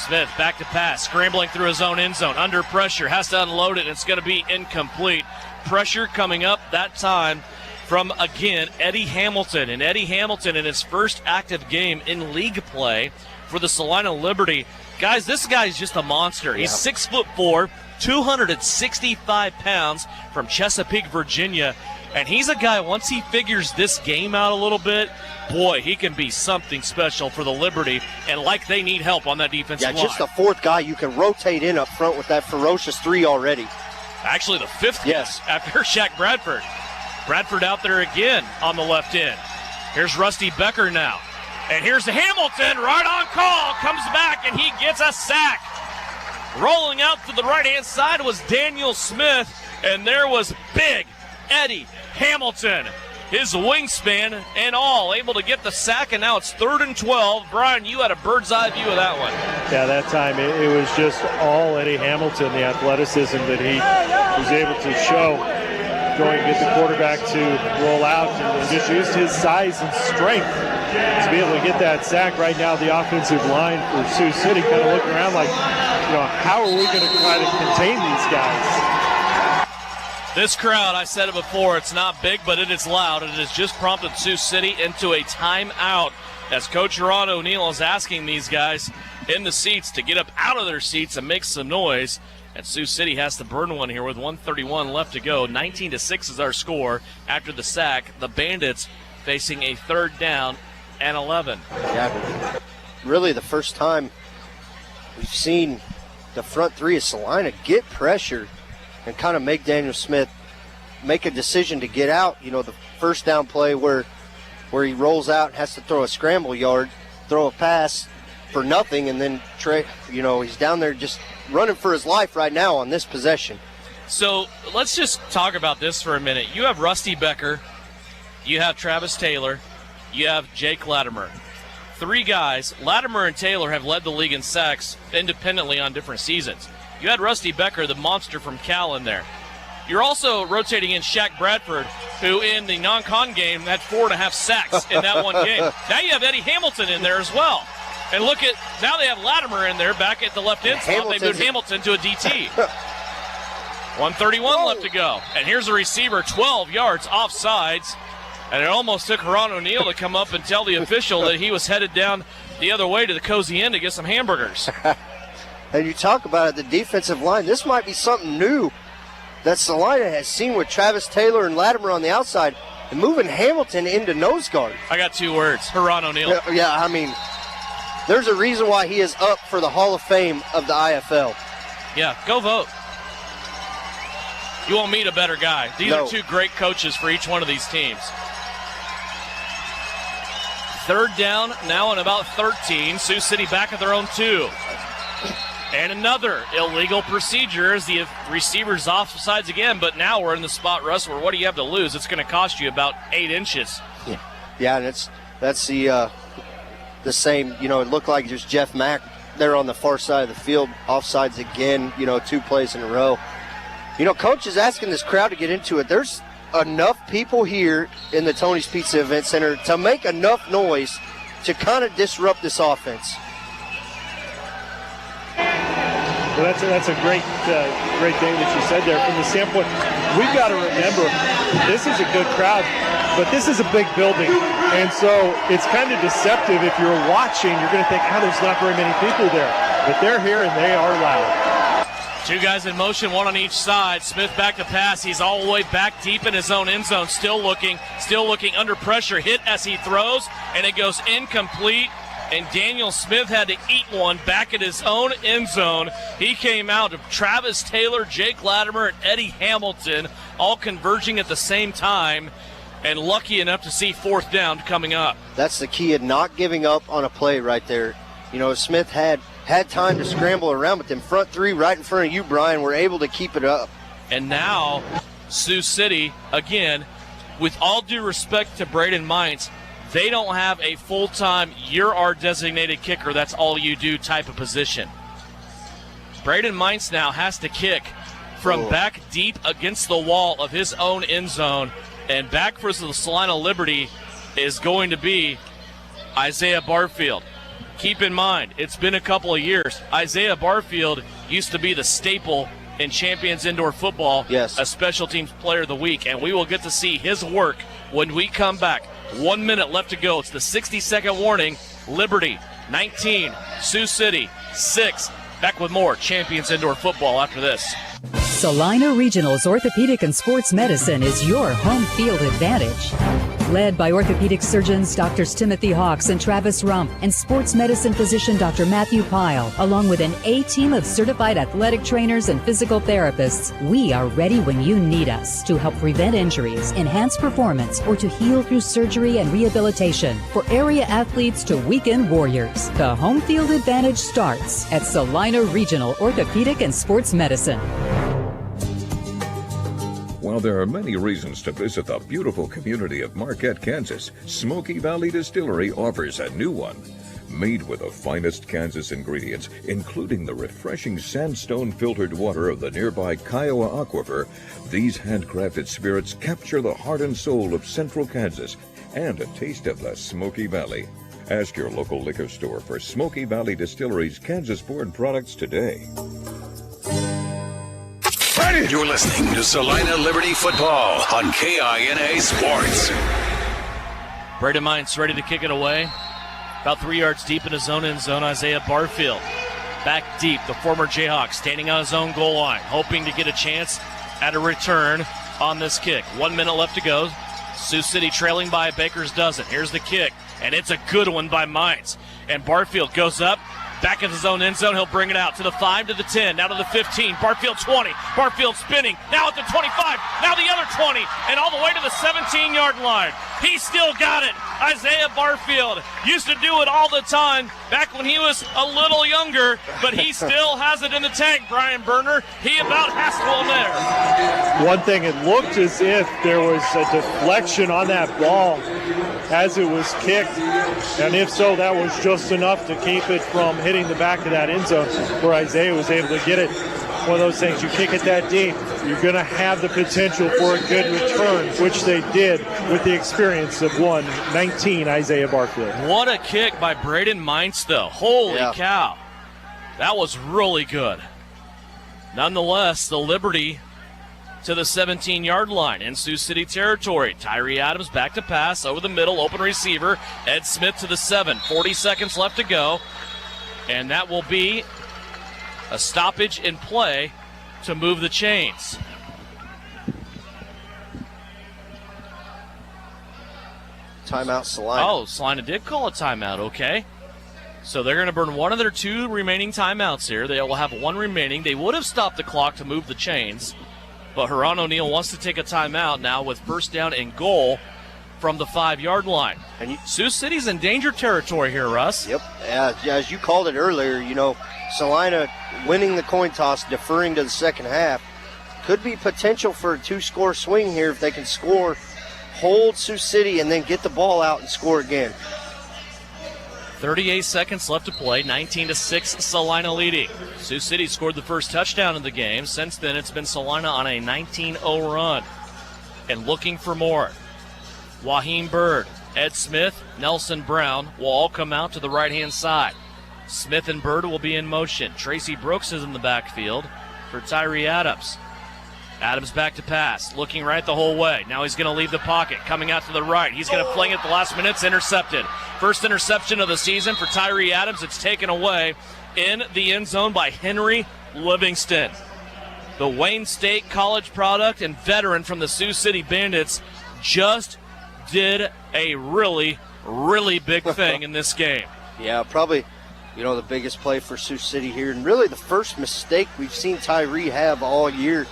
Smith back to pass, scrambling through his own end zone. Under pressure, has to unload it, and it's going to be incomplete. Pressure coming up that time from, again, Eddie Hamilton. And Eddie Hamilton in his first active game in league play for the Salina Liberty. Guys, this guy's just a monster. He's 6'4", 265 pounds from Chesapeake, Virginia. And he's a guy, once he figures this game out a little bit, boy, he can be something special for the Liberty, and like they need help on that defensive line. Yeah, just the 4th guy you can rotate in up front with that ferocious 3 already. Actually, the 5th guy after Shaq Bradford. Bradford out there again on the left end. Here's Rusty Becker now. And here's Hamilton, right on call, comes back, and he gets a sack. Rolling out to the right-hand side was Daniel Smith, and there was big Eddie Hamilton. His wingspan and all able to get the sack, and now it's 3rd and 12. Brian, you had a bird's eye view of that one. Yeah, that time it was just all Eddie Hamilton, the athleticism that he was able to show, going to get the quarterback to roll out, and just used his size and strength to be able to get that sack. Right now, the offensive line for Sioux City kind of looking around like, how are we going to try to contain these guys? This crowd, I said it before, it's not big, but it is loud. It has just prompted Sioux City into a timeout as Coach Ron O'Neill is asking these guys in the seats to get up out of their seats and make some noise. And Sioux City has to burn one here with 1:31 left to go. 19-6 is our score after the sack. The Bandits facing a 3rd down and 11. Yeah, really the first time we've seen the front 3 of Salina get pressure and kind of make Daniel Smith make a decision to get out. The first down play where he rolls out and has to throw a scramble yard, throw a pass for nothing, and then he's down there just running for his life right now on this possession. So let's just talk about this for a minute. You have Rusty Becker, you have Travis Taylor, you have Jake Latimer. 3 guys. Latimer and Taylor have led the league in sacks independently on different seasons. You had Rusty Becker, the monster from Cal, in there. You're also rotating in Shaq Bradford, who in the non-con game had 4.5 sacks in that one game. Now you have Eddie Hamilton in there as well. And look at, now they have Latimer in there back at the left end spot. They moved Hamilton to a DT. 1:31 left to go. And here's a receiver 12 yards offsides. And it almost took Ron O'Neill to come up and tell the official that he was headed down the other way to the Cozy Inn to get some hamburgers. And you talk about it, the defensive line, this might be something new that Salina has seen with Travis Taylor and Latimer on the outside and moving Hamilton into nose guard. I got 2 words, Ron O'Neill. Yeah, I mean, there's a reason why he is up for the Hall of Fame of the IFL. Yeah, go vote. You won't meet a better guy. These are 2 great coaches for each one of these teams. 3rd down, now in about 13. Sioux City back at their own 2. And another illegal procedure as the receiver's offsides again, but now we're in the spot, Russ, where what do you have to lose? It's going to cost you about 8 inches. Yeah, and that's the same, it looked like just Jeff Mack there on the far side of the field, offsides again, 2 plays in a row. Coach is asking this crowd to get into it. There's enough people here in the Tony's Pizza Event Center to make enough noise to kind of disrupt this offense. Well, that's a great thing that you said there. From the standpoint, we've got to remember this is a good crowd, but this is a big building, and so it's kind of deceptive. If you're watching, you're going to think, there's not very many people there, but they're here and they are loud. 2 guys in motion, 1 on each side. Smith back to pass. He's all the way back deep in his own end zone, still looking under pressure. Hit as he throws, and it goes incomplete. and Daniel Smith had to eat one back at his own end zone. He came out of Travis Taylor, Jake Latimer, and Eddie Hamilton all converging at the same time, and lucky enough to see fourth down coming up. That's the key of not giving up on a play right there. You know, Smith had time to scramble around, but them front three right in front of you, Brian, were able to keep it up. And now, Sioux City, again, with all due respect to Braden Mines, they don't have a full-time, you're our designated kicker, that's all you do type of position. Braden Mines now has to kick from back deep against the wall of his own end zone, and back for the Salina Liberty is going to be Isaiah Barfield. Keep in mind, it's been a couple of years. Isaiah Barfield used to be the staple in Champions Indoor Football, a special teams player of the week, and we will get to see his work when we come back. 1 minute left to go. It's the 60-second warning. Liberty 19, Sioux City 6. Back with more Champions Indoor Football after this. Salina Regional's Orthopedic and Sports Medicine is your home field advantage. Led by orthopedic surgeons Drs. Timothy Hawks and Travis Rump and sports medicine physician Dr. Matthew Pyle, along with an A-team of certified athletic trainers and physical therapists, we are ready when you need us to help prevent injuries, enhance performance, or to heal through surgery and rehabilitation. For area athletes to weekend warriors, the home field advantage starts at Salina Regional Orthopedic and Sports Medicine. While there are many reasons to visit the beautiful community of Marquette, Kansas, Smoky Valley Distillery offers a new one. Made with the finest Kansas ingredients, including the refreshing sandstone filtered water of the nearby Kiowa Aquifer, these handcrafted spirits capture the heart and soul of central Kansas and a taste of the Smoky Valley. Ask your local liquor store for Smoky Valley Distillery's Kansas-born products today. You're listening to Salina Liberty Football on KINA Sports. Braden Mines ready to kick it away. About 3 yards deep in his own end zone, Isaiah Barfield. Back deep, the former Jayhawk standing on his own goal line, hoping to get a chance at a return on this kick. 1 minute left to go. Sioux City trailing by a baker's dozen. Here's the kick, and it's a good one by Mines. And Barfield goes up. Back at his own end zone, he'll bring it out to the 5, to the 10, now to the 15. Barfield 20. Barfield spinning. Now at the 25. Now the other 20. And all the way to the 17-yard line. He still got it. Isaiah Barfield used to do it all the time back when he was a little younger, but he still has it in the tank, Brian Berner. He about has to on there. One thing, it looked as if there was a deflection on that ball as it was kicked, and if so, that was just enough to keep it from hitting the back of that end zone where Isaiah was able to get it. One of those things, you kick it that deep, you're going to have the potential for a good return, which they did with the experience of 19 Isaiah Barfield. What a kick by Braden Mines, though. Holy cow. That was really good. Nonetheless, the Liberty to the 17-yard line in Sioux City territory. Tyree Adams back to pass over the middle, open receiver. Ed Smith to the 7. 40 seconds left to go. And that will be a stoppage in play to move the chains. Timeout, Salina. Oh, Salina did call a timeout, okay. So they're going to burn one of their 2 remaining timeouts here. They will have 1 remaining. They would have stopped the clock to move the chains, but Huron O'Neill wants to take a timeout now with first down and goal from the 5-yard line. And Sioux City's in danger territory here, Russ. Yep. As you called it earlier, Salina winning the coin toss, deferring to the second half. Could be potential for a 2-score swing here if they can score, hold Sioux City, and then get the ball out and score again. 38 seconds left to play, 19-6, Salina leading. Sioux City scored the first touchdown in the game. Since then, it's been Salina on a 19-0 run. And looking for more. Waheem Bird, Ed Smith, Nelson Brown will all come out to the right-hand side. Smith and Bird will be in motion. Tracy Brooks is in the backfield for Tyree Adams. Adams back to pass, looking right the whole way. Now he's going to leave the pocket, coming out to the right. He's going to fling it the last minute. It's intercepted. First interception of the season for Tyree Adams. It's taken away in the end zone by Henry Livingston. The Wayne State College product and veteran from the Sioux City Bandits just did a really, really big thing in this game. Yeah, probably, the biggest play for Sioux City here, and really the first mistake we've seen Tyree have all year,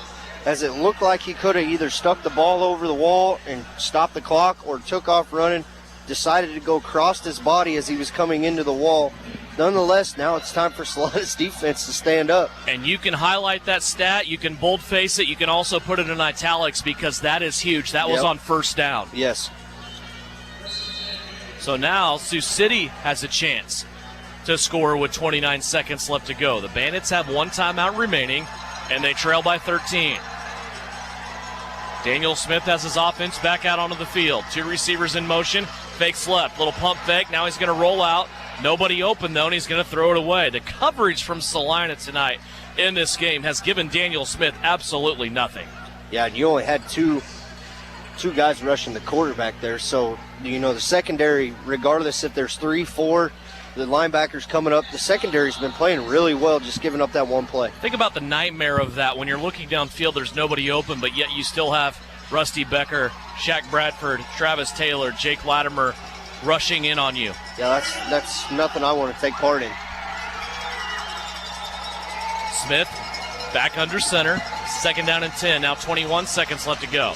as it looked like he could have either stuck the ball over the wall and stopped the clock or took off running, decided to go across his body as he was coming into the wall. Nonetheless, now it's time for Salina's defense to stand up. And you can highlight that stat. You can boldface it. You can also put it in italics because that is huge. That was on first down. Yes. So now Sioux City has a chance to score with 29 seconds left to go. The Bandits have one timeout remaining, and they trail by 13. Daniel Smith has his offense back out onto the field. Two receivers in motion. Fakes left. Little pump fake. Now he's going to roll out. Nobody open, though, and he's going to throw it away. The coverage from Salina tonight in this game has given Daniel Smith absolutely nothing. Yeah, and you only had two guys rushing the quarterback there. So, the secondary, regardless if there's 3, 4, the linebackers coming up, the secondary's been playing really well, just giving up that one play. Think about the nightmare of that when you're looking downfield, there's nobody open, but yet you still have Rusty Becker, Shaq Bradford, Travis Taylor, Jake Latimer rushing in on you. Yeah, that's nothing I want to take part in. Smith back under center, 2nd down and 10, now 21 seconds left to go.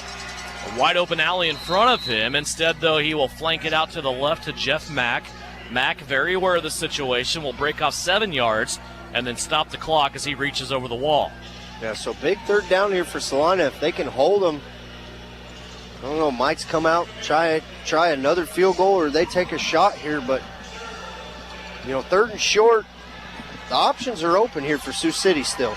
A wide open alley in front of him. Instead, though, he will flank it out to the left to Jeff Mack. Mack, very aware of the situation, will break off 7 yards and then stop the clock as he reaches over the wall. Yeah, so big 3rd down here for Salina. If they can hold them, I don't know, Mike's come out, try another field goal, or they take a shot here, but 3rd and short, the options are open here for Sioux City still.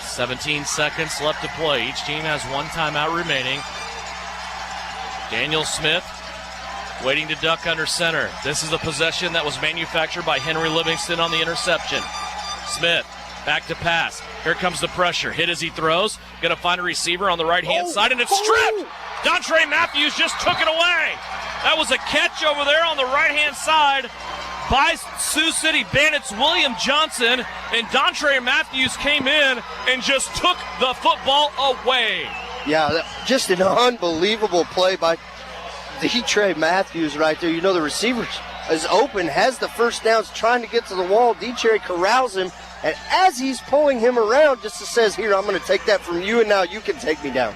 17 seconds left to play. Each team has one timeout remaining. Daniel Smith waiting to duck under center. This is a possession that was manufactured by Henry Livingston on the interception. Smith back to pass. Here comes the pressure. Hit as he throws. Going to find a receiver on the right-hand side, and it's stripped. Dontre Matthews just took it away. That was a catch over there on the right-hand side by Sioux City Bandits William Johnson, and Dontre Matthews came in and just took the football away. Yeah, just an unbelievable play by Dontre Matthews right there. The receiver is open, has the first downs, trying to get to the wall. Dontre corrals him, and as he's pulling him around, just says, here, I'm going to take that from you, and now you can take me down.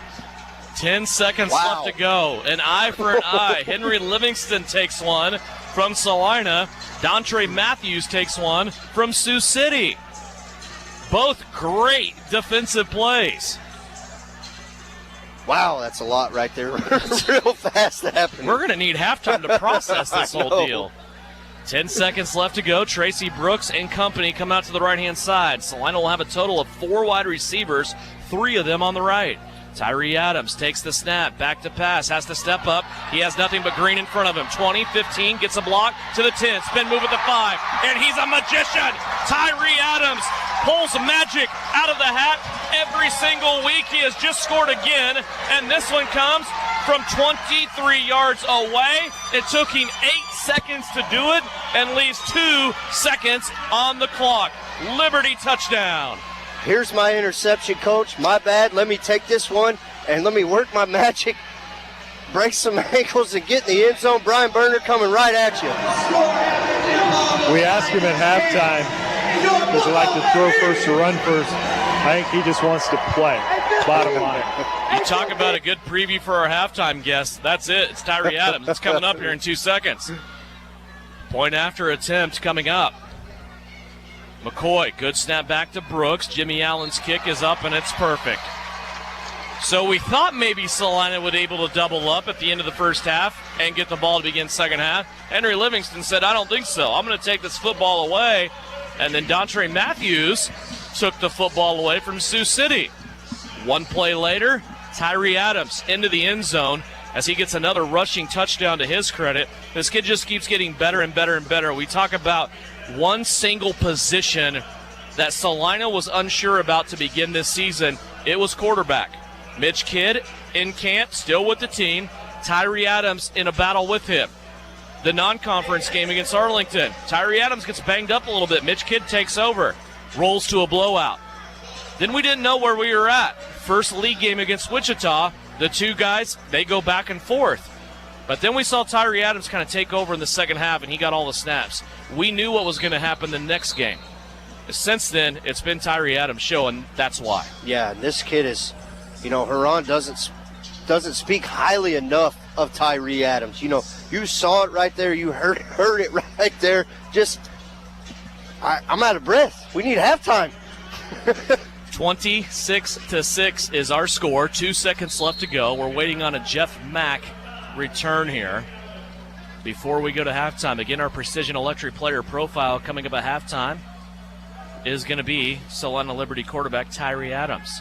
10 seconds left to go. An eye for an eye. Henry Livingston takes one from Salina. Dontre Matthews takes one from Sioux City. Both great defensive plays. Wow, that's a lot right there. Real fast happening. We're going to need halftime to process this whole deal. 10 seconds left to go. Tracy Brooks and company come out to the right-hand side. Salina will have a total of 4 wide receivers, 3 of them on the right. Tyree Adams takes the snap, back to pass, has to step up. He has nothing but green in front of him. 20, 15, gets a block to the 10, spin move at the 5, and he's a magician. Tyree Adams pulls magic out of the hat every single week. He has just scored again, and this one comes from 23 yards away. It took him 8 seconds to do it and leaves 2 seconds on the clock. Liberty touchdown. Here's my interception, Coach. My bad. Let me take this one, and let me work my magic. Break some ankles and get in the end zone. Brian Berner coming right at you. We asked him at halftime, does he like to throw first or run first? I think he just wants to play, bottom line. You talk about a good preview for our halftime guest. That's it. It's Tyree Adams. It's coming up here in 2 seconds. Point after attempt coming up. McCoy, good snap back to Brooks. Jimmy Allen's kick is up, and it's perfect. So we thought maybe Salina would be able to double up at the end of the first half and get the ball to begin second half. Henry Livingston said, I don't think so. I'm going to take this football away. And then Dontre Matthews took the football away from Sioux City. 1 play later, Tyree Adams into the end zone as he gets another rushing touchdown to his credit. This kid just keeps getting better and better and better. We talk about one single position that Salina was unsure about to begin this season. It was quarterback. Mitch Kidd in camp, still with the team. Tyree Adams in a battle with him. The non-conference game against Arlington, Tyree Adams gets banged up a little bit. Mitch Kidd takes over, rolls to a blowout. Then we didn't know where we were at. First league game against Wichita, the two guys, they go back and forth. But then we saw Tyree Adams kind of take over in the second half, and he got all the snaps. We knew what was going to happen the next game. Since then, it's been Tyree Adams' show, and that's why. Yeah, this kid is, Huron doesn't speak highly enough of Tyree Adams. You saw it right there. You heard it right there. I'm out of breath. We need halftime. 26-6 is our score. 2 seconds left to go. We're waiting on a Jeff Mack return here before we go to halftime. Again, our Precision Electric player profile coming up at halftime is going to be Salina Liberty quarterback Tyree Adams.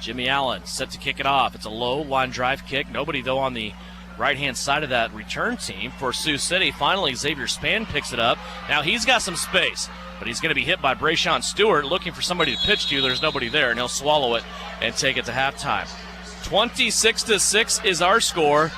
Jimmy Allen set to kick it off. It's a low line drive kick. Nobody, though, on the right-hand side of that return team for Sioux City. Finally, Xavier Spann picks it up. Now he's got some space, but he's going to be hit by Brayshawn Stewart looking for somebody to pitch to. There's nobody there, and he'll swallow it and take it to halftime. 26-6 is our score.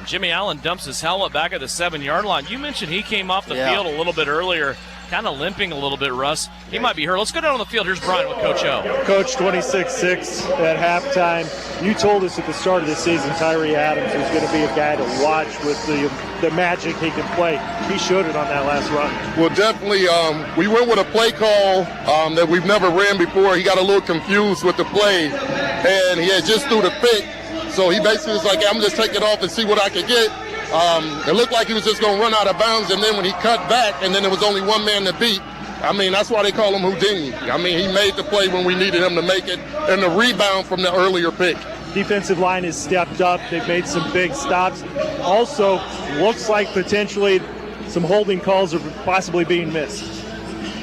Jimmy Allen dumps his helmet back at the 7-yard line. You mentioned he came off the field a little bit earlier, kind of limping a little bit, Russ. He might be hurt. Let's go down on the field. Here's Brian with Coach O. Coach, 26-6 at halftime. You told us at the start of the season Tyree Adams was going to be a guy to watch with the magic he can play. He showed it on that last run. Well, definitely, we went with a play call that we've never ran before. He got a little confused with the play, and he had just threw the pick. So he basically was like, I'm just taking it off and see what I could get. It looked like he was just going to run out of bounds, and then when he cut back, and then there was only one man to beat, that's why they call him Houdini. He made the play when we needed him to make it, and the rebound from the earlier pick. Defensive line has stepped up. They've made some big stops. Also, looks like potentially some holding calls are possibly being missed.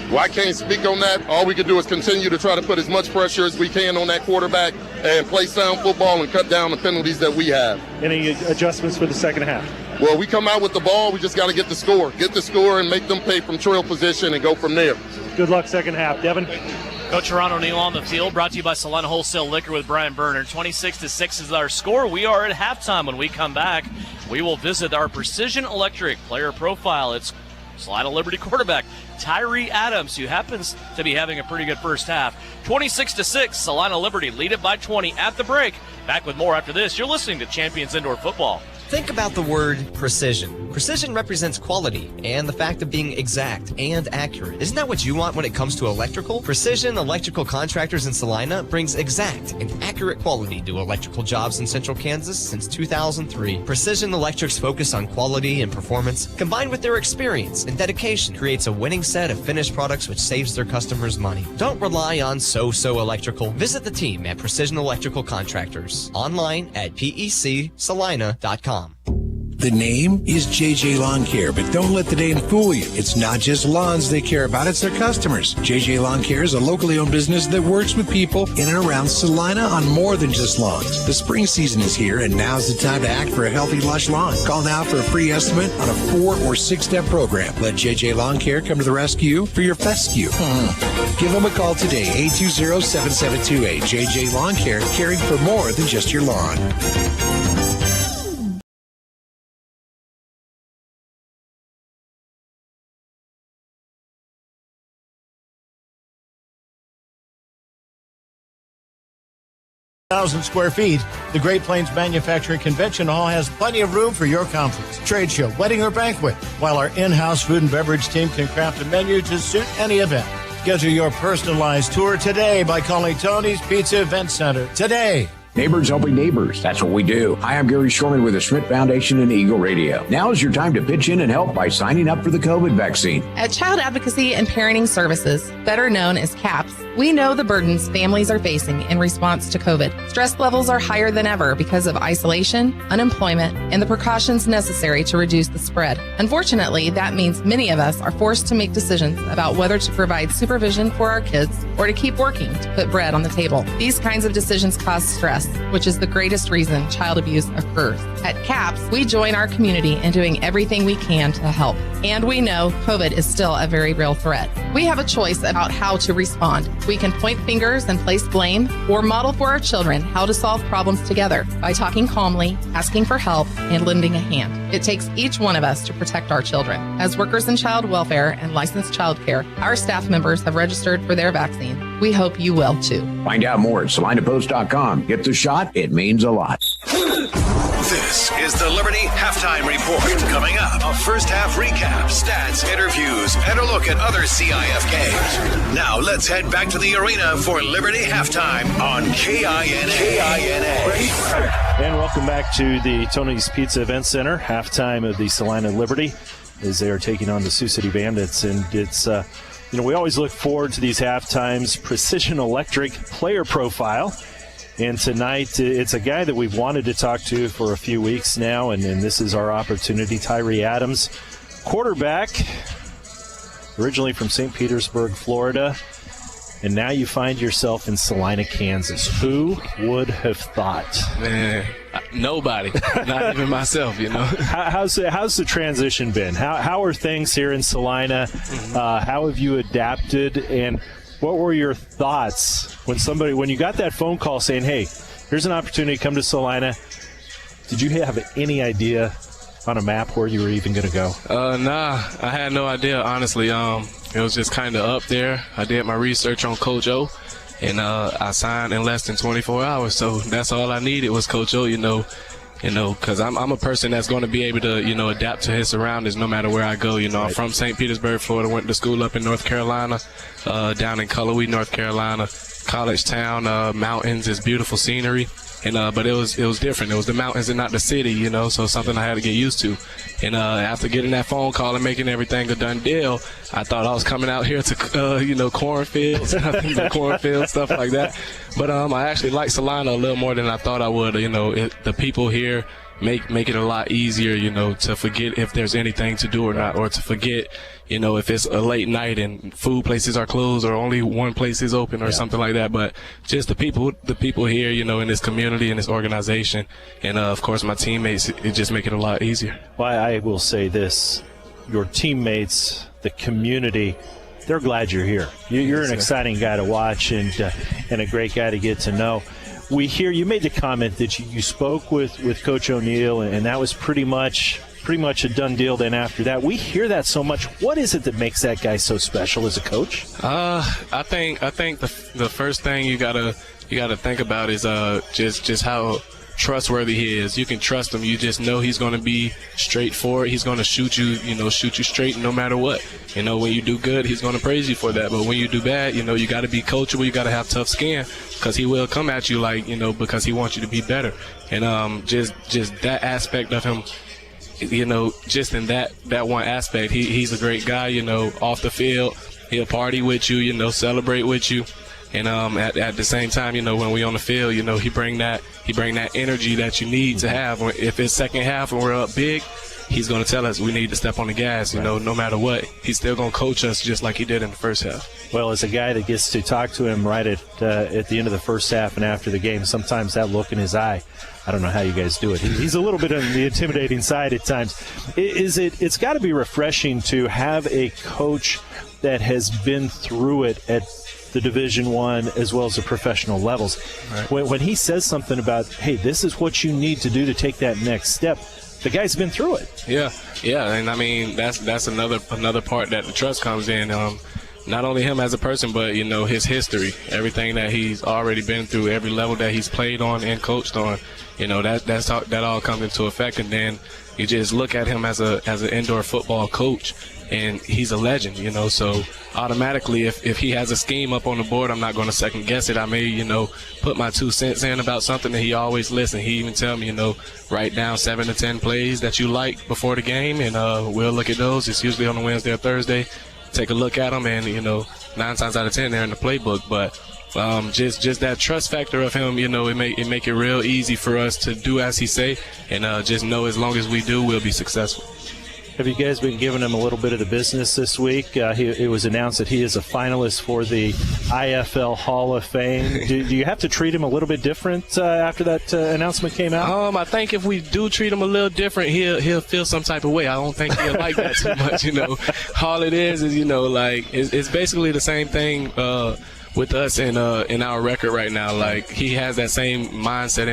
Well, I can't speak on that. All we can do is continue to try to put as much pressure as we can on that quarterback and play sound football and cut down the penalties that we have. Any adjustments for the second half? Well, we come out with the ball. We just got to get the score and make them pay from trail position and go from there. Good luck second half. Devin? Coach Ron O'Neill on the field, brought to you by Salina Wholesale Liquor with Brian Berner. 26-6 is our score. We are at halftime. When we come back, we will visit our Precision Electric player profile. It's Salina Liberty quarterback Tyree Adams, who happens to be having a pretty good first half. 26-6, Salina Liberty lead it by 20 at the break. Back with more after this. You're listening to Champions Indoor Football. Think about the word precision. Precision represents quality and the fact of being exact and accurate. Isn't that what you want when it comes to electrical? Precision Electrical Contractors in Salina brings exact and accurate quality to electrical jobs in Central Kansas since 2003. Precision Electric's focus on quality and performance, combined with their experience and dedication, creates a winning set of finished products which saves their customers money. Don't rely on so-so electrical. Visit the team at Precision Electrical Contractors. Online at pecsalina.com. The name is JJ Lawn Care, but don't let the name fool you. It's not just lawns they care about, it's their customers. JJ Lawn Care is a locally owned business that works with people in and around Salina on more than just lawns. The spring season is here, and now's the time to act for a healthy, lush lawn. Call now for a free estimate on a 4 or 6 step program. Let JJ Lawn Care come to the rescue for your fescue. Give them a call today, 820-7728. JJ Lawn Care, caring for more than just your lawn. Square feet, the Great Plains Manufacturing Convention Hall has plenty of room for your conference, trade show, wedding, or banquet, while our in-house food and beverage team can craft a menu to suit any event. Schedule your personalized tour today by calling Tony's Pizza Event Center today. Neighbors helping neighbors. That's what we do. Hi, I'm Gary Shorman with the Schmidt Foundation and Eagle Radio. Now is your time to pitch in and help by signing up for the COVID vaccine. At Child Advocacy and Parenting Services, better known as CAPS, we know the burdens families are facing in response to COVID. Stress levels are higher than ever because of isolation, unemployment, and the precautions necessary to reduce the spread. Unfortunately, that means many of us are forced to make decisions about whether to provide supervision for our kids or to keep working to put bread on the table. These kinds of decisions cause stress, which is the greatest reason child abuse occurs. At CAPS, we join our community in doing everything we can to help. And we know COVID is still a very real threat. We have a choice about how to respond. We can point fingers and place blame, or model for our children how to solve problems together by talking calmly, asking for help, and lending a hand. It takes each one of us to protect our children. As workers in child welfare and licensed child care, our staff members have registered for their vaccine. We hope you will too. Find out more at salinapost.com. Get the shot. It means a lot. This is the Liberty Halftime Report. Coming up, a first half recap, stats, interviews, and a look at other CIF games. Now let's head back to the arena for Liberty Halftime on KINA. And welcome back to the Tony's Pizza Event Center, halftime of the Salina Liberty, as they are taking on the Sioux City Bandits. And it's, we always look forward to these halftimes. Precision Electric player profile. And tonight, it's a guy that we've wanted to talk to for a few weeks now, and this is our opportunity. Tyree Adams, quarterback, originally from St. Petersburg, Florida, and now you find yourself in Salina, Kansas. Who would have thought? Man, nobody, not even myself, How's the transition been? How are things here in Salina? How have you adapted, and what were your thoughts when you got that phone call saying, hey, here's an opportunity to come to Salina? Did you have any idea on a map where you were even going to go? Nah, I had no idea, honestly. It was just kind of up there. I did my research on Coach O, and I signed in less than 24 hours. So that's all I needed was Coach O, because I'm a person that's going to be able to, adapt to his surroundings no matter where I go. I'm from St. Petersburg, Florida, went to school up in North Carolina, down in Cullowhee, North Carolina, college town, mountains, it's beautiful scenery. But it was different. It was the mountains and not the city, so something I had to get used to. And after getting that phone call and making everything a done deal, I thought I was coming out here to, cornfields, stuff like that. But I actually like Salina a little more than I thought I would. The people here make it a lot easier, to forget if there's anything to do or not, or to forget, if it's a late night and food places are closed or only one place is open or something like that. But just the people here, in this community and this organization, and of course my teammates, it just make it a lot easier. Well, I will say this: your teammates, the community, they're glad you're here. You're an exciting guy to watch and a great guy to get to know. We hear you made the comment that you spoke with Coach O'Neill, and that was pretty much a done deal. Then after that, we hear that so much. What is it that makes that guy so special as a coach? I think the first thing you gotta think about is just how trustworthy he is. You can trust him. You just know he's going to be straightforward. He's going to shoot you straight no matter what. When you do good, he's going to praise you for that. But when you do bad, you got to be coachable. You got to have tough skin, because he will come at you because he wants you to be better. And just that aspect of him, just in that one aspect, he's a great guy. Off the field, he'll party with you, celebrate with you. And at the same time, when we on the field, he bring that energy that you need to have. If it's second half and we're up big, he's going to tell us we need to step on the gas, no matter what. He's still going to coach us just like he did in the first half. Well, as a guy that gets to talk to him right at the end of the first half and after the game, sometimes that look in his eye, I don't know how you guys do it. He's a little bit on the intimidating side at times. It's got to be refreshing to have a coach that has been through it at the Division I as well as the professional levels. Right. When he says something about, hey, this is what you need to do to take that next step, the guy's been through it. Yeah, and I mean that's another part that the trust comes in. Not only him as a person, but his history, everything that he's already been through, every level that he's played on and coached on. That all comes into effect, and then you just look at him as an indoor football coach, and he's a legend. So automatically, if he has a scheme up on the board, I'm not going to second guess it. I may put my 2 cents in about something, and he always listens. He even tell me write down 7 to 10 plays that you like before the game, and we'll look at those. It's usually on a Wednesday or Thursday. Take a look at them, and 9 times out of 10 they're in the playbook. But just that trust factor of him, it make it real easy for us to do as he say, and just know as long as we do, we'll be successful. Have you guys been giving him a little bit of the business this week? It was announced that he is a finalist for the IFL Hall of Fame. Do you have to treat him a little bit different after that announcement came out? I think if we do treat him a little different, he'll feel some type of way. I don't think he'll like that too much. All it is it's basically the same thing with us in our record right now. Like, he has that same mindset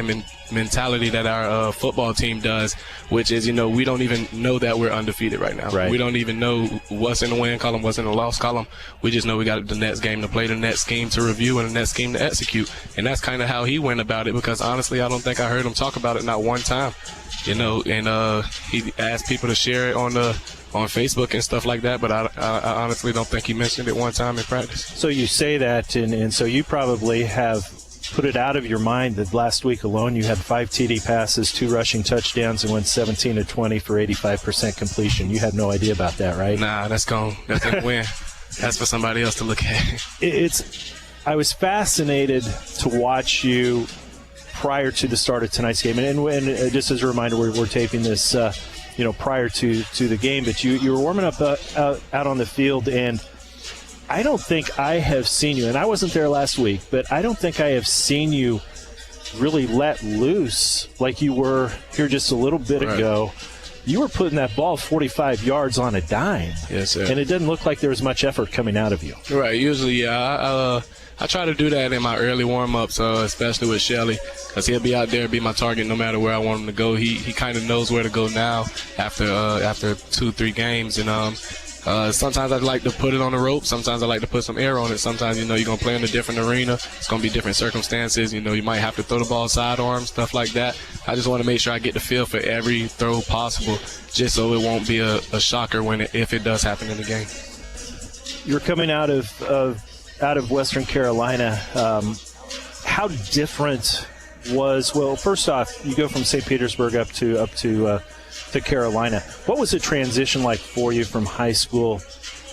mentality that our football team does, which is, we don't even know that we're undefeated right now. Right. We don't even know what's in the win column, what's in the loss column. We just know we got the next game to play, the next scheme to review, and the next scheme to execute. And that's kind of how he went about it, because honestly, I don't think I heard him talk about it not one time. And he asked people to share it on Facebook and stuff like that, but I honestly don't think he mentioned it one time in practice. So you say that, and so you probably have put it out of your mind that last week alone you had 5 TD passes, 2 rushing touchdowns, and went 17 of 20 for 85% completion. You had no idea about that, right? Nah, that's gone. That's a win. That's for somebody else to look at. I was fascinated to watch you prior to the start of tonight's game, and just as a reminder, we're taping this, prior to the game. But you were warming up out on the field, and I don't think I have seen you, and I wasn't there last week, but I don't think I have seen you really let loose like you were here just a little bit ago. You were putting that ball 45 yards on a dime. Yes, sir. And it didn't look like there was much effort coming out of you. Right. Usually, I try to do that in my early warm-ups, especially with Shelly, because he'll be out there, be my target no matter where I want him to go. He kind of knows where to go now after 2-3 games. And sometimes I'd like to put it on the rope. Sometimes I like to put some air on it. Sometimes, you're going to play in a different arena. It's going to be different circumstances. You might have to throw the ball sidearm, stuff like that. I just want to make sure I get the feel for every throw possible, just so it won't be a shocker if it does happen in the game. You're coming out of Western Carolina. How different was, well, first off, you go from St. Petersburg up to Carolina. What was the transition like for you from high school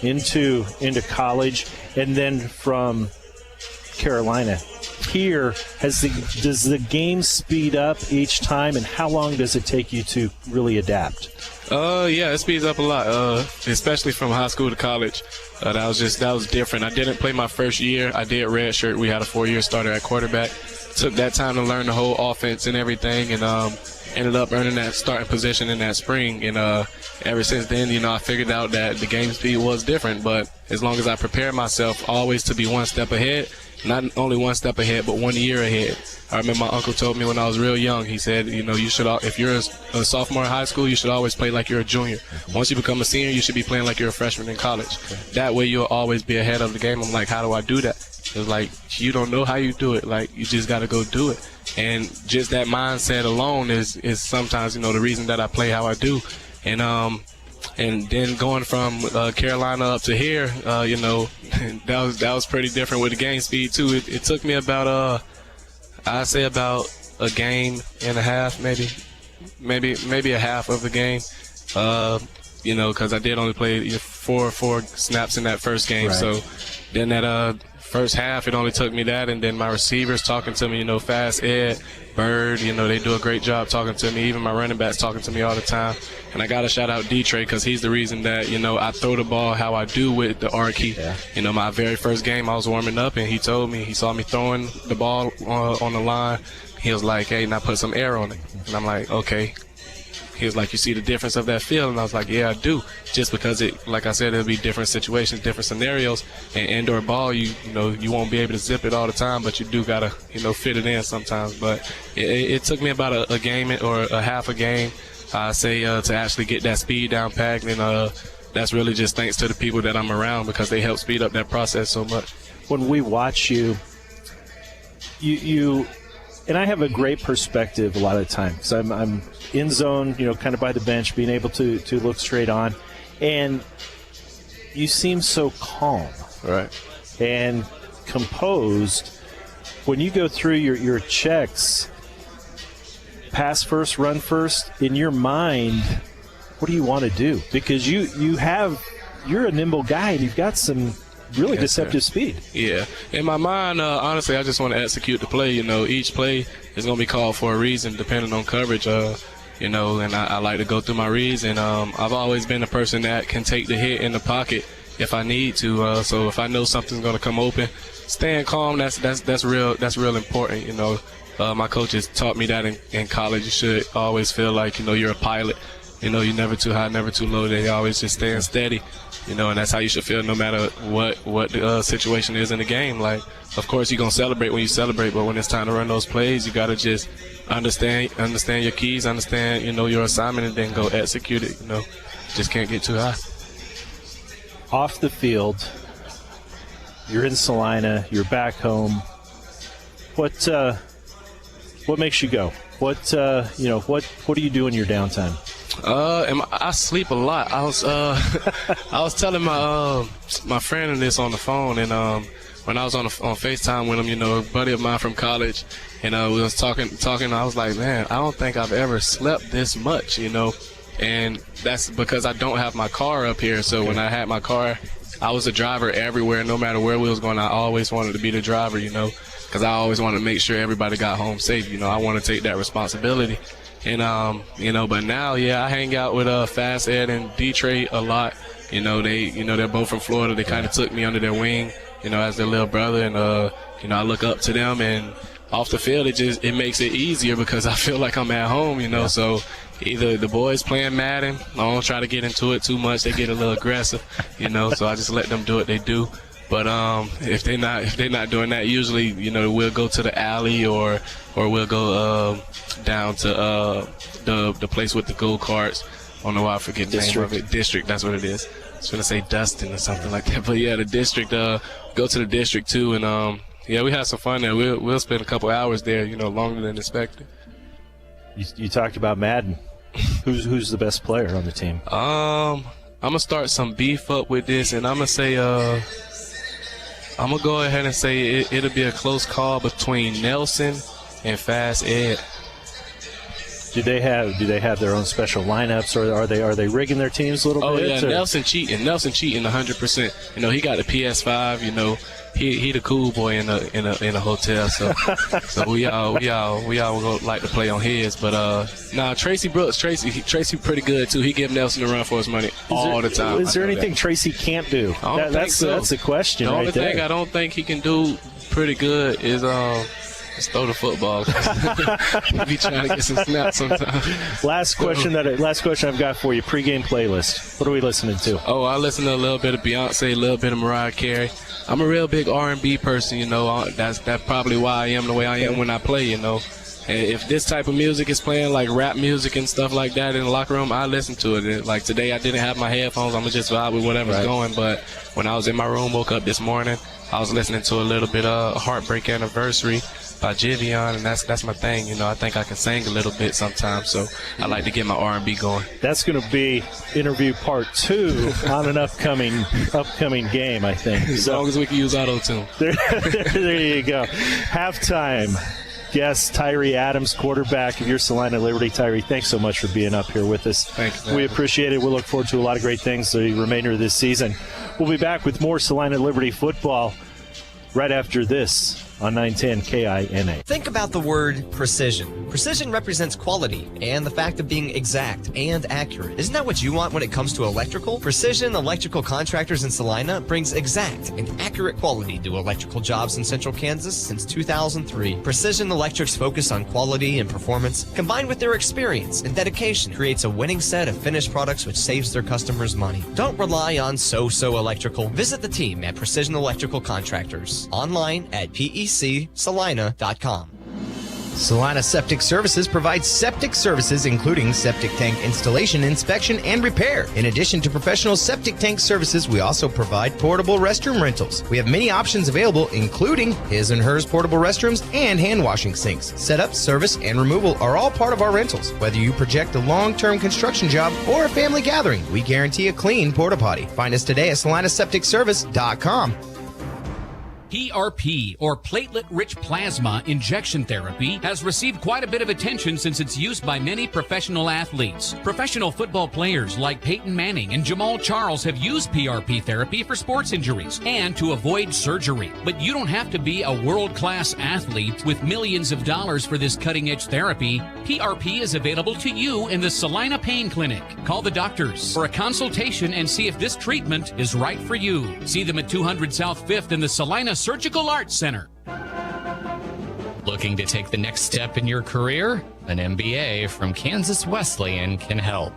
into college, and then from Carolina here? Does the game speed up each time, and how long does it take you to really adapt? Yeah, it speeds up a lot, especially from high school to college. That was different. I didn't play my first year. I did redshirt. We had a 4-year starter at quarterback. Took that time to learn the whole offense and everything, and ended up earning that starting position in that spring. And ever since then, I figured out that the game speed was different. But as long as I prepare myself always to be one step ahead, not only one step ahead, but 1 year ahead. I remember my uncle told me when I was real young, he said, you should, if you're a sophomore in high school, you should always play like you're a junior. Once you become a senior, you should be playing like you're a freshman in college. That way you'll always be ahead of the game. I'm like, how do I do that? It's like, you don't know how you do it. Like, you just got to go do it. And just that mindset alone is sometimes, the reason that I play how I do. And then going from Carolina up to here, that was pretty different with the game speed too. It took me about I'd say about a game and a half, maybe a half of the game. Because I did only play four snaps in that first game. Right. So then that first half, it only took me that, and then my receivers talking to me, Fast Ed, Bird, they do a great job talking to me. Even my running backs talking to me all the time. And I got to shout out D-Trey, because he's the reason that, I throw the ball how I do with the R key. Yeah. My very first game, I was warming up, and he told me, he saw me throwing the ball on the line. He was like, hey, now put some air on it. And I'm like, okay. He was like, you see the difference of that feel? And I was like, yeah, I do. Just because like I said, it'll be different situations, different scenarios. And indoor ball, you won't be able to zip it all the time, but you do got to, fit it in sometimes. But it took me about a game or a half a game, I say, to actually get that speed down packed. And that's really just thanks to the people that I'm around, because they help speed up that process so much. When we watch you and I have a great perspective a lot of the time, because I'm in zone, kind of by the bench, being able to look straight on, and you seem so calm, right, and composed. When you go through your checks, pass first, run first, in your mind, what do you want to do? Because you're a nimble guy, and you've got some really deceptive speed. Yeah. In my mind, honestly, I just want to execute the play. Each play is going to be called for a reason, depending on coverage. And I like to go through my reads. And I've always been a person that can take the hit in the pocket if I need to. So if I know something's going to come open, staying calm, that's real important. My coaches taught me that in college. You should always feel like, you're a pilot. You're never too high, never too low. They always just staying steady. and that's how you should feel no matter what the situation is in the game. Like, of course, you're going to celebrate when you celebrate, but when it's time to run those plays, you got to just understand your keys, understand, your assignment, and then go execute it. Just can't get too high. Off the field, you're in Salina, you're back home. What makes you go? What do you do in your downtime? I sleep a lot. I was telling my friend this on the phone, and when I was on FaceTime with him, a buddy of mine from college, and we was talking. I was like, man, I don't think I've ever slept this much, and that's because I don't have my car up here. So when I had my car, I was a driver everywhere. No matter where we was going, I always wanted to be the driver, because I always wanted to make sure everybody got home safe. I want to take that responsibility. And, but now, I hang out with Fast Ed and D-Trey a lot. They're both from Florida. They kind of took me under their wing, as their little brother. And, I look up to them. And off the field, it makes it easier because I feel like I'm at home, So either the boys playing Madden, I don't try to get into it too much. They get a little aggressive, so I just let them do what they do. But if they're not doing that, usually we'll go to the alley or we'll go down to the place with the go karts. I don't know why I forget the name of it. District, that's what it is. I was gonna say Dustin or something like that. But the district. Go to the district too, and we have some fun there. We'll spend a couple hours there, longer than expected. You talked about Madden. Who's the best player on the team? I'm gonna start some beef up with this, and I'm gonna say I'm gonna go ahead and say it'll be a close call between Nelson and Fast Ed. Do they have their own special lineups, or are they rigging their teams a little bit? Oh yeah, Nelson cheating 100%. He got the PS5. He the cool boy in a hotel. So we all go like to play on his. But Tracy Brooks, Tracy pretty good too. He give Nelson a run for his money all the time. Is there anything Tracy can't do? That's the question. The only right there. thing I don't think he can do pretty good is just throw the football. He be trying to get some snaps sometimes. Last question I've got for you. Pregame playlist. What are we listening to? Oh, I listen to a little bit of Beyonce, a little bit of Mariah Carey. I'm a real big R&B person, That's probably why I am the way I am when I play, And if this type of music is playing, like rap music and stuff like that in the locker room, I listen to it. Like today, I didn't have my headphones. I'm just vibe with whatever's going. But when I was in my room, woke up this morning, I was listening to a little bit of Heartbreak Anniversary by Jivion, and that's my thing. I think I can sing a little bit sometimes, so I like to get my R&B going. That's going to be interview part 2 on an upcoming game, I think. As long as we can use auto-tune. There you go. Halftime guest Tyree Adams, quarterback of your Salina Liberty. Tyree, thanks so much for being up here with us. Thanks, we appreciate it. We'll look forward to a lot of great things the remainder of this season. We'll be back with more Salina Liberty football right after this on 910 KINA. Think about the word precision. Precision represents quality and the fact of being exact and accurate. Isn't that what you want when it comes to electrical? Precision Electrical Contractors in Salina brings exact and accurate quality to electrical jobs in Central Kansas since 2003. Precision Electric's focus on quality and performance, combined with their experience and dedication, creates a winning set of finished products which saves their customers money. Don't rely on so-so electrical. Visit the team at Precision Electrical Contractors. Online at pecsalina.com. Salina Septic Services provides septic services including septic tank installation, inspection, and repair. In addition to professional septic tank services, we also provide portable restroom rentals. We have many options available, including his and hers portable restrooms and hand washing sinks. Setup, service, and removal are all part of our rentals. Whether you project a long-term construction job or a family gathering, we guarantee a clean porta potty. Find us today at salinasepticservice.com. PRP, or platelet-rich plasma injection therapy, has received quite a bit of attention since its use by many professional athletes. Professional football players like Peyton Manning and Jamal Charles have used PRP therapy for sports injuries and to avoid surgery. But you don't have to be a world-class athlete with millions of dollars for this cutting-edge therapy. PRP is available to you in the Salina Pain Clinic. Call the doctors for a consultation and see if this treatment is right for you. See them at 200 South 5th in the Salina Surgical Arts Center. Looking to take the next step in your career? An MBA from Kansas Wesleyan can help.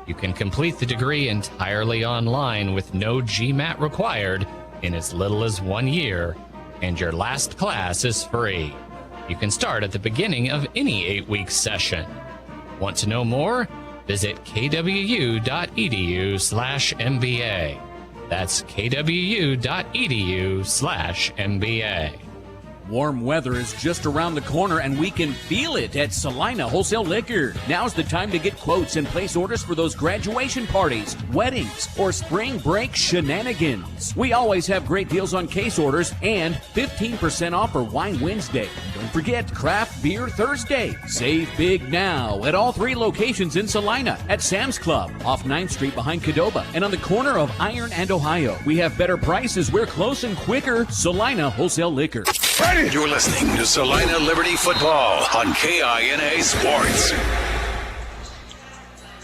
You can complete the degree entirely online with no GMAT required in as little as 1 year, and your last class is free. You can start at the beginning of any 8-week session. Want to know more? Visit kwu.edu/MBA. That's kwu.edu/MBA. Warm weather is just around the corner, and we can feel it at Salina Wholesale Liquor. Now's the time to get quotes and place orders for those graduation parties, weddings, or spring break shenanigans. We always have great deals on case orders and 15% off for Wine Wednesday. Don't forget Craft Beer Thursday. Save big now at all 3 locations in Salina, at Sam's Club, off 9th Street behind Cadova, and on the corner of Iron and Ohio. We have better prices. We're close and quicker. Salina Wholesale Liquor. You're listening to Salina Liberty Football on KINA Sports.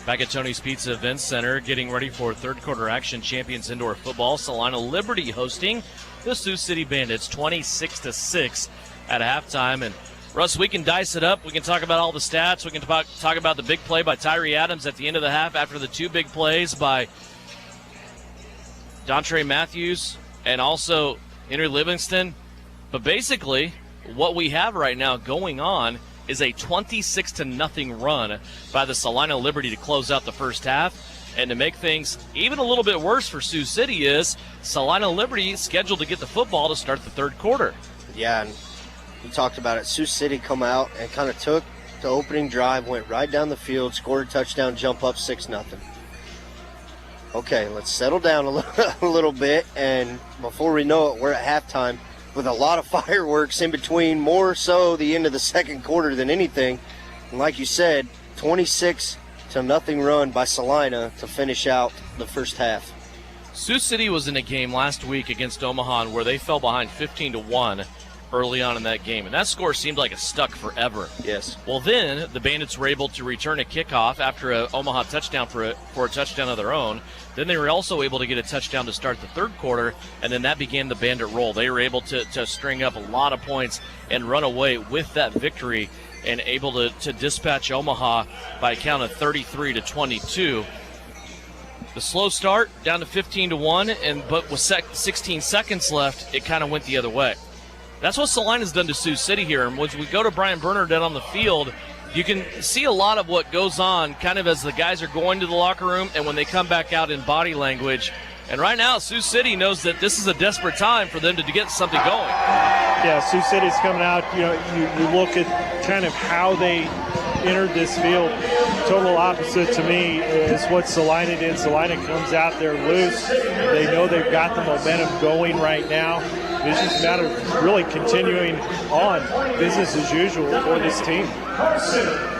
Back at Tony's Pizza Event Center, getting ready for third quarter action. Champions Indoor Football. Salina Liberty hosting the Sioux City Bandits, 26-6 at halftime. And Russ, we can dice it up. We can talk about all the stats. We can talk about the big play by Tyree Adams at the end of the half after the 2 big plays by Dontre Matthews and also Henry Livingston. But basically, what we have right now going on is a 26-0 run by the Salina Liberty to close out the first half. And to make things even a little bit worse for Sioux City is Salina Liberty scheduled to get the football to start the third quarter. Yeah, and we talked about it. Sioux City come out and kind of took the opening drive, went right down the field, scored a touchdown, jump up 6-0. Okay, let's settle down a little bit, and before we know it, we're at halftime with a lot of fireworks in between, more so the end of the second quarter than anything. And like you said, 26-0 run by Salina to finish out the first half. Sioux City was in a game last week against Omaha where they fell behind 15-1 early on in that game, and that score seemed like it stuck forever. Yes. Well, then the Bandits were able to return a kickoff after a Omaha touchdown for a touchdown of their own. Then they were also able to get a touchdown to start the third quarter, and then that began the Bandit roll. They were able to string up a lot of points and run away with that victory and able to dispatch Omaha by a count of 33-22. The slow start down to 15-1, but with 16 seconds left, it kind of went the other way. That's what Salina's done to Sioux City here. And when we go to Brian Bernadette on the field, you can see a lot of what goes on kind of as the guys are going to the locker room and when they come back out in body language. And right now, Sioux City knows that this is a desperate time for them to get something going. Yeah, Sioux City's coming out. You look at kind of how they entered this field. Total opposite to me is what Salina did. Salina comes out there loose. They know they've got the momentum going right now. It's just a matter of really continuing on business as usual for this team.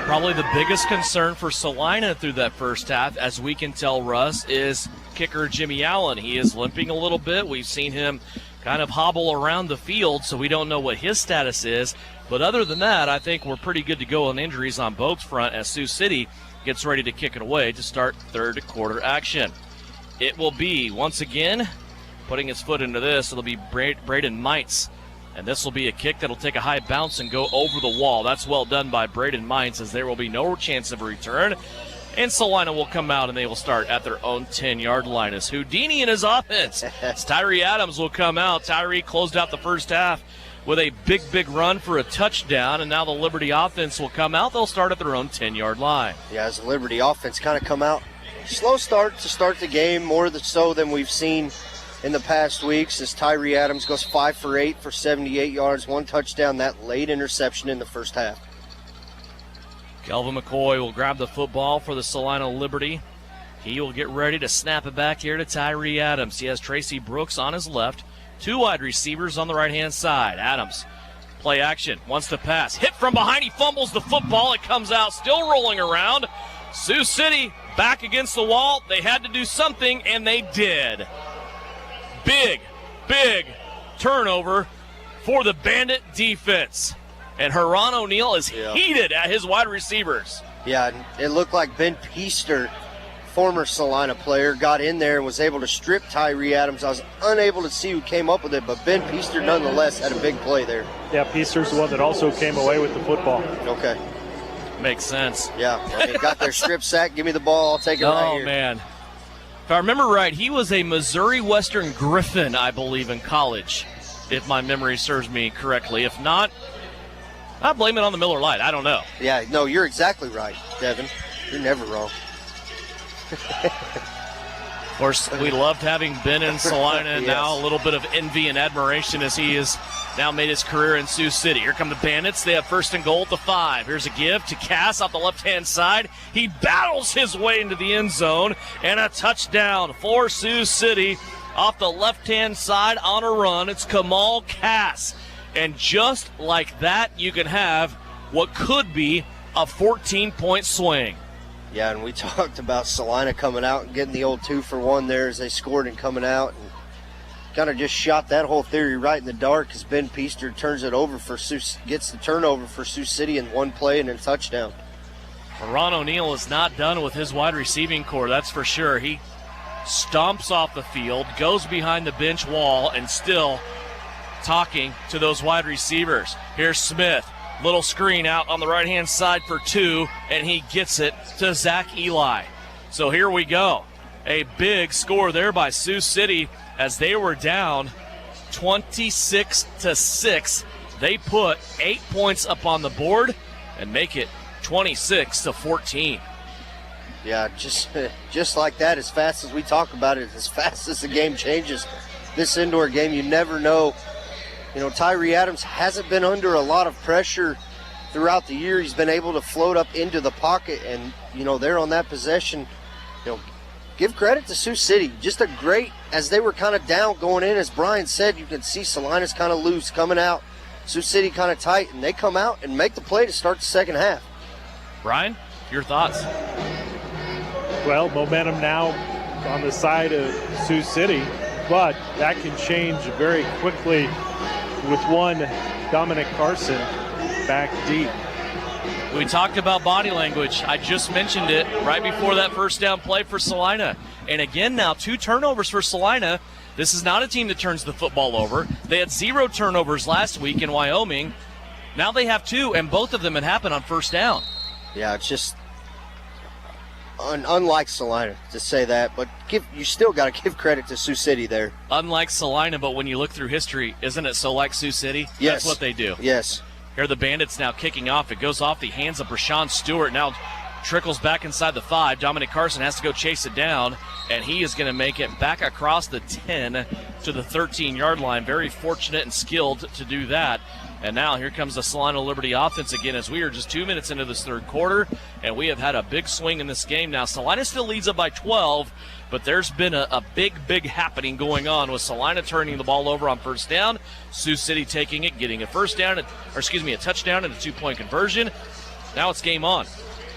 Probably the biggest concern for Salina through that first half, as we can tell, Russ, is kicker Jimmy Allen. He is limping a little bit. We've seen him kind of hobble around the field, so we don't know what his status is. But other than that, I think we're pretty good to go on injuries on both front as Sioux City gets ready to kick it away to start third quarter action. It will be, once again, putting his foot into this, it'll be Braden Mites. And this will be a kick that'll take a high bounce and go over the wall. That's well done by Braden Mites, as there will be no chance of a return. And Salina will come out and they will start at their own 10-yard line as Houdini in his offense. As Tyree Adams will come out. Tyree closed out the first half with a big run for a touchdown, and now the Liberty offense will come out. They'll start at their own 10-yard line. Yeah, as the Liberty offense kind of come out, slow start to start the game, more so than we've seen in the past weeks, as Tyree Adams goes 5 for 8 for 78 yards, 1 touchdown, that late interception in the first half. Kelvin McCoy will grab the football for the Salina Liberty. He will get ready to snap it back here to Tyree Adams. He has Tracy Brooks on his left, 2 wide receivers on the right-hand side. Adams, play action, wants to pass. Hit from behind, he fumbles the football. It comes out, still rolling around. Sioux City back against the wall. They had to do something, and they did. Big turnover for the Bandit defense. And Haran O'Neal is heated at his wide receivers. Yeah, it looked like Ben Peaster, former Salina player, got in there and was able to strip Tyree Adams. I was unable to see who came up with it, but Ben Peaster nonetheless had a big play there. Yeah, Peaster's the one that also came away with the football. Okay. Makes sense. Yeah, I mean, got their strip sack. Give me the ball. I'll take it right here. Oh, man. If I remember right, he was a Missouri Western Griffin, I believe, in college, if my memory serves me correctly. If not, I blame it on the Miller Lite. I don't know. Yeah, no, you're exactly right, Devin. You're never wrong. Of course, we loved having Ben in Salina, and Yes. now a little bit of envy and admiration as he has now made his career in Sioux City. Here come the Bandits. They have first and goal at the 5. Here's a give to Cass off the left-hand side. He battles his way into the end zone, and a touchdown for Sioux City off the left-hand side on a run. It's Kamal Cass. And just like that, you can have what could be a 14-point swing. Yeah, and we talked about Salina coming out and getting the old 2-for-1 there as they scored and coming out, and kind of just shot that whole theory right in the dark as Ben Peaster turns it over for gets the turnover for Sioux City in one play and a touchdown. Ron O'Neill is not done with his wide receiving core, that's for sure. He stomps off the field, goes behind the bench wall, and still talking to those wide receivers. Here's Smith. Little screen out on the right-hand side for 2, and he gets it to Zach Eli. So here we go. A big score there by Sioux City as they were down 26-6. They put 8 points up on the board and make it 26-14. Yeah, just like that, as fast as we talk about it, as fast as the game changes, this indoor game, you never know. You know, Tyree Adams hasn't been under a lot of pressure throughout the year. He's been able to float up into the pocket, and, you know, they're on that possession. You know, give credit to Sioux City. Just a great, as they were kind of down going in, as Brian said, you can see Salina's kind of loose coming out. Sioux City kind of tight, and they come out and make the play to start the second half. Brian, your thoughts? Well, momentum now on the side of Sioux City, but that can change very quickly with one Dominic Carson back deep. We talked about body language. I just mentioned it right before that first down play for Salina. And again now, 2 turnovers for Salina. This is not a team that turns the football over. They had 0 turnovers last week in Wyoming. Now they have 2, and both of them had happened on first down. Yeah, it's just unlike Salina to say that, but you still got to give credit to Sioux City there. Unlike Salina, but when you look through history, isn't it so like Sioux City? Yes. That's what they do. Yes. Here are the Bandits now kicking off. It goes off the hands of Rashawn Stewart. Now trickles back inside the 5. Dominic Carson has to go chase it down, and he is going to make it back across the 10 to the 13-yard line. Very fortunate and skilled to do that. And now here comes the Salina Liberty offense again as we are just 2 minutes into this third quarter, and we have had a big swing in this game. Now Salina still leads up by 12, but there's been a big happening going on with Salina turning the ball over on first down, Sioux City taking it, getting a touchdown and a 2-point conversion. Now it's game on.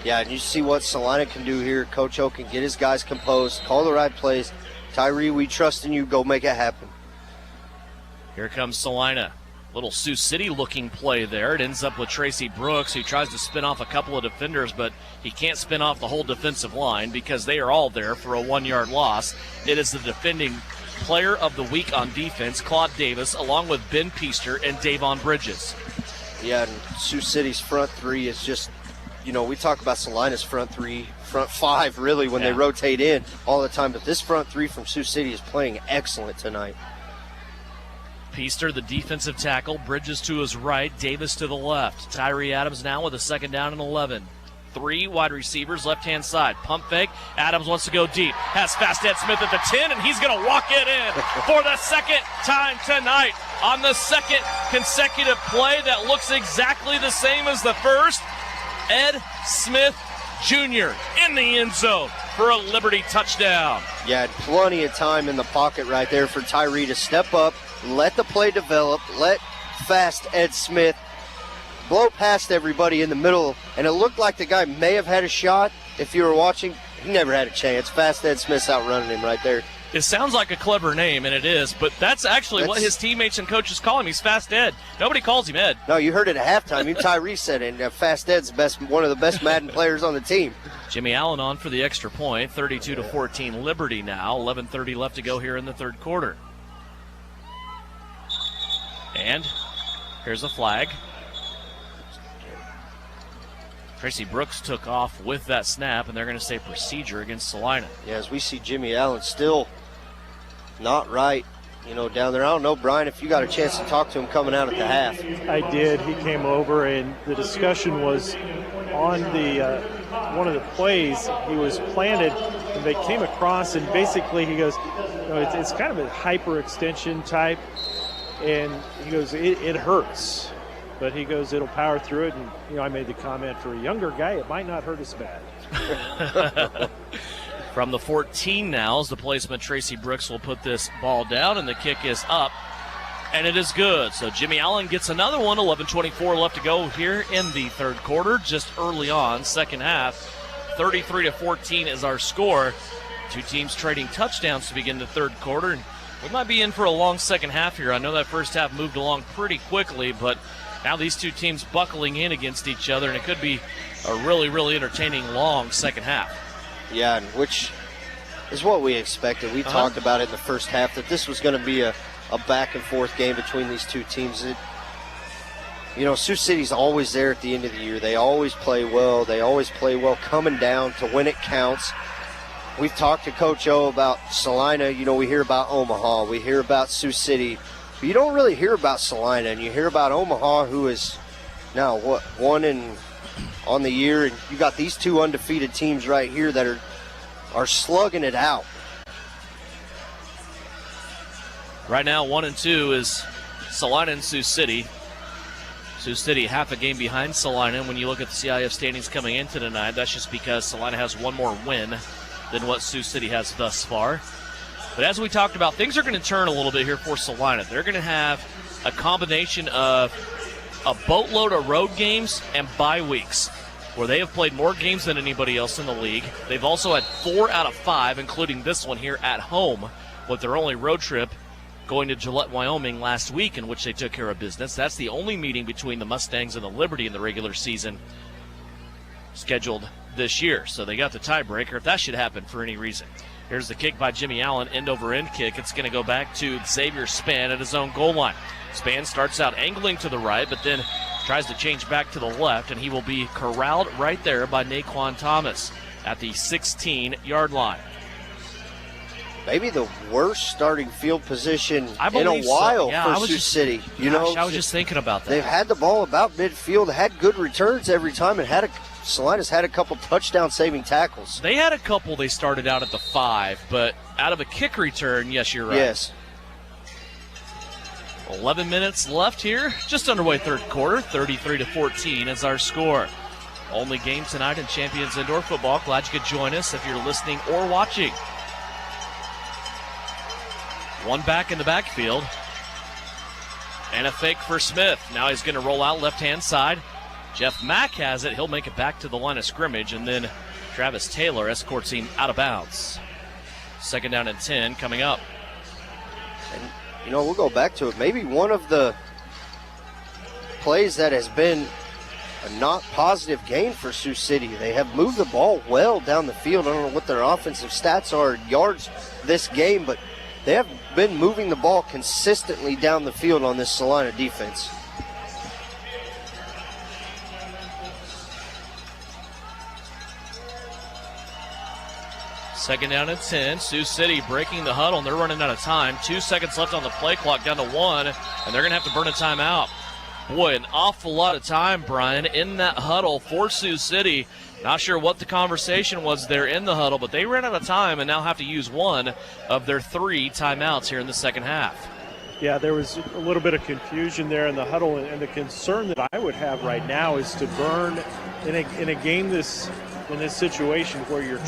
Yeah, and you see what Salina can do here. Coach O can get his guys composed, call the right plays. Tyree, we trust in you. Go make it happen. Here comes Salina. Little Sioux City looking play there. It ends up with Tracy Brooks, who tries to spin off a couple of defenders, but he can't spin off the whole defensive line because they are all there for a 1-yard loss. It is the defending player of the week on defense, Claude Davis, along with Ben Peaster and Davon Bridges. Yeah, and Sioux City's front 3 is just, you know, we talk about Salina's front 5 really when they rotate in all the time, but this front 3 from Sioux City is playing excellent tonight. Peaster, the defensive tackle, Bridges to his right, Davis to the left. Tyree Adams now with a 2nd down and 11. 3 wide receivers, left-hand side. Pump fake. Adams wants to go deep. Has Fast Ed Smith at the 10, and he's going to walk it in for the second time tonight. On the second consecutive play that looks exactly the same as the first, Ed Smith Jr. in the end zone for a Liberty touchdown. Yeah, plenty of time in the pocket right there for Tyree to step up, let the play develop, let Fast Ed Smith blow past everybody in the middle, and it looked like the guy may have had a shot. If you were watching, he never had a chance. Fast Ed Smith's outrunning him right there. It sounds like a clever name, and it is, but that's actually what his teammates and coaches call him. He's Fast Ed. Nobody calls him Ed. No, you heard it at halftime. Even Tyree said it, and Fast Ed's one of the best Madden players on the team. Jimmy Allen on for the extra point, 32-14 Liberty now. 11:30 left to go here in the third quarter. And here's a flag. Tracy Brooks took off with that snap, and they're going to say procedure against Salina. Yeah, as we see Jimmy Allen still not right, down there. I don't know, Brian, if you got a chance to talk to him coming out at the half. I did. He came over, and the discussion was on the one of the plays. He was planted, and they came across, and basically he goes, it's kind of a hyperextension type, and he goes, it hurts. But he goes, it'll power through it. And, I made the comment, for a younger guy, it might not hurt as bad. From the 14 now, as the placement, Tracy Brooks will put this ball down, and the kick is up, and it is good. So Jimmy Allen gets another one. 11:24 left to go here in the third quarter, just early on, second half. 33-14 is our score. Two teams trading touchdowns to begin the third quarter, and we might be in for a long second half here. I know that first half moved along pretty quickly, but now these two teams buckling in against each other, and it could be a really, really entertaining long second half. Yeah, which is what we expected. We talked about it in the first half that this was going to be a back-and-forth game between these two teams. Sioux City's always there at the end of the year. They always play well. They always play well coming down to when it counts. We've talked to Coach O about Salina. We hear about Omaha. We hear about Sioux City. But you don't really hear about Salina, and you hear about Omaha, who is now, 1 on the year, and you got these two undefeated teams right here that are slugging it out. Right now, 1-2 is Salina and Sioux City. Sioux City half a game behind Salina. When you look at the CIF standings coming into tonight, that's just because Salina has one more win than what Sioux City has thus far. But as we talked about, things are going to turn a little bit here for Salina. They're going to have a combination of a boatload of road games and bye weeks, where they have played more games than anybody else in the league. They've also had 4 out of 5, including this one here at home, with their only road trip going to Gillette, Wyoming last week, in which they took care of business. That's the only meeting between the Mustangs and the Liberty in the regular season scheduled this year. So they got the tiebreaker if that should happen for any reason. Here's the kick by Jimmy Allen, end-over-end kick. It's going to go back to Xavier Spann at his own goal line. Spann starts out angling to the right, but then tries to change back to the left, and he will be corralled right there by Naquan Thomas at the 16-yard line. Maybe the worst starting field position in a so. while Yeah, for Sioux City. I was just thinking about that. They've had the ball about midfield, had good returns every time, and Salina's had a couple touchdown-saving tackles. They had a couple. They started out at the 5, but out of a kick return, yes, you're right. Yes. 11 minutes left here, just underway third quarter. 33-14 is our score. Only game tonight in Champions Indoor Football. Glad you could join us if you're listening or watching. One back in the backfield. And a fake for Smith. Now he's going to roll out left-hand side. Jeff Mack has it. He'll make it back to the line of scrimmage, and then Travis Taylor escorts him out of bounds. Second down and 10 coming up. And, we'll go back to it. Maybe one of the plays that has been a not positive gain for Sioux City. They have moved the ball well down the field. I don't know what their offensive stats are, yards this game, but they have been moving the ball consistently down the field on this Salina defense. Second down and 10. Sioux City breaking the huddle, and they're running out of time. 2 seconds left on the play clock, down to 1, and they're going to have to burn a timeout. Boy, an awful lot of time, Brian, in that huddle for Sioux City. Not sure what the conversation was there in the huddle, but they ran out of time and now have to use one of their 3 timeouts here in the second half. Yeah, there was a little bit of confusion there in the huddle, and the concern that I would have right now is to burn in a game in this situation where you're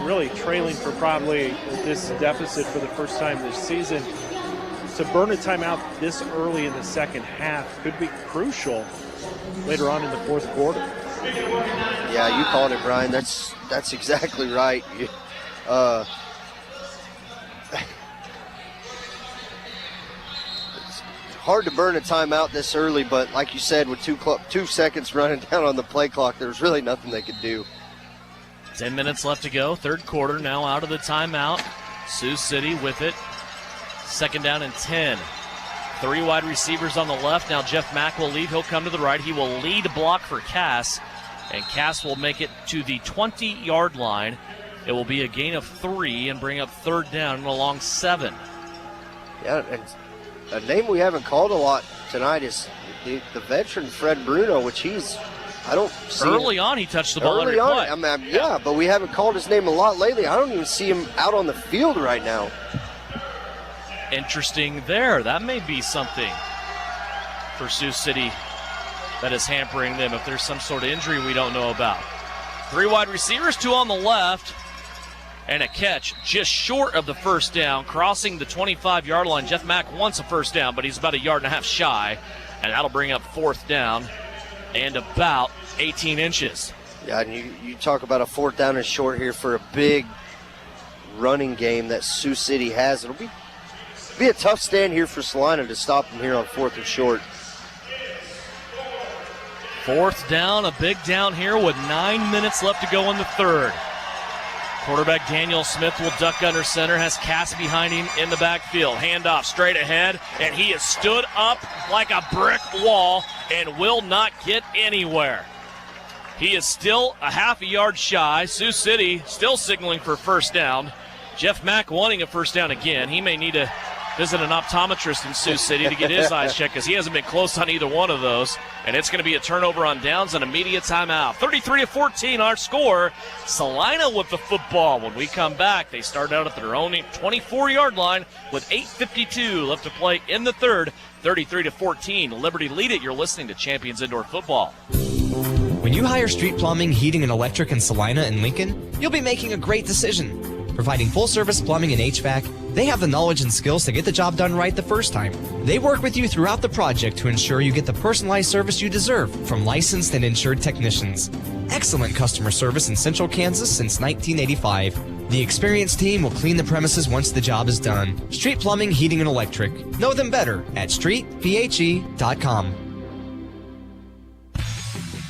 really trailing for probably this deficit for the first time this season. To burn a timeout this early in the second half could be crucial later on in the fourth quarter. Yeah, you called it, Brian. That's exactly right. It's hard to burn a timeout this early, but like you said, with 2 seconds running down on the play clock, there's really nothing they could do. 10 minutes left to go. Third quarter now out of the timeout. Sioux City with it. Second down and 10. 3 wide receivers on the left. Now Jeff Mack will lead. He'll come to the right. He will lead block for Cass And Cass will make it to the 20-yard line. It will be a gain of 3 and bring up third down and along 7. Yeah, and a name we haven't called a lot tonight is the veteran Fred Bruno, which I don't see early on he touched the ball early on. play. I mean, yeah, but we haven't called his name a lot lately. I don't even see him out on the field right now. Interesting there. That may be something for Sioux City that is hampering them if there's some sort of injury we don't know about. 3 wide receivers, 2 on the left, and a catch just short of the first down, crossing the 25-yard line. Jeff Mack wants a first down, but he's about 1.5 yards shy, and that'll bring up fourth down and about 18 inches. Yeah, and you talk about a fourth down and short here for a big running game that Sioux City has. It'll be a tough stand here for Salina to stop them here on 4th and short. Fourth down, a big down here with 9 minutes left to go in the third. Quarterback Daniel Smith will duck under center, has Cass behind him in the backfield. Handoff straight ahead, and he is stood up like a brick wall and will not get anywhere. He is still 0.5 yard shy. Sioux City still signaling for first down. Jeff Mack wanting a first down again. He may need to visit an optometrist in Sioux City to get his eyes checked because he hasn't been close on either one of those. And it's going to be a turnover on downs and immediate timeout. 33-14 our score. Salina with the football. When we come back, they start out at their own 24-yard line with 8:52 left to play in the third. 33-14. Liberty lead it. You're listening to Champions Indoor Football. When you hire street plumbing, heating, and electric in Salina and Lincoln, you'll be making a great decision. Providing full-service plumbing and HVAC, they have the knowledge and skills to get the job done right the first time. They work with you throughout the project to ensure you get the personalized service you deserve from licensed and insured technicians. Excellent customer service in Central Kansas since 1985. The experienced team will clean the premises once the job is done. Street Plumbing, Heating, and Electric. Know them better at streetphe.com.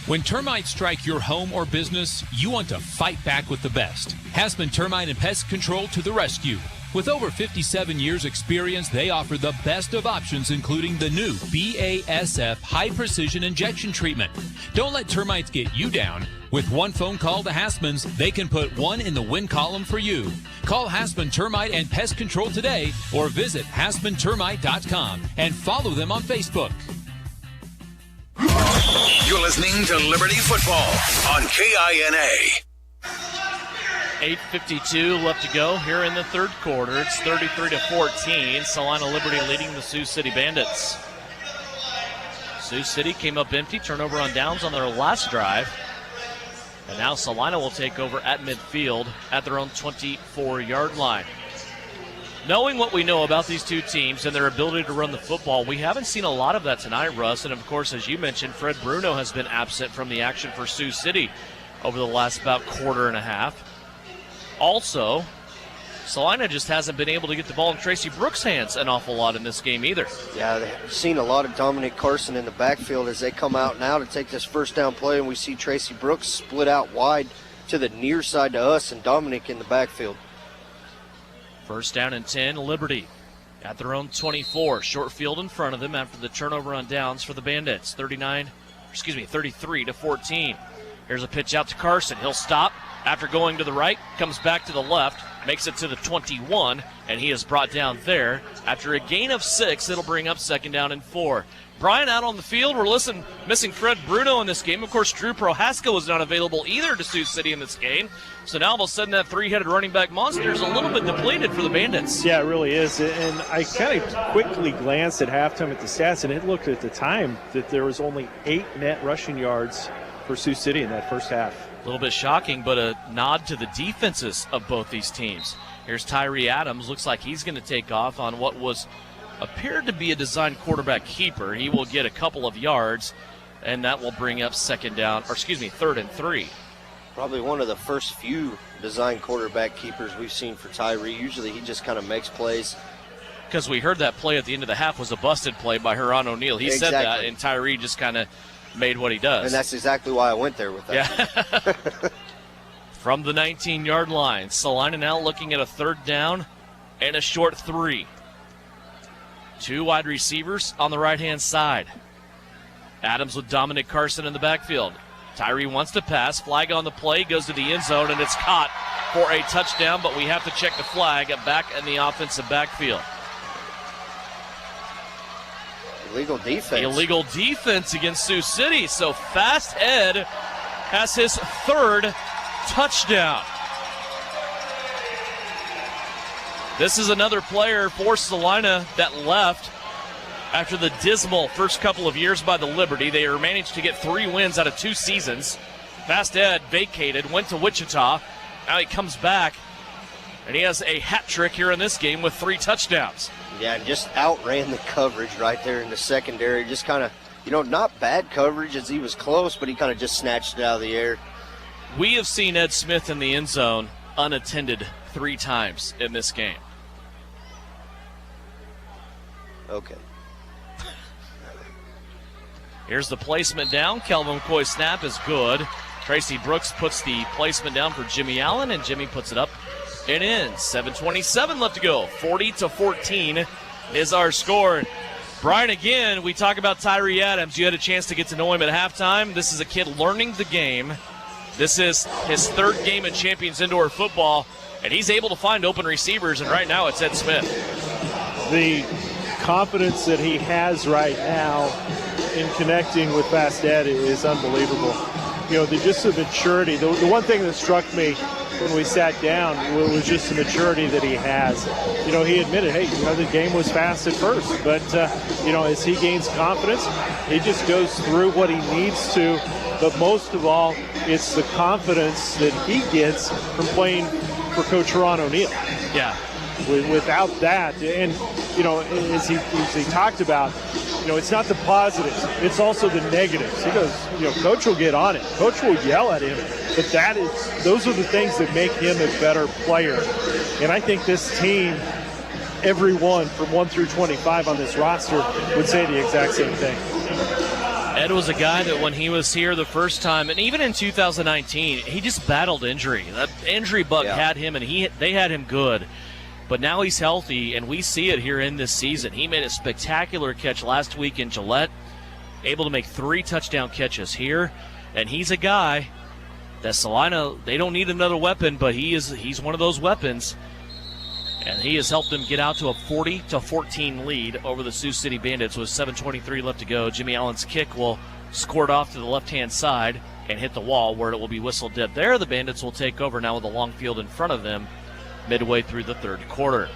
When termites strike your home or business, you want to fight back with the best. Hasman Termite and Pest Control to the rescue. With over 57 years experience, they offer the best of options, including the new BASF High Precision Injection Treatment. Don't let termites get you down. With one phone call to Hasman's, they can put one in the win column for you. Call Hasman Termite and Pest Control today or visit HasmanTermite.com and follow them on Facebook. You're listening to Liberty Football on KINA. 8:52 left to go here in the third quarter. It's 33-14. Salina Liberty leading the Sioux City Bandits. Sioux City came up empty, turnover on downs on their last drive. And now Salina will take over at midfield at their own 24-yard line. Knowing what we know about these two teams and their ability to run the football, we haven't seen a lot of that tonight, Russ. And, of course, as you mentioned, Fred Bruno has been absent from the action for Sioux City over the last about quarter and a half. Also, Salina just hasn't been able to get the ball in Tracy Brooks' hands an awful lot in this game either. Yeah, they've seen a lot of Dominic Carson in the backfield as they come out now to take this first down play, and we see Tracy Brooks split out wide to the near side to us and Dominic in the backfield. First down and 10, Liberty at their own 24. Short field in front of them after the turnover on downs for the Bandits. 33-14. Here's a pitch out to Carson. He'll stop after going to the right, comes back to the left, makes it to the 21, and he is brought down there. After a gain of 6, it'll bring up second down and 4. Brian out on the field. We're missing Fred Bruno in this game. Of course, Drew Prohaska was not available either to Sioux City in this game. So now all of a sudden that three-headed running back monster is a little bit depleted for the Bandits. Yeah, it really is. And I kind of quickly glanced at halftime at the stats, and it looked at the time that there was only 8 net rushing yards for Sioux City in that first half. A little bit shocking, but a nod to the defenses of both these teams. Here's Tyree Adams. Looks like he's going to take off on what appeared to be a design quarterback keeper. He will get a couple of yards, and that will bring up third and 3. Probably one of the first few design quarterback keepers we've seen for Tyree. Usually he just kind of makes plays. Because we heard that play at the end of the half was a busted play by Huron O'Neill. He said that, and Tyree just kind of made what he does. And that's exactly why I went there with that. Yeah. From the 19-yard line, Salina now looking at a third down and a short 3. 2 wide receivers on the right-hand side. Adams with Dominic Carson in the backfield. Tyree wants to pass. Flag on the play, goes to the end zone, and it's caught for a touchdown, but we have to check the flag back in the offensive backfield. Illegal defense. Illegal defense against Sioux City. So Fast Ed has his third touchdown. This is another player for Salina that left after the dismal first couple of years by the Liberty. They managed to get 3 wins out of 2 seasons. Fast Ed vacated, went to Wichita. Now he comes back, and he has a hat trick here in this game with 3 touchdowns. Yeah, and just outran the coverage right there in the secondary. Just kind of, not bad coverage as he was close, but he kind of just snatched it out of the air. We have seen Ed Smith in the end zone unattended 3 times in this game. Okay. Here's the placement down. Kelvin McCoy's snap is good. Tracy Brooks puts the placement down for Jimmy Allen, and Jimmy puts it up and in. 7:27 left to go. 40-14 is our score. Brian, again, we talk about Tyree Adams. You had a chance to get to know him at halftime. This is a kid learning the game. This is his 3rd game at Champions Indoor Football, and he's able to find open receivers, and right now it's Ed Smith. The confidence that he has right now in connecting with Fast Ed is unbelievable. Just the maturity. The one thing that struck me when we sat down was just the maturity that he has. He admitted, hey, the game was fast at first, but, as he gains confidence, he just goes through what he needs to. But most of all, it's the confidence that he gets from playing for Coach Ron O'Neill. Yeah. Without that, and, as he talked about, it's not the positives, it's also the negatives. He goes, Coach will get on it. Coach will yell at him, but those are the things that make him a better player. And I think this team, everyone from 1 through 25 on this roster would say the exact same thing. Ed was a guy that when he was here the first time, and even in 2019, he just battled injury. That injury bug had him, and they had him good. But now he's healthy, and we see it here in this season. He made a spectacular catch last week in Gillette, able to make 3 touchdown catches here. And he's a guy that Salina, they don't need another weapon, but he's one of those weapons. And he has helped them get out to a 40-14 lead over the Sioux City Bandits with 7:23 left to go. Jimmy Allen's kick will squirt off to the left-hand side and hit the wall where it will be whistled dead there. The Bandits will take over now with a long field in front of them midway through the 3rd quarter.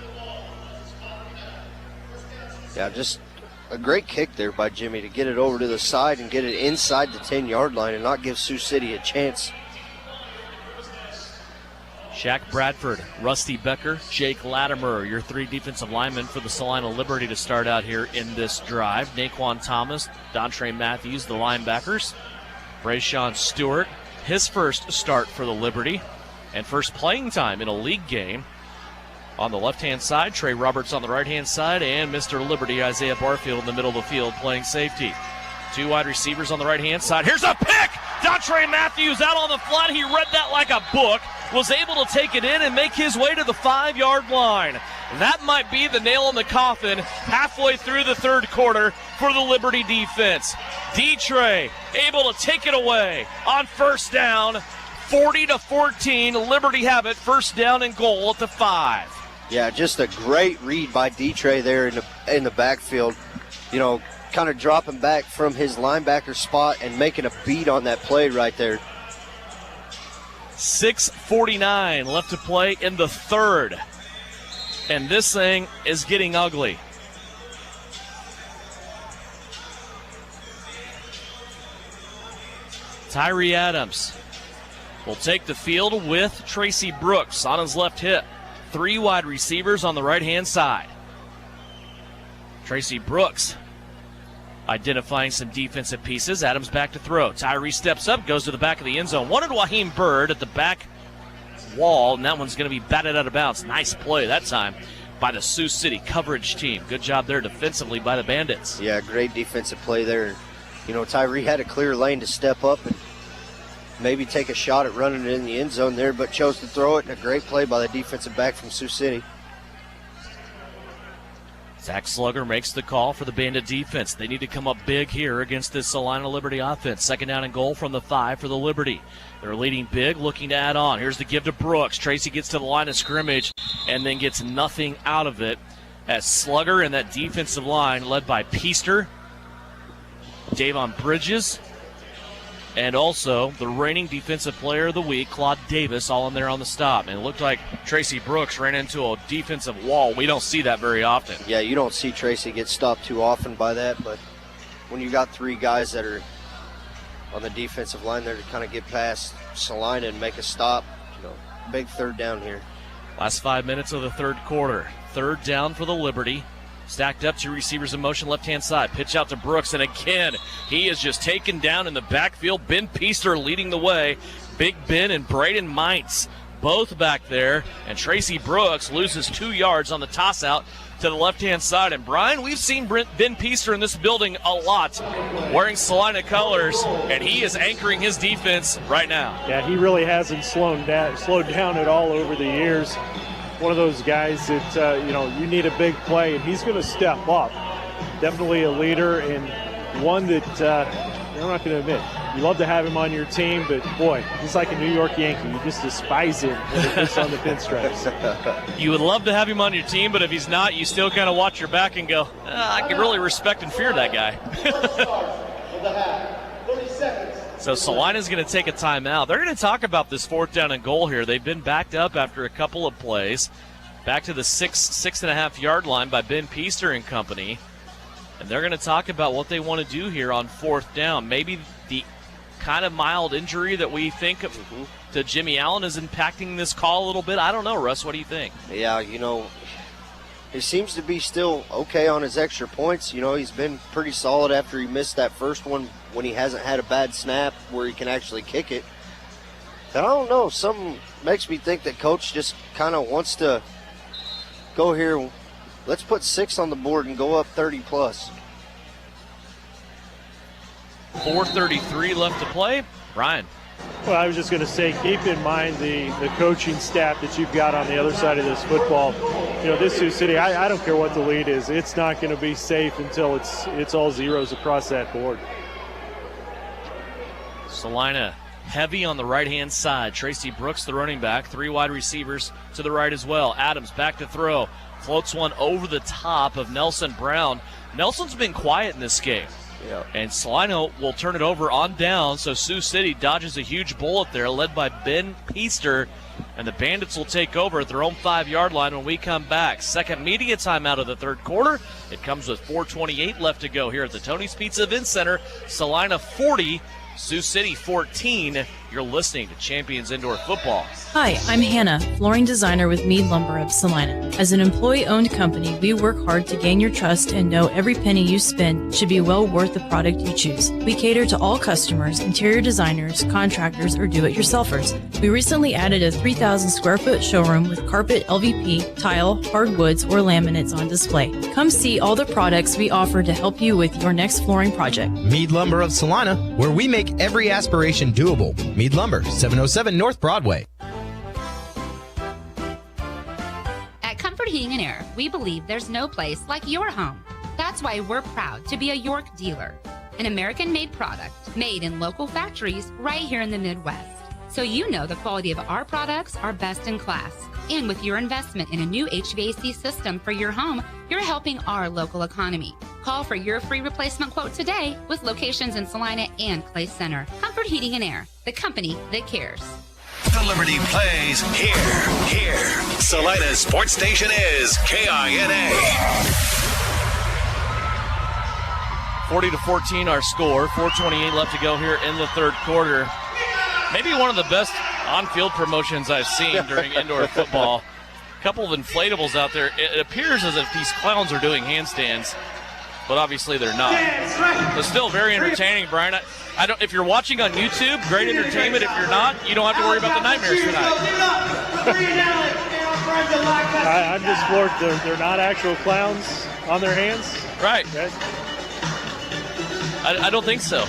Yeah, just a great kick there by Jimmy to get it over to the side and get it inside the 10-yard line and not give Sioux City a chance. Shaq Bradford, Rusty Becker, Jake Latimer, your 3 defensive linemen for the Salina Liberty to start out here in this drive. Naquan Thomas, Dontre Matthews, the linebackers. Brayshawn Stewart, his first start for the Liberty and first playing time in a league game. On the left-hand side, Trey Roberts on the right-hand side, and Mr. Liberty, Isaiah Barfield, in the middle of the field playing safety. 2 wide receivers on the right-hand side. Here's a pick! Dontre Matthews out on the flat. He read that like a book, was able to take it in and make his way to the 5-yard line. That might be the nail in the coffin halfway through the 3rd quarter for the Liberty defense. D-Trey able to take it away on first down. 40-14, Liberty have it, first down and goal at the 5. Yeah, just a great read by D-Trey there in the backfield. Kind of dropping back from his linebacker spot and making a beat on that play right there. 6:49 left to play in the 3rd. And this thing is getting ugly. Tyree Adams will take the field with Tracy Brooks on his left hip. 3 wide receivers on the right-hand side. Tracy Brooks identifying some defensive pieces. Adams back to throw. Tyree steps up, goes to the back of the end zone. Wanted Waheem Bird at the back wall, and that one's going to be batted out of bounds. Nice play that time by the Sioux City coverage team. Good job there defensively by the Bandits. Yeah, great defensive play there. Tyree had a clear lane to step up and maybe take a shot at running it in the end zone there, but chose to throw it, and a great play by the defensive back from Sioux City. Zach Slugger makes the call for the Bandit defense. They need to come up big here against this Salina Liberty offense. Second down and goal from the 5 for the Liberty. They're leading big, looking to add on. Here's the give to Brooks. Tracy gets to the line of scrimmage and then gets nothing out of it as Slugger and that defensive line led by Peaster, Davon Bridges, and also the reigning defensive player of the week, Claude Davis, all in there on the stop. And it looked like Tracy Brooks ran into a defensive wall. We don't see that very often. Yeah, you don't see Tracy get stopped too often by that, but when you got 3 guys that are on the defensive line there to kind of get past Salina and make a stop, big third down here. Last 5 minutes of the third quarter. Third down for the Liberty. Stacked up, 2 receivers in motion, left-hand side. Pitch out to Brooks, and again, he is just taken down in the backfield. Ben Peaster leading the way. Big Ben and Braden Mites both back there, and Tracy Brooks loses 2 yards on the toss-out to the left-hand side. And, Brian, we've seen Ben Peaster in this building a lot, wearing Salina colors, and he is anchoring his defense right now. Yeah, he really hasn't slowed down at all over the years. One of those guys that, you need a big play, and he's going to step up. Definitely a leader and one that, I'm not going to admit, you love to have him on your team, but, boy, he's like a New York Yankee. You just despise him when he gets on the pinstripes. You would love to have him on your team, but if he's not, you still kind of watch your back and go, I can really respect and fear that guy. 30 seconds. So Salina's going to take a timeout. They're going to talk about this 4th down and goal here. They've been backed up after a couple of plays. Back to the 6.5 yard line by Ben Peaster and company. And they're going to talk about what they want to do here on 4th down. Maybe the kind of mild injury that we think of to Jimmy Allen is impacting this call a little bit. I don't know, Russ. What do you think? Yeah, he seems to be still okay on his extra points. He's been pretty solid after he missed that first one when he hasn't had a bad snap where he can actually kick it. But I don't know. Something makes me think that Coach just kind of wants to go here. Let's put 6 on the board and go up 30+. 4:33 left to play. Ryan. Well, I was just going to say, keep in mind the coaching staff that you've got on the other side of this football. This Sioux City, I don't care what the lead is. It's not going to be safe until it's all zeros across that board. Salina heavy on the right-hand side. Tracy Brooks, the running back. 3 wide receivers to the right as well. Adams back to throw. Floats one over the top of Nelson Brown. Nelson's been quiet in this game. Yeah. And Salina will turn it over on down, so Sioux City dodges a huge bullet there, led by Ben Peaster, and the Bandits will take over at their own 5-yard line when we come back. Second media timeout of the third quarter. It comes with 4:28 left to go here at the Tony's Pizza Event Center. Salina 40, Sioux City 14. You're listening to Champions Indoor Football. Hi, I'm Hannah, flooring designer with Mead Lumber of Salina. As an employee-owned company, we work hard to gain your trust and know every penny you spend should be well worth the product you choose. We cater to all customers, interior designers, contractors, or do-it-yourselfers. We recently added a 3,000 square foot showroom with carpet, LVP, tile, hardwoods, or laminates on display. Come see all the products we offer to help you with your next flooring project. Mead Lumber of Salina, where we make every aspiration doable. Mead Lumber, 707 North Broadway. At Comfort Heating and Air, we believe there's no place like your home. That's why we're proud to be a York dealer, an American-made product made in local factories right here in the Midwest. So you know the quality of our products are best in class. And with your investment in a new HVAC system for your home, you're helping our local economy. Call for your free replacement quote today with locations in Salina and Clay Center. Comfort Heating and Air, the company that cares. The Liberty plays here. Salina's sports station is KINA. 40-14 our score. 4:28 left to go here in the third quarter. Maybe one of the best on-field promotions I've seen during indoor football. A couple of inflatables out there. It appears as if these clowns are doing handstands, but obviously they're not. It's still very entertaining, Brian. I don't. If you're watching on YouTube, great entertainment. If you're not, you don't have to worry about the nightmares tonight. I'm just floored. They're not actual clowns on their hands. Right. I don't think so.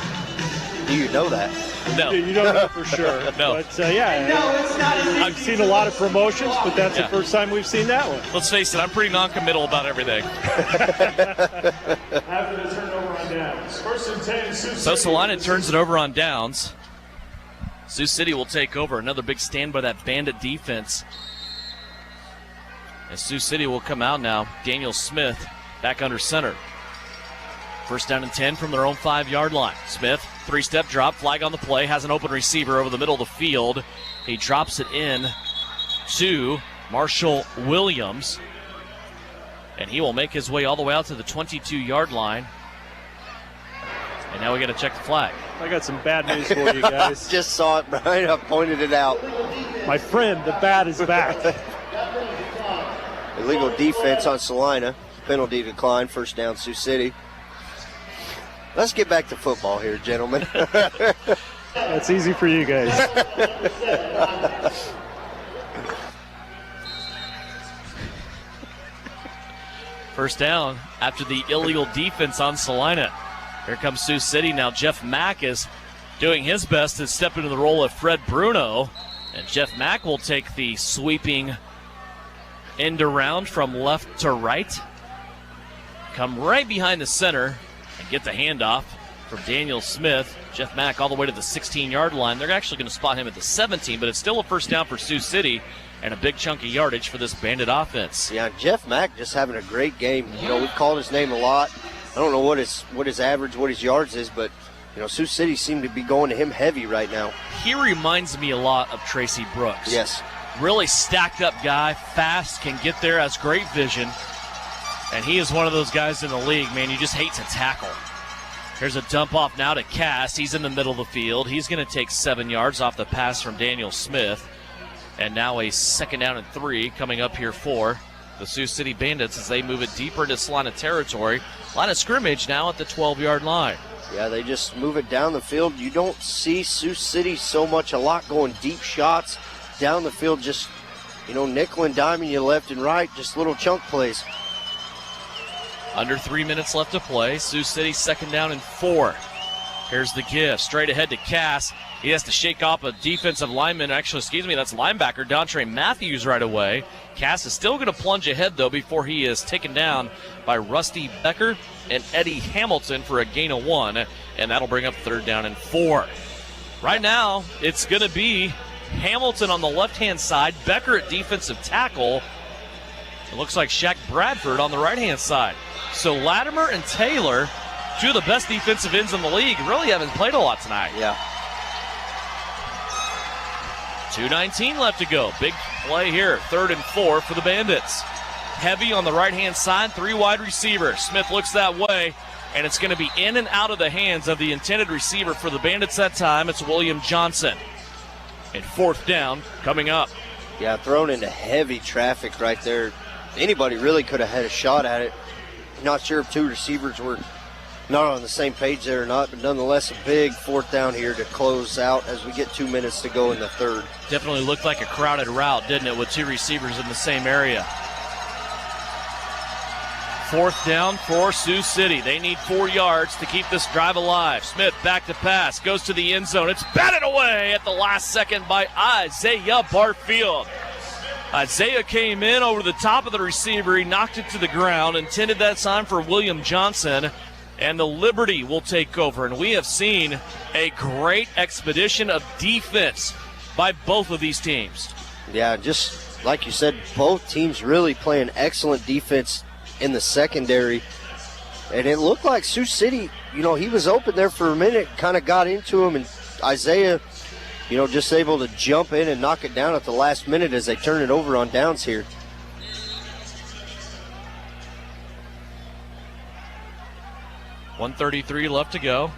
Do you know that? No. You don't know for sure. No. But, I've seen a lot of promotions, but that's the first time we've seen that one. Let's face it, I'm pretty non-committal about everything. After the turnover on downs. 1st and 10, Sioux City. So Salina turns it over on downs. Sioux City will take over. Another big stand by that Bandit defense. And Sioux City will come out now. Daniel Smith back under center. 1st down and 10 from their own 5-yard line. Smith, 3-step drop, flag on the play, has an open receiver over the middle of the field. He drops it in to Marshall Williams. And he will make his way all the way out to the 22-yard line. And now we got to check the flag. I got some bad news for you guys. Just saw it, Brian. I pointed it out. My friend, the bat is back. Illegal defense on Salina. Penalty decline. 1st down, Sioux City. Let's get back to football here, gentlemen. That's easy for you guys. First down after the illegal defense on Salina. Here comes Sioux City. Now Jeff Mack is doing his best to step into the role of Fred Bruno. And Jeff Mack will take the sweeping end around from left to right. Come right behind the center and get the handoff from Daniel Smith. Jeff Mack all the way to the 16-yard line. They're actually going to spot him at the 17, but it's still a 1st down for Sioux City and a big chunk of yardage for this Bandit offense. Yeah, Jeff Mack just having a great game. You know, we've called his name a lot. I don't know what his average, what his yards is, but, you know, Sioux City seem to be going to him heavy right now. He reminds me a lot of Tracy Brooks. Yes. Really stacked up guy, fast, can get there, has great vision. And he is one of those guys in the league, man, you just hate to tackle. Here's a dump off now to Cass. He's in the middle of the field. He's going to take 7 yards off the pass from Daniel Smith. And now a 2nd down and 3 coming up here for the Sioux City Bandits as they move it deeper into Salina territory. Line of scrimmage now at the 12-yard line. Yeah, they just move it down the field. You don't see Sioux City so much, a lot going deep shots down the field, just, you know, nickel and diming you left and right, just little chunk plays. Under 3 minutes left to play. Sioux City 2nd down and 4. Here's the give. Straight ahead to Cass. He has to shake off a defensive lineman. Actually, that's linebacker Dontre Matthews right away. Cass is still going to plunge ahead, though, before he is taken down by Rusty Becker and Eddie Hamilton for a gain of 1. And that'll bring up 3rd down and 4. Right now, it's going to be Hamilton on the left-hand side. Becker at defensive tackle. It looks like Shaq Bradford on the right-hand side. So Latimer and Taylor, 2 of the best defensive ends in the league, really haven't played a lot tonight. Yeah. 2:19 left to go. Big play here. 3rd and 4 for the Bandits. Heavy on the right-hand side, 3 wide receivers. Smith looks that way, and it's going to be in and out of the hands of the intended receiver for the Bandits that time. It's William Johnson. And 4th down coming up. Yeah, thrown into heavy traffic right there. Anybody really could have had a shot at it. Not sure if 2 receivers were not on the same page there or not, but nonetheless a big 4th down here to close out as we get 2 minutes to go in the 3rd. Definitely looked like a crowded route, didn't it, with 2 receivers in the same area. 4th down for Sioux City. They need 4 yards to keep this drive alive. Smith back to pass, goes to the end zone. It's batted away at the last second by Isaiah Barfield. Isaiah came in over the top of the receiver. He knocked it to the ground, intended that time for William Johnson. And the Liberty will take over. And we have seen a great expedition of defense by both of these teams. Yeah, just like you said, both teams really playing excellent defense in the secondary. And it looked like Sioux City, you know, he was open there for a minute, kind of got into him. And Isaiah, you know, just able to jump in and knock it down at the last minute as they turn it over on downs here. .133 left to go.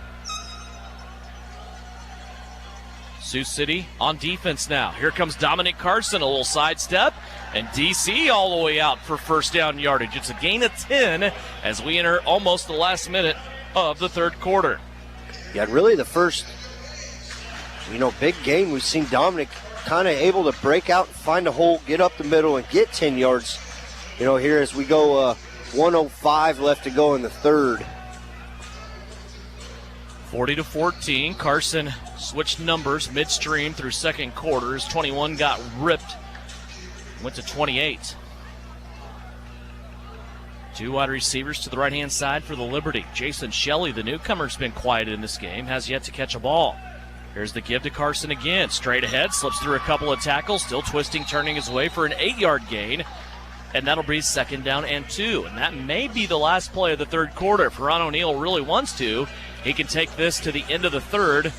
Sioux City on defense now. Here comes Dominic Carson, a little sidestep, and DC all the way out for 1st down yardage. It's a gain of 10 as we enter almost the last minute of the 3rd quarter. Yeah, really the first, you know, big game. We've seen Dominic kind of able to break out and find a hole, get up the middle, and get 10 yards, you know, here as we go 1:05 left to go in the 3rd. 40-14. Carson switched numbers midstream through second quarter. His 21 got ripped. Went to 28. Two wide receivers to the right-hand side for the Liberty. Jason Shelley, the newcomer, has been quiet in this game, has yet to catch a ball. Here's the give to Carson again. Straight ahead, slips through a couple of tackles, still twisting, turning his way for an 8-yard gain. And that'll be 2nd down and 2. And that may be the last play of the third quarter. If Ron O'Neill really wants to, he can take this to the end of the third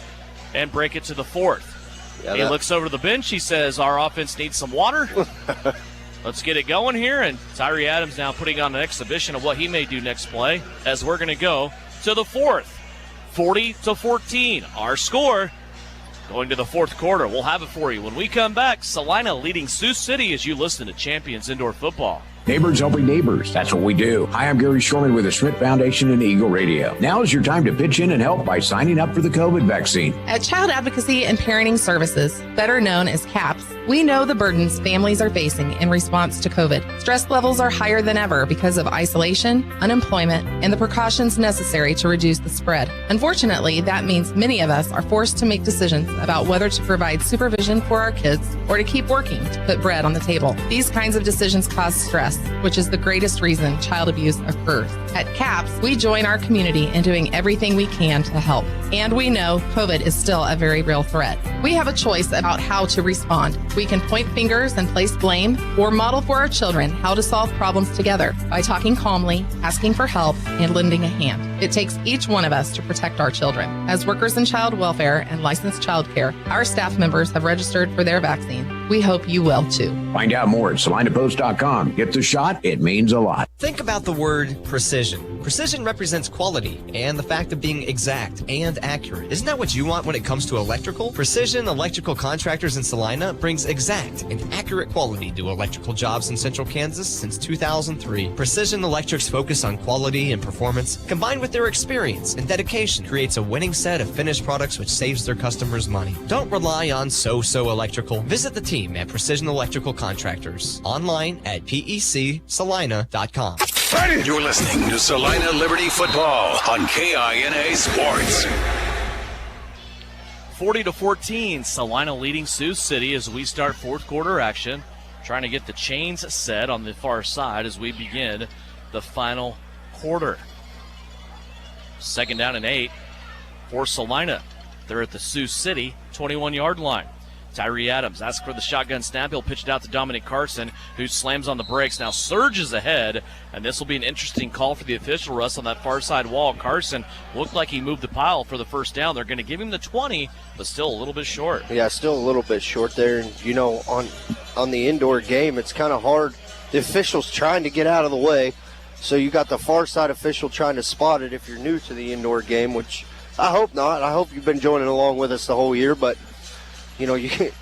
and break it to the fourth. Yeah, he looks over to the bench. He says, our offense needs some water. Let's get it going here. And Tyree Adams now putting on an exhibition of what he may do next play as we're going to go to the fourth. 40-14. Our score going to the fourth quarter. We'll have it for you when we come back. Salina leading Sioux City as you listen to Champions Indoor Football. Neighbors helping neighbors. That's what we do. Hi, I'm Gary Shorman with the Schmidt Foundation and Eagle Radio. Now is your time to pitch in and help by signing up for the COVID vaccine. At Child Advocacy and Parenting Services, better known as CAPS, we know the burdens families are facing in response to COVID. Stress levels are higher than ever because of isolation, unemployment, and the precautions necessary to reduce the spread. Unfortunately, that means many of us are forced to make decisions about whether to provide supervision for our kids or to keep working to put bread on the table. These kinds of decisions cause stress, which is the greatest reason child abuse occurs. At CAPS, we join our community in doing everything we can to help. And we know COVID is still a very real threat. We have a choice about how to respond. We can point fingers and place blame, or model for our children how to solve problems together by talking calmly, asking for help, and lending a hand. It takes each one of us to protect our children. As workers in child welfare and licensed child care, our staff members have registered for their vaccine. We hope you will too. Find out more at salinapost.com. Get the shot. It means a lot. Think about the word precision. Precision represents quality and the fact of being exact and accurate. Isn't that what you want when it comes to electrical? Precision Electrical Contractors in Salina brings exact and accurate quality to electrical jobs in central Kansas since 2003. Precision Electric's focus on quality and performance, combined with their experience and dedication, creates a winning set of finished products which saves their customers money. Don't rely on so-so electrical. Visit the team at Precision Electrical Contractors. Online at pecsalina.com. You're listening to Salina Liberty Football on KINA Sports. 40-14, Salina leading Sioux City as we start fourth quarter action. Trying to get the chains set on the far side as we begin the final quarter. 2nd down and 8 for Salina. They're at the Sioux City 21-yard line. Tyree Adams asks for the shotgun snap. He'll pitch it out to Dominic Carson, who slams on the brakes, now surges ahead, and this will be an interesting call for the official, Russ, on that far side wall. Carson looked like he moved the pile for the first down. They're going to give him the 20, but still a little bit short. Yeah, still a little bit short there. And, you know, on the indoor game, it's kind of hard. The official's trying to get out of the way, so you got the far side official trying to spot it if you're new to the indoor game, which I hope not. I hope you've been joining along with us the whole year, but you know,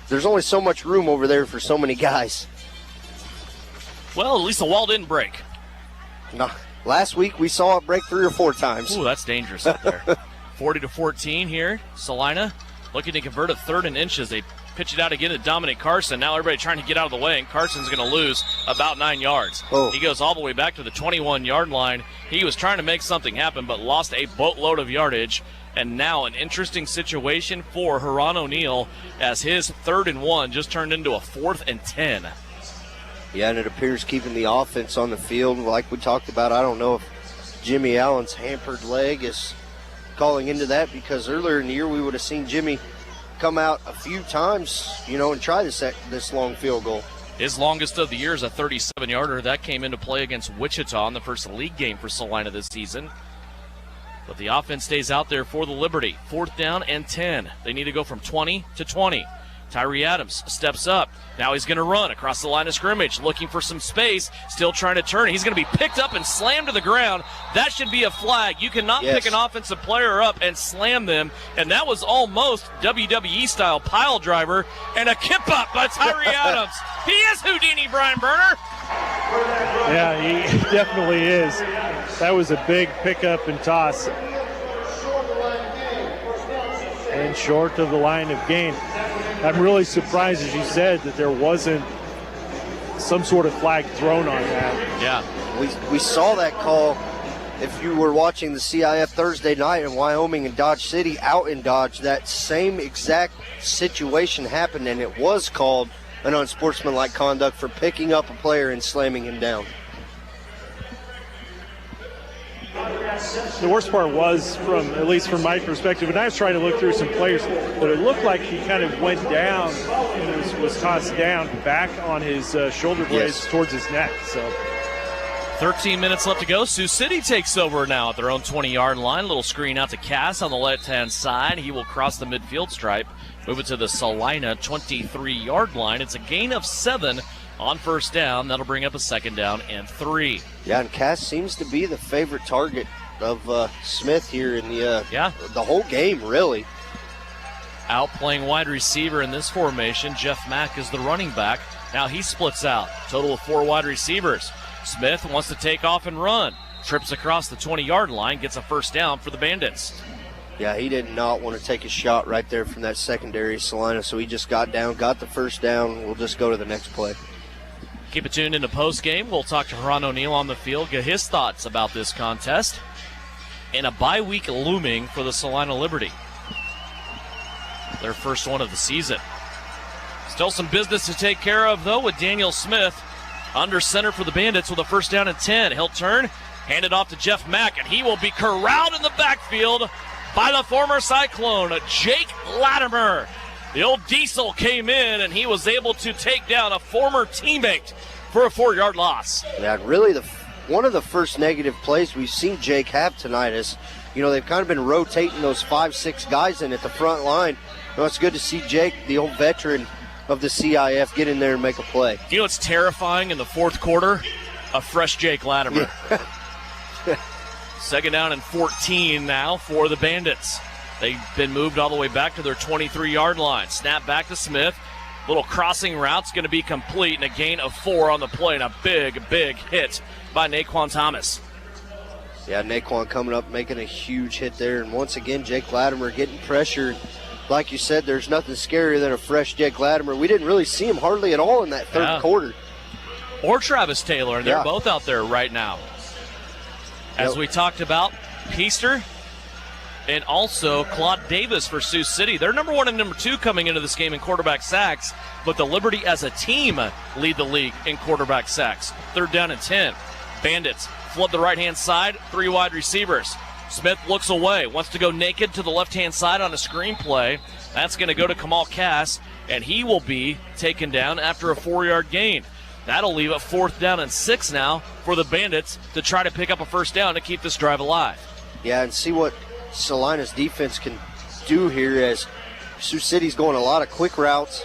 there's only so much room over there for so many guys. Well, at least the wall didn't break. No, last week we saw it break 3 or 4 times. Ooh, that's dangerous up there. 40-14 here. Salina looking to convert a 3rd and inches. They pitch it out again to Dominic Carson. Now everybody trying to get out of the way, and Carson's going to lose about 9 yards. Oh. He goes all the way back to the 21-yard line. He was trying to make something happen, but lost a boatload of yardage. And now an interesting situation for Ron O'Neill as his 3rd and 1 just turned into a 4th and 10. Yeah, and it appears keeping the offense on the field. Like we talked about, I don't know if Jimmy Allen's hampered leg is calling into that, because earlier in the year we would have seen Jimmy come out a few times, you know, and try this long field goal. His longest of the year is a 37-yarder. That came into play against Wichita in the first league game for Salina this season. But the offense stays out there for the Liberty. 4th down and 10. They need to go from 20 to 20. Tyree Adams steps up. Now he's going to run across the line of scrimmage, looking for some space, still trying to turn. He's going to be picked up and slammed to the ground. That should be a flag. You cannot pick an offensive player up and slam them. And that was almost WWE-style pile driver and a kip-up by Tyree Adams. He is Houdini, Brian Berner. Yeah, he definitely is. That was a big pickup and toss. And short of the line of gain. I'm really surprised, as you said, that there wasn't some sort of flag thrown on that. Yeah. We saw that call if you were watching the CIF Thursday night in Wyoming and Dodge City, out in Dodge, that same exact situation happened, and it was called an unsportsmanlike conduct for picking up a player and slamming him down. The worst part was, at least from my perspective, and I was trying to look through some players, but it looked like he kind of went down and was tossed down back on his shoulder blades towards his neck. So 13 minutes left to go. Sioux City takes over now at their own 20-yard line. Little screen out to Cass on the left-hand side. He will cross the midfield stripe, move it to the Salina 23-yard line. It's a gain of 7 on first down. That'll bring up a 2nd down and 3. Yeah, and Cass seems to be the favorite target of Smith here in the whole game, really. Out playing wide receiver in this formation. Jeff Mack is the running back. Now he splits out. Total of 4 wide receivers. Smith wants to take off and run. Trips across the 20-yard line, gets a first down for the Bandits. Yeah, he did not want to take a shot right there from that secondary, Salina, so he just got down, got the first down. We'll just go to the next play. Keep it tuned into postgame. We'll talk to Haran O'Neal on the field, get his thoughts about this contest. And a bye week looming for the Salina Liberty. Their first one of the season. Still some business to take care of, though, with Daniel Smith under center for the Bandits with a first down and 10. He'll turn, hand it off to Jeff Mack, and he will be corralled in the backfield by the former Cyclone, Jake Latimer. The old Diesel came in, and he was able to take down a former teammate for a 4-yard loss. Yeah, really one of the first negative plays we've seen Jake have tonight is, they've kind of been rotating those 5-6 guys in at the front line. It's good to see Jake, the old veteran of the CIF, get in there and make a play. You know what's terrifying in the fourth quarter? A fresh Jake Latimer. Yeah. 2nd down and 14 now for the Bandits. They've been moved all the way back to their 23-yard line. Snap back to Smith. Little crossing route's going to be complete, and a gain of 4 on the play, and a big, big hit by Naquan Thomas. Yeah, Naquan coming up, making a huge hit there, and once again, Jake Latimer getting pressure. Like you said, there's nothing scarier than a fresh Jake Latimer. We didn't really see him hardly at all in that third quarter. Or Travis Taylor, and they're both out there right now. As we talked about, Peaster and also Claude Davis for Sioux City. They're number 1 and number 2 coming into this game in quarterback sacks, but the Liberty as a team lead the league in quarterback sacks. 3rd down and 10. Bandits flood the right-hand side, 3 wide receivers. Smith looks away, wants to go naked to the left-hand side on a screen play. That's going to go to Kamal Cass, and he will be taken down after a 4-yard gain. That'll leave a 4th down and 6 now for the Bandits to try to pick up a first down to keep this drive alive. Yeah, and see what Salina's defense can do here as Sioux City's going a lot of quick routes.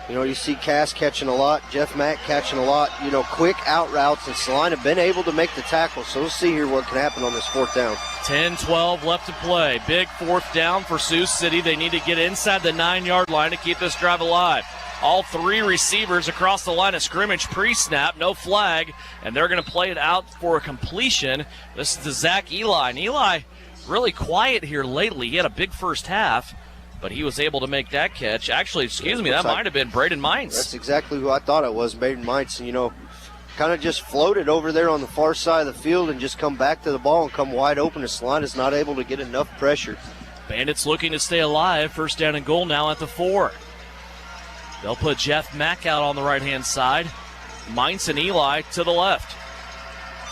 You see Cass catching a lot, Jeff Mack catching a lot, quick out routes, and Salina been able to make the tackle. So we'll see here what can happen on this 4th down. 10-12 left to play. Big 4th down for Sioux City. They need to get inside the 9-yard line to keep this drive alive. All 3 receivers across the line of scrimmage pre-snap, no flag, and they're going to play it out for a completion. This is to Zach Eli, and Eli really quiet here lately. He had a big first half, but he was able to make that catch. Actually, that might have been Braden Mines. That's exactly who I thought it was, Braden Mines. And, kind of just floated over there on the far side of the field and just come back to the ball and come wide open. And Salina's not able to get enough pressure. Bandits looking to stay alive. 1st down and goal now at the 4. They'll put Jeff Mack out on the right-hand side. Mines and Eli to the left.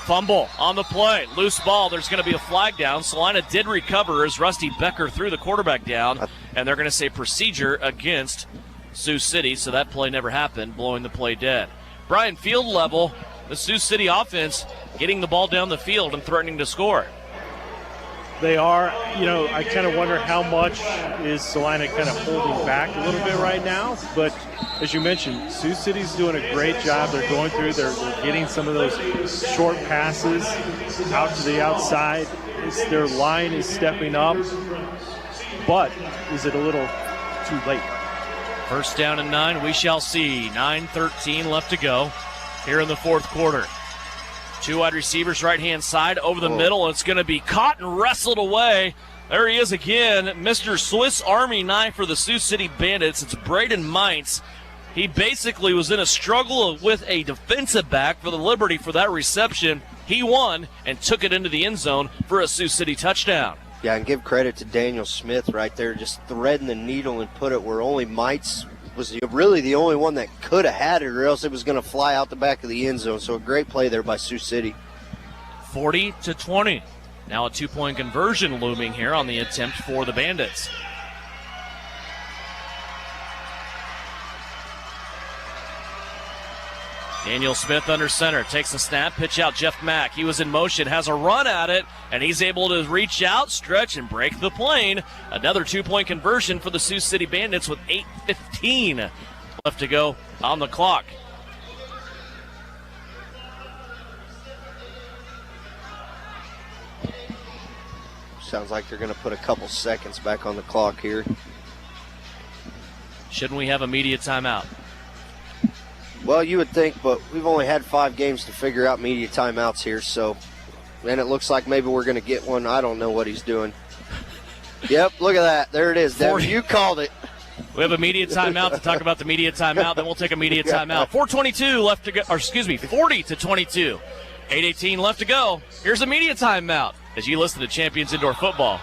Fumble on the play. Loose ball. There's going to be a flag down. Salina did recover as Rusty Becker threw the quarterback down, and they're going to say procedure against Sioux City, so that play never happened, blowing the play dead. Brian, field level, the Sioux City offense getting the ball down the field and threatening to score. They are, I kind of wonder how much is Salina kind of holding back a little bit right now. But as you mentioned, Sioux City's doing a great job. They're going through, they're getting some of those short passes out to the outside. Their line is stepping up. But is it a little too late? 1st down and 9, we shall see. 9:13 left to go here in the 4th quarter. 2 wide receivers right-hand side over the middle. It's going to be caught and wrestled away. There he is again, Mr. Swiss Army knife for the Sioux City Bandits. It's Braden Mines He basically was in a struggle with a defensive back for the Liberty for that reception. He won and took it into the end zone for a Sioux City touchdown. Yeah, and give credit to Daniel Smith right there, just threading the needle and put it where only Mites was really the only one that could have had it, or else it was going to fly out the back of the end zone. So a great play there by Sioux City. 40-20. Now a 2-point conversion looming here on the attempt for the Bandits. Daniel Smith under center, takes a snap, pitch out Jeff Mack. He was in motion, has a run at it, and he's able to reach out, stretch, and break the plane. Another 2-point conversion for the Sioux City Bandits with 8:15 left to go on the clock. Sounds like they're going to put a couple seconds back on the clock here. Shouldn't we have a media timeout? Well, you would think, but we've only had 5 games to figure out media timeouts here, so, and it looks like maybe we're going to get one. I don't know what he's doing. Yep, look at that. There it is. Devin, you called it. We have a media timeout to talk about the media timeout, then we'll take a media timeout. 4:22 left to go, or excuse me, 40-22. 8:18 left to go. Here's a media timeout as you listen to Champions Indoor Football.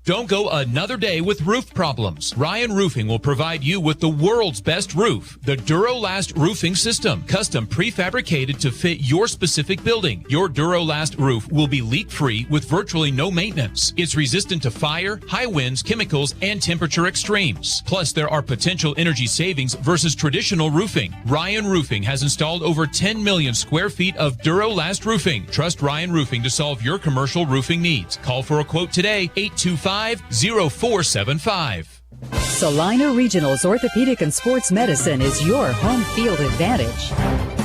Don't go another day with roof problems. Ryan Roofing will provide you with the world's best roof, the Durolast roofing system, custom prefabricated to fit your specific building. Your Durolast roof will be leak-free with virtually no maintenance. It's resistant to fire, high winds, chemicals, and temperature extremes. Plus, there are potential energy savings versus traditional roofing. Ryan Roofing has installed over 10 million square feet of Durolast roofing. Trust Ryan Roofing to solve your commercial roofing needs. Call for a quote today, 825-0475. Salina Regional's Orthopedic and Sports Medicine is your home field advantage.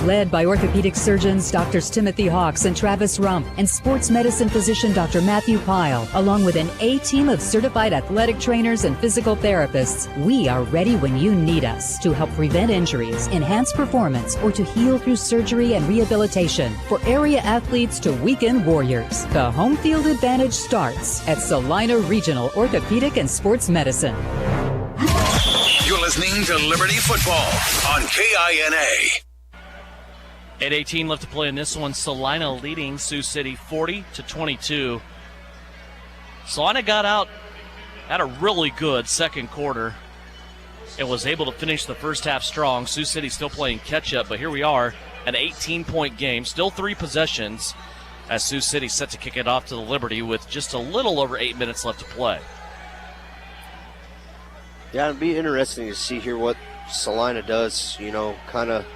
Led by orthopedic surgeons Drs. Timothy Hawks and Travis Rump and sports medicine physician Dr. Matthew Pyle, along with an A-team of certified athletic trainers and physical therapists, we are ready when you need us to help prevent injuries, enhance performance, or to heal through surgery and rehabilitation. For area athletes to weekend warriors, the home field advantage starts at Salina Regional Orthopedic and Sports Medicine. You're listening to Liberty Football on KINA. 8:18 left to play in this one. Salina leading Sioux City 40-22. Salina got out, had a really good second quarter, and was able to finish the first half strong. Sioux City still playing catch-up, but here we are, an 18-point game, still 3 possessions, as Sioux City set to kick it off to the Liberty with just a little over 8 minutes left to play. Yeah, it'd be interesting to see here what Salina does, you know, kind of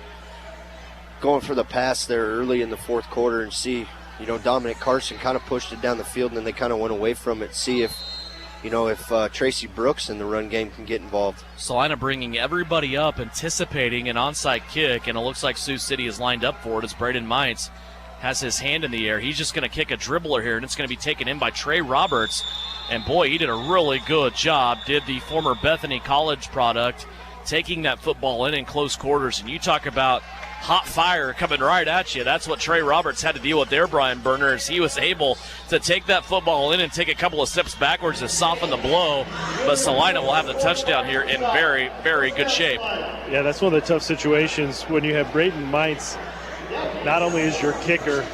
going for the pass there early in the fourth quarter and see, you know, Dominic Carson kind of pushed it down the field and then they kind of went away from it. See if, you know, if Tracy Brooks in the run game can get involved. Salina bringing everybody up, anticipating an onside kick, and it looks like Sioux City is lined up for it as Braden Mites has his hand in the air. He's just going to kick a dribbler here, and it's going to be taken in by Trey Roberts. And boy, he did a really good job, did the former Bethany College product, taking that football in close quarters. And you talk about hot fire coming right at you. That's what Trey Roberts had to deal with there, Brian Berner, as he was able to take that football in and take a couple of steps backwards to soften the blow. But Salina will have the touchdown here in very, very good shape. Yeah, that's one of the tough situations when you have Braden Mites, not only is your kicker,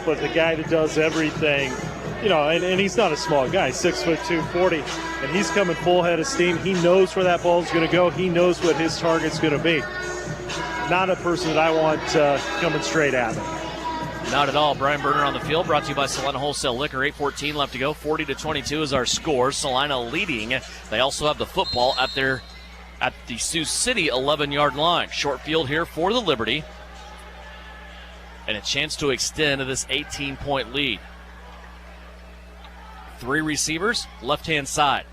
but the guy that does everything. You know, and he's not a small guy, 6'2", 240, and he's coming full head of steam. He knows where that ball's going to go. He knows what his target's going to be. Not a person that I want coming straight at me. Not at all. Brian Berner on the field, brought to you by Salina Wholesale Liquor. 8:14 left to go. 40-22 is our score. Salina leading. They also have the football at the Sioux City 11-yard line. Short field here for the Liberty, and a chance to extend this 18-point lead. 3 receivers, left-hand side.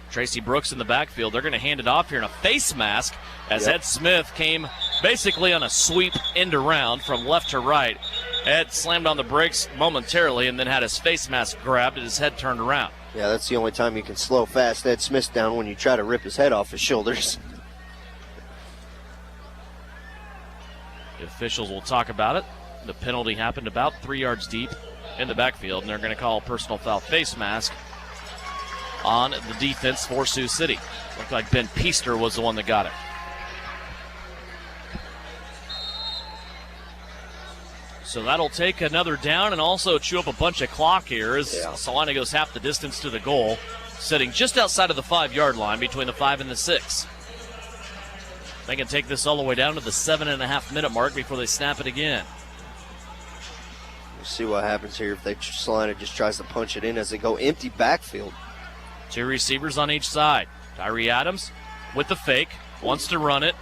Tracy Brooks in the backfield. They're going to hand it off here in a face mask as Ed Smith came basically on a sweep end around from left to right. Ed slammed on the brakes momentarily and then had his face mask grabbed and his head turned around. Yeah, that's the only time you can slow fast Ed Smith down, when you try to rip his head off his shoulders. The officials will talk about it. The penalty happened about 3 yards deep in the backfield, and they're going to call a personal foul, face mask on the defense for Sioux City. Looked like Ben Peaster was the one that got it. So that'll take another down and also chew up a bunch of clock here as Salina goes half the distance to the goal, sitting just outside of the 5-yard line between the 5 and the 6. They can take this all the way down to the 7.5-minute mark before they snap it again. We'll see what happens here if Salina just tries to punch it in as they go empty backfield. 2 receivers on each side. Tyree Adams with the fake, wants to run it,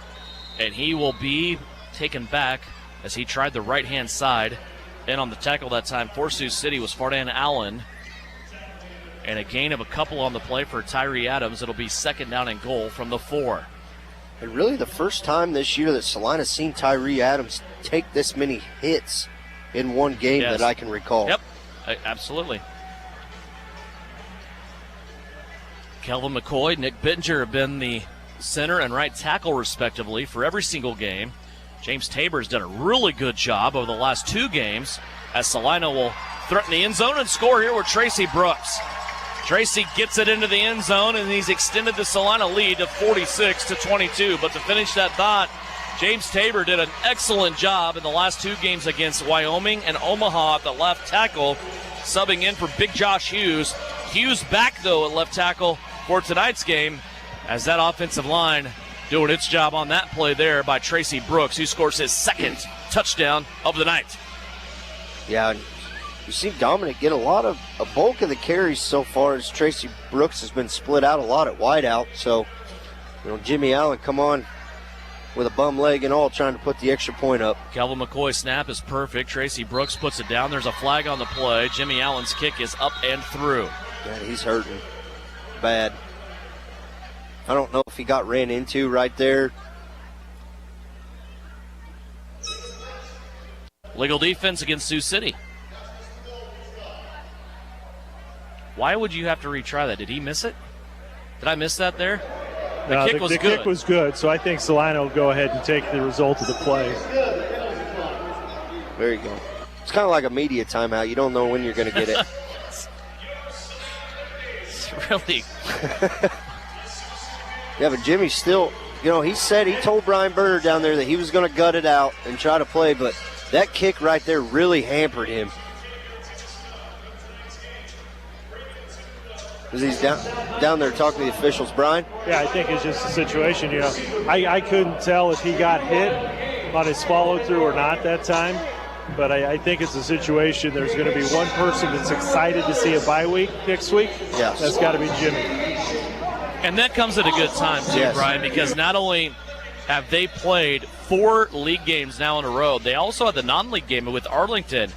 and he will be taken back as he tried the right-hand side. And on the tackle that time for Sioux City was Fardan Allen. And a gain of a couple on the play for Tyree Adams. It'll be 2nd down and goal from the 4. And really the first time this year that Salina's seen Tyree Adams take this many hits in one game that I can recall. Yep, absolutely. Kelvin McCoy, Nick Bittinger have been the center and right tackle respectively for every single game. James Tabor's done a really good job over the last 2 games as Salina will threaten the end zone and score here with Tracy Brooks. Tracy gets it into the end zone, and he's extended the Salina lead to 46-22. But to finish that thought, James Tabor did an excellent job in the last 2 games against Wyoming and Omaha at the left tackle, subbing in for Big Josh Hughes. Hughes back, though, at left tackle for tonight's game as that offensive line doing its job on that play there by Tracy Brooks, who scores his 2nd touchdown of the night. Yeah, you see Dominic get a bulk of the carries so far as Tracy Brooks has been split out a lot at wideout. So, Jimmy Allen come on with a bum leg and all trying to put the extra point up. Kelvin McCoy's snap is perfect. Tracy Brooks puts it down. There's a flag on the play. Jimmy Allen's kick is up and through. Yeah, he's hurting bad. I don't know if he got ran into right there. Legal defense against Sioux City. Why would you have to retry that? Did he miss it? Did I miss that there? The kick was good. The kick was good, so I think Salina will go ahead and take the result of the play. There you go. It's kind of like a media timeout. You don't know when you're going to get it. It's really... Yeah, but Jimmy still, he told Brian Berger down there that he was going to gut it out and try to play, but that kick right there really hampered him. Because he's down there talking to the officials. Brian? Yeah, I think it's just a situation, I couldn't tell if he got hit on his follow-through or not that time, but I think it's a situation. There's going to be one person that's excited to see a bye week next week. Yes. That's got to be Jimmy. And that comes at a good time, too, Brian, because not only have they played 4 league games now in a row, they also had the non-league game with Arlington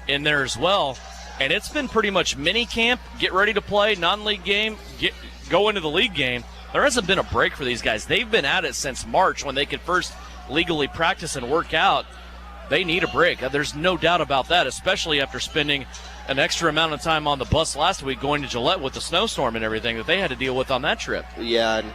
in there as well. And it's been pretty much mini camp, get ready to play, non-league game, go into the league game. There hasn't been a break for these guys. They've been at it since March when they could first legally practice and work out. They need a break. There's no doubt about that, especially after spending an extra amount of time on the bus last week going to Gillette with the snowstorm and everything that they had to deal with on that trip. Yeah, and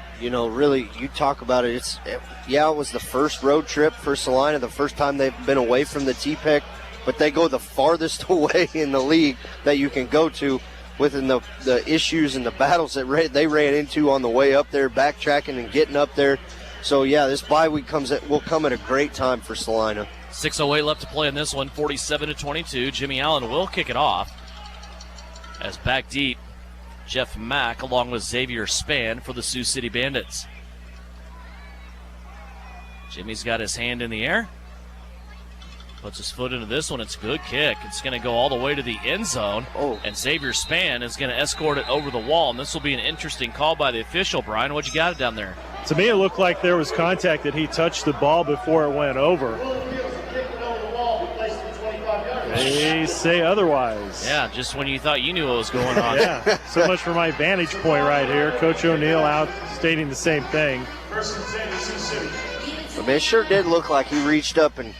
really, you talk about it. It was the first road trip for Salina, the first time they've been away from the T-PEC, but they go the farthest away in the league that you can go to within the issues and the battles that they ran into on the way up there, backtracking and getting up there. So, yeah, this bye week will come at a great time for Salina. 6:08 left to play in this one, 47-22. Jimmy Allen will kick it off as back deep, Jeff Mack along with Xavier Spann for the Sioux City Bandits. Jimmy's got his hand in the air. Puts his foot into this one. It's a good kick. It's going to go all the way to the end zone. And Xavier Spann is going to escort it over the wall. And this will be an interesting call by the official. Brian, what you got it down there? To me, it looked like there was contact that he touched the ball before it went over. They say otherwise. Yeah, just when you thought you knew what was going on. Yeah, so much for my vantage point right here. Coach O'Neill out stating the same thing. I mean, it sure did look like he reached up and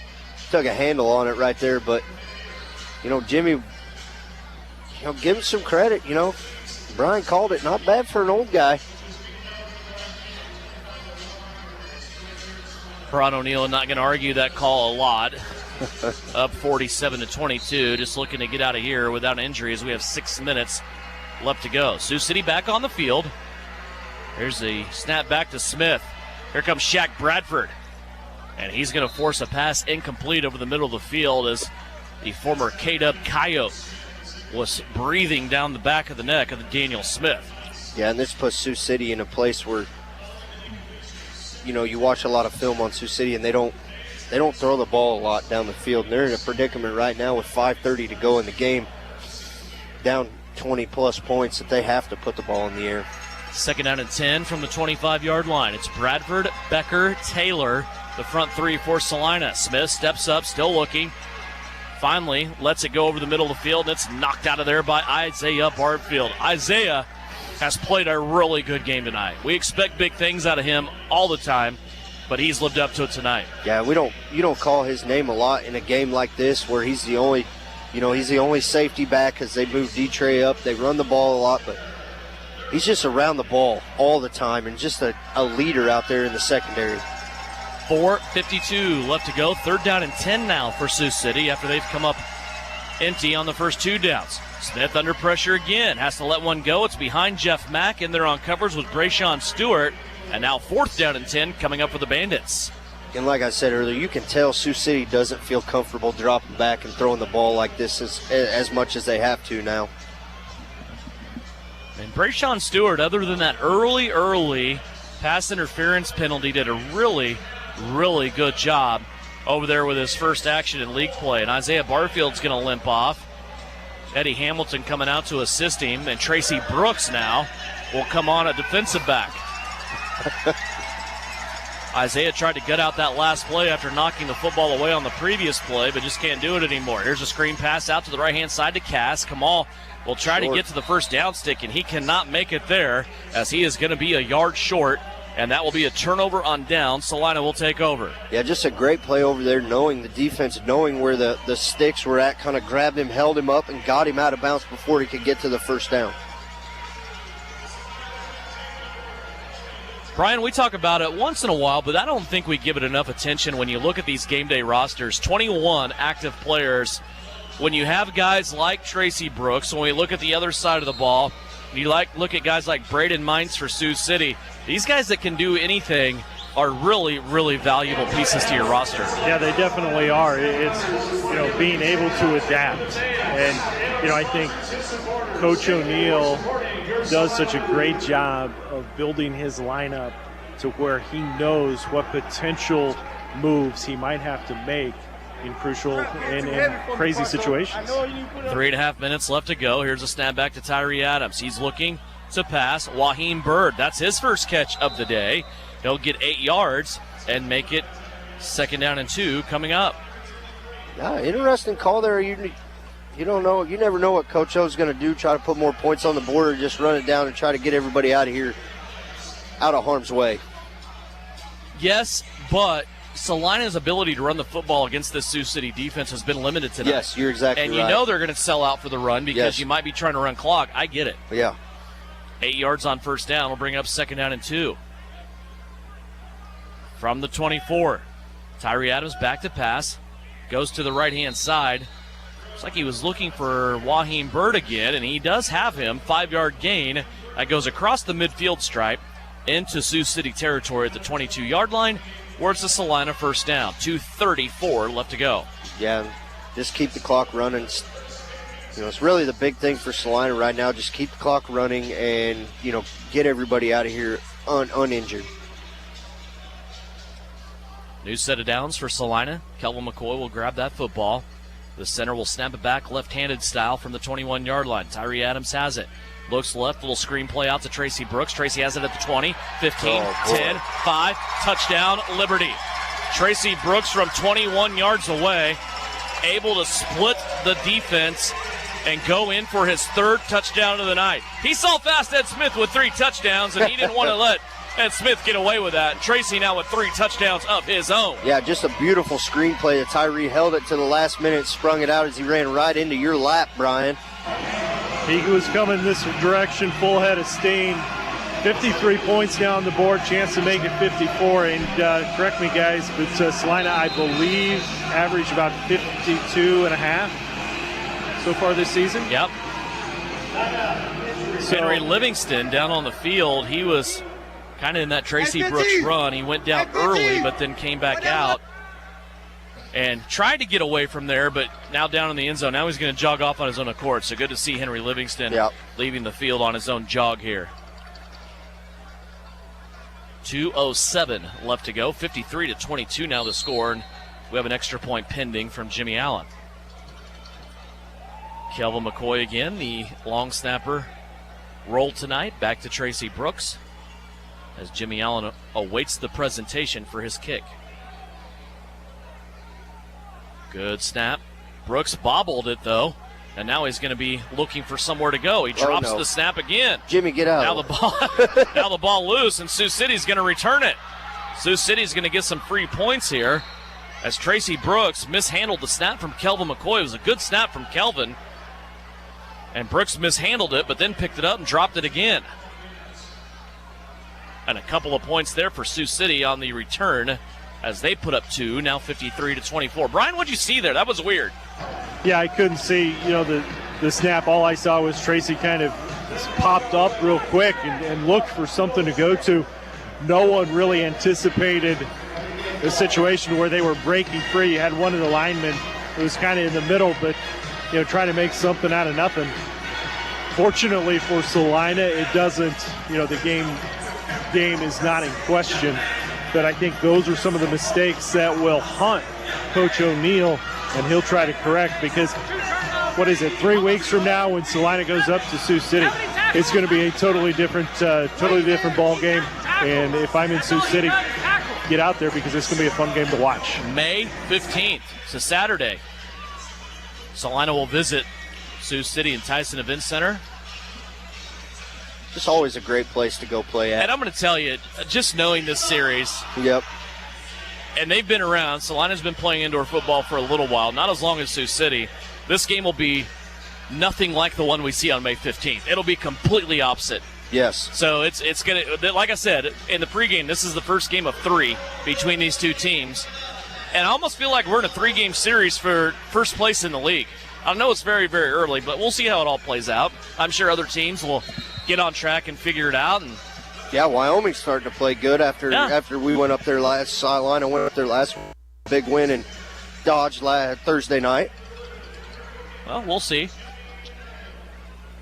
took a handle on it right there, but, Jimmy, give him some credit, Brian called it not bad for an old guy. Ron O'Neill not going to argue that call a lot. Up 47-22, just looking to get out of here without injuries. We have 6 minutes left to go. Sioux City back on the field. Here's the snap back to Smith. Here comes Shaq Bradford. And he's going to force a pass incomplete over the middle of the field as the former K-Dub Coyote, was breathing down the back of the neck of Daniel Smith. Yeah, and this puts Sioux City in a place where, you watch a lot of film on Sioux City, and they don't throw the ball a lot down the field. And they're in a predicament right now with 5:30 to go in the game, down 20-plus points, that they have to put the ball in the air. 2nd down and 10 from the 25-yard line. It's Bradford, Becker, Taylor, the front three for Salina. Smith steps up, still looking. Finally lets it go over the middle of the field, and it's knocked out of there by Isaiah Barfield. Isaiah has played a really good game tonight. We expect big things out of him all the time, but he's lived up to it tonight. Yeah, you don't call his name a lot in a game like this where he's the only safety back because they move D-Trey up. They run the ball a lot, but he's just around the ball all the time and just a leader out there in the secondary. 4:52 left to go. 3rd down and 10 now for Sioux City after they've come up empty on the first 2 downs. Smith under pressure again. Has to let one go. It's behind Jeff Mack, and they're on covers with Brayshawn Stewart. And now 4th down and 10 coming up for the Bandits. And like I said earlier, you can tell Sioux City doesn't feel comfortable dropping back and throwing the ball like this as much as they have to now. And Brayshawn Stewart, other than that early pass interference penalty, did a really good job over there with his first action in league play. And Isaiah Barfield's going to limp off. Eddie Hamilton coming out to assist him. And Tracy Brooks now will come on at defensive back. Isaiah tried to gut out that last play after knocking the football away on the previous play, but just can't do it anymore. Here's a screen pass out to the right-hand side to Cass. Kamal will try to get to the first down stick, and he cannot make it there as he is going to be a yard short. And that will be a turnover on down. Salina will take over. Yeah, just a great play over there, knowing the defense, knowing where the sticks were at, kind of grabbed him, held him up, and got him out of bounds before he could get to the first down. Brian, we talk about it once in a while, but I don't think we give it enough attention when you look at these game day rosters. 21 active players. When you have guys like Tracy Brooks, when we look at the other side of the ball, you look at guys like Braden Mines for Sioux City. These guys that can do anything are really valuable pieces to your roster. Yeah, they definitely are. It's, being able to adapt. And, I think Coach O'Neill does such a great job of building his lineup to where he knows what potential moves he might have to make in crucial and crazy situations. 3.5 minutes left to go. Here's a snap back to Tyree Adams. He's looking to pass. Waheem Bird, that's his first catch of the day. He'll get 8 yards and make it 2nd down and 2 coming up. Yeah, interesting call there. You don't know. You never know what Coach O's going to do. Try to put more points on the board, or just run it down and try to get everybody out of here, out of harm's way. Yes, but Salina's ability to run the football against this Sioux City defense has been limited tonight. Yes, you're exactly right. And you know they're going to sell out for the run because you might be trying to run clock. I get it. Yeah. 8 yards on first down will bring it up 2nd down and 2. From the 24, Tyree Adams back to pass. Goes to the right-hand side. Looks like he was looking for Waheem Bird again, and he does have him. 5-yard gain that goes across the midfield stripe into Sioux City territory at the 22-yard line, where it's a Salina first down. 2:34 left to go. Yeah, just keep the clock running. It's really the big thing for Salina right now. Just keep the clock running and, get everybody out of here uninjured. New set of downs for Salina. Kelvin McCoy will grab that football. The center will snap it back left-handed style from the 21-yard line. Tyree Adams has it. Looks left, little screen play out to Tracy Brooks. Tracy has it at the 20, 15, 10, 5, touchdown, Liberty. Tracy Brooks from 21 yards away, able to split the defense and go in for his 3rd touchdown of the night. He saw Fast Ed Smith with 3 touchdowns, and he didn't want to let Ed Smith get away with that. Tracy now with 3 touchdowns of his own. Yeah, just a beautiful screenplay that Tyree held it to the last minute, sprung it out as he ran right into your lap, Brian. He was coming this direction, full head of steam. 53 points now on the board, chance to make it 54. And correct me, guys, but Salina, I believe, averaged about 52.5 so far this season. Yep. Henry Livingston down on the field, he was kind of in that Tracy Brooks run. He went down early, but then came back out and tried to get away from there, but now down in the end zone. Now he's going to jog off on his own accord. So good to see Henry Livingston leaving the field on his own jog here. 2:07 left to go. 53-22 now the score, and we have an extra point pending from Jimmy Allen. Kelvin McCoy again, the long snapper, rolled tonight. Back to Tracy Brooks as Jimmy Allen awaits the presentation for his kick. Good snap. Brooks bobbled it, though, and now he's going to be looking for somewhere to go. He drops the snap again. Jimmy, get out. Now the ball loose, and Sioux City's going to return it. Sioux City's going to get some free points here as Tracy Brooks mishandled the snap from Kelvin McCoy. It was a good snap from Kelvin, and Brooks mishandled it, but then picked it up and dropped it again. And a couple of points there for Sioux City on the return as they put up 2, now 53-24. Brian, what'd you see there? That was weird. Yeah, I couldn't see, the snap. All I saw was Tracy kind of popped up real quick and looked for something to go to. No one really anticipated the situation where they were breaking free. You had one of the linemen who was kind of in the middle, but trying to make something out of nothing. Fortunately for Salina, it doesn't, the game is not in question. But I think those are some of the mistakes that will haunt Coach O'Neill, and he'll try to correct, because 3 weeks from now when Salina goes up to Sioux City, it's going to be a totally different ball game. And if I'm in Sioux City, get out there because it's going to be a fun game to watch. May 15th, it's a Saturday. Salina will visit Sioux City and Tyson Event Center. Just always a great place to go play at. And I'm going to tell you, just knowing this series. Yep. And they've been around. Salina's been playing indoor football for a little while, not as long as Sioux City. This game will be nothing like the one we see on May 15th. It'll be completely opposite. Yes. So it's going to, like I said, in the pregame, this is the first game of 3 between these two teams. And I almost feel like we're in a 3-game series for first place in the league. I know it's very, very early, but we'll see how it all plays out. I'm sure other teams will get on track and figure it out. And yeah, Wyoming's starting to play good after we went up there last. Salina went up there last big win and Dodge Thursday night. Well, we'll see.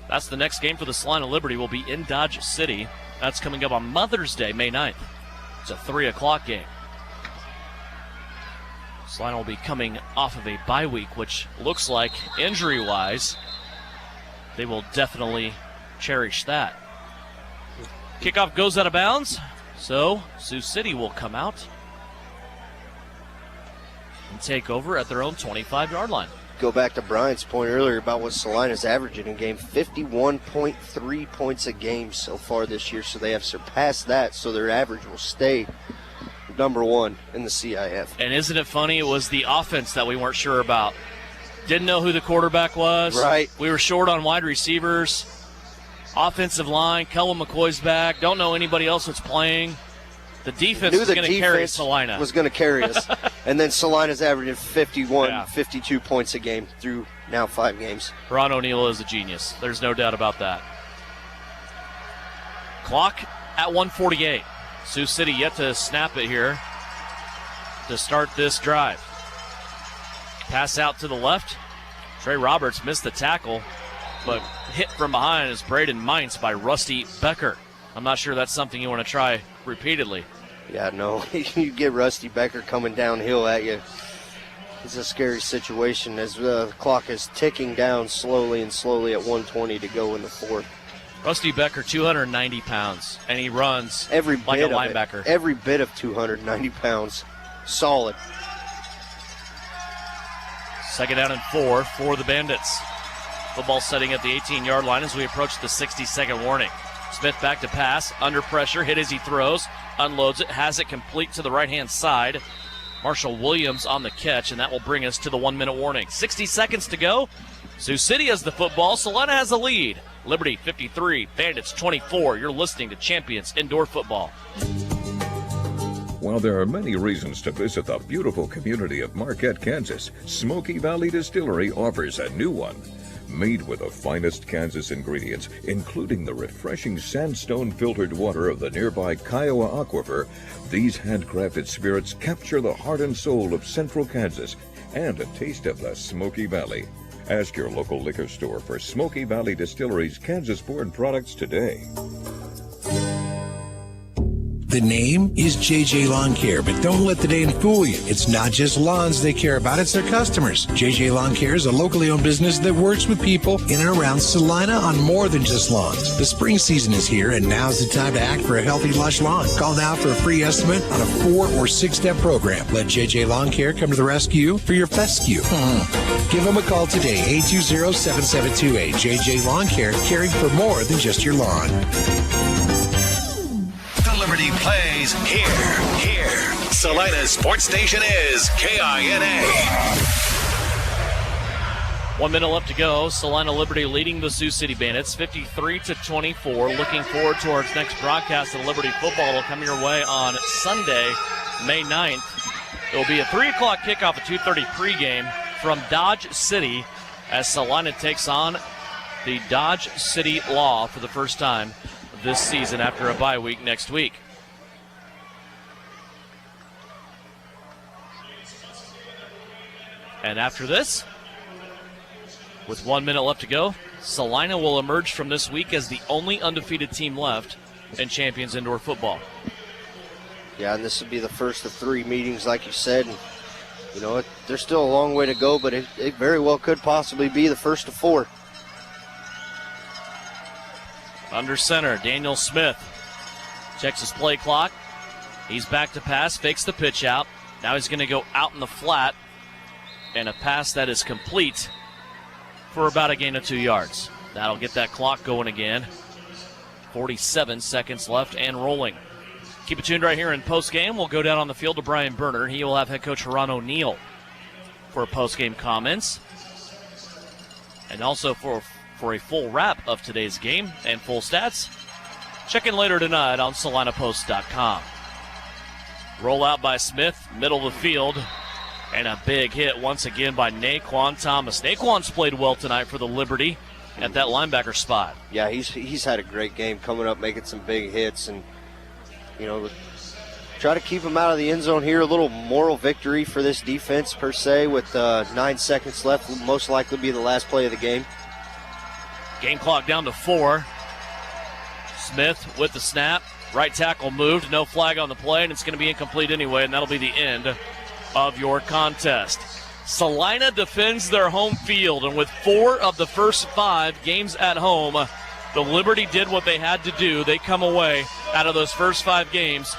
That's the next game for the Salina Liberty. Will be in Dodge City. That's coming up on Mother's Day, May 9th. It's a 3 o'clock game. Salina will be coming off of a bye week, which looks like, injury-wise, they will definitely cherish that. Kickoff goes out of bounds, so Sioux City will come out and take over at their own 25-yard line. Go back to Brian's point earlier about what Salina's averaging in game, 51.3 points a game so far this year, so they have surpassed that, so their average will stay number 1 in the CIF. And isn't it funny, it was the offense that we weren't sure about. Didn't know who the quarterback was. Right. We were short on wide receivers. Offensive line, Kelvin McCoy's back. Don't know anybody else that's playing. The defense was going to carry Salina. Was going to carry us. And then Salina's averaging 52 points a game through now 5 games. Ron O'Neill is a genius. There's no doubt about that. Clock at 1:48. Sioux City yet to snap it here to start this drive. Pass out to the left. Trey Roberts missed the tackle, but hit from behind is Braden Mintz by Rusty Becker. I'm not sure that's something you want to try repeatedly. Yeah, no. You get Rusty Becker coming downhill at you. It's a scary situation as the clock is ticking down slowly at 1:20 to go in the 4th. Rusty Becker, 290 pounds, and he runs like a linebacker. Every bit of 290 pounds. Solid. 2nd down and 4 for the Bandits. Football setting at the 18-yard line as we approach the 60-second warning. Smith back to pass, under pressure, hit as he throws, unloads it, has it complete to the right-hand side. Marshall Williams on the catch, and that will bring us to the 1-minute warning. 60 seconds to go. Sioux City has the football. Salina has the lead. Liberty 53, Bandits 24. You're listening to Champions Indoor Football. While there are many reasons to visit the beautiful community of Marquette, Kansas, Smoky Valley Distillery offers a new one. Made with the finest Kansas ingredients, including the refreshing sandstone filtered water of the nearby Kiowa Aquifer, these handcrafted spirits capture the heart and soul of central Kansas and a taste of the Smoky Valley. Ask your local liquor store for Smoky Valley Distillery's Kansas-born products today. The name is JJ Lawn Care, but don't let the name fool you. It's not just lawns they care about, it's their customers. JJ Lawn Care is a locally owned business that works with people in and around Salina on more than just lawns. The spring season is here, and now's the time to act for a healthy, lush lawn. Call now for a free estimate on a 4 or 6 step program. Let JJ Lawn Care come to the rescue for your fescue. Give them a call today, 820-7728. JJ Lawn Care, caring for more than just your lawn. Liberty plays here. Salina's sports station is KINA. 1 minute left to go. Salina Liberty leading the Sioux City Bandits 53-24. Looking forward to our next broadcast of Liberty football. It'll come your way on Sunday, May 9th. It will be a 3 o'clock kickoff, a 2:30 pregame from Dodge City as Salina takes on the Dodge City Law for the first time this season after a bye week next week. And after this, with 1 minute left to go, Salina will emerge from this week as the only undefeated team left in Champions Indoor Football. Yeah, and this would be the first of 3 meetings, like you said. And, you know, there's still a long way to go, but it very well could possibly be the first of 4. Under center, Daniel Smith checks his play clock. He's back to pass, fakes the pitch out. Now he's going to go out in the flat, and a pass that is complete for about a gain of 2 yards. That'll get that clock going again. 47 seconds left and rolling. Keep it tuned right here in postgame. We'll go down on the field to Brian Berner. He will have head coach Haran O'Neill for postgame comments. And also for a full wrap of today's game and full stats, check in later tonight on SalinaPost.com. Roll out by Smith, middle of the field, and a big hit once again by Naquan Thomas. Naquan's played well tonight for the Liberty at that linebacker spot. Yeah, he's had a great game coming up, making some big hits, and you know, try to keep him out of the end zone here. A little moral victory for this defense per se, with 9 seconds left. Will most likely be the last play of the game. Game clock down to 4. Smith with the snap. Right tackle moved. No flag on the play, and it's going to be incomplete anyway, and that'll be the end of your contest. Salina defends their home field, and with 4 of the first 5 games at home, the Liberty did what they had to do. They come away out of those first 5 games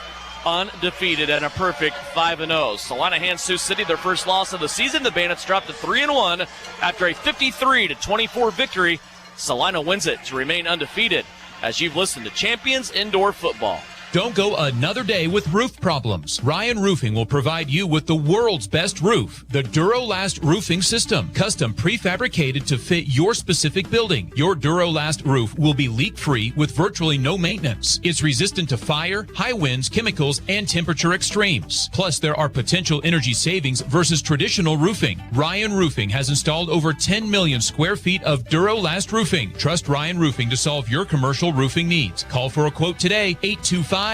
undefeated and a perfect 5-0. Salina hands Sioux City their first loss of the season. The Bandits dropped to 3-1 after a 53-24 victory. Salina wins it to remain undefeated as you've listened to Champions Indoor Football. Don't go another day with roof problems. Ryan Roofing will provide you with the world's best roof, the Durolast Roofing System, custom prefabricated to fit your specific building. Your Durolast roof will be leak-free with virtually no maintenance. It's resistant to fire, high winds, chemicals, and temperature extremes. Plus, there are potential energy savings versus traditional roofing. Ryan Roofing has installed over 10 million square feet of Durolast roofing. Trust Ryan Roofing to solve your commercial roofing needs. Call for a quote today, 825-0475.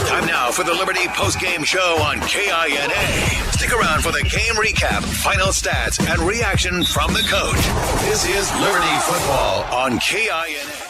Time now for the Liberty postgame show on KINA. Stick around for the game recap, final stats, and reaction from the coach. This is Liberty football on KINA.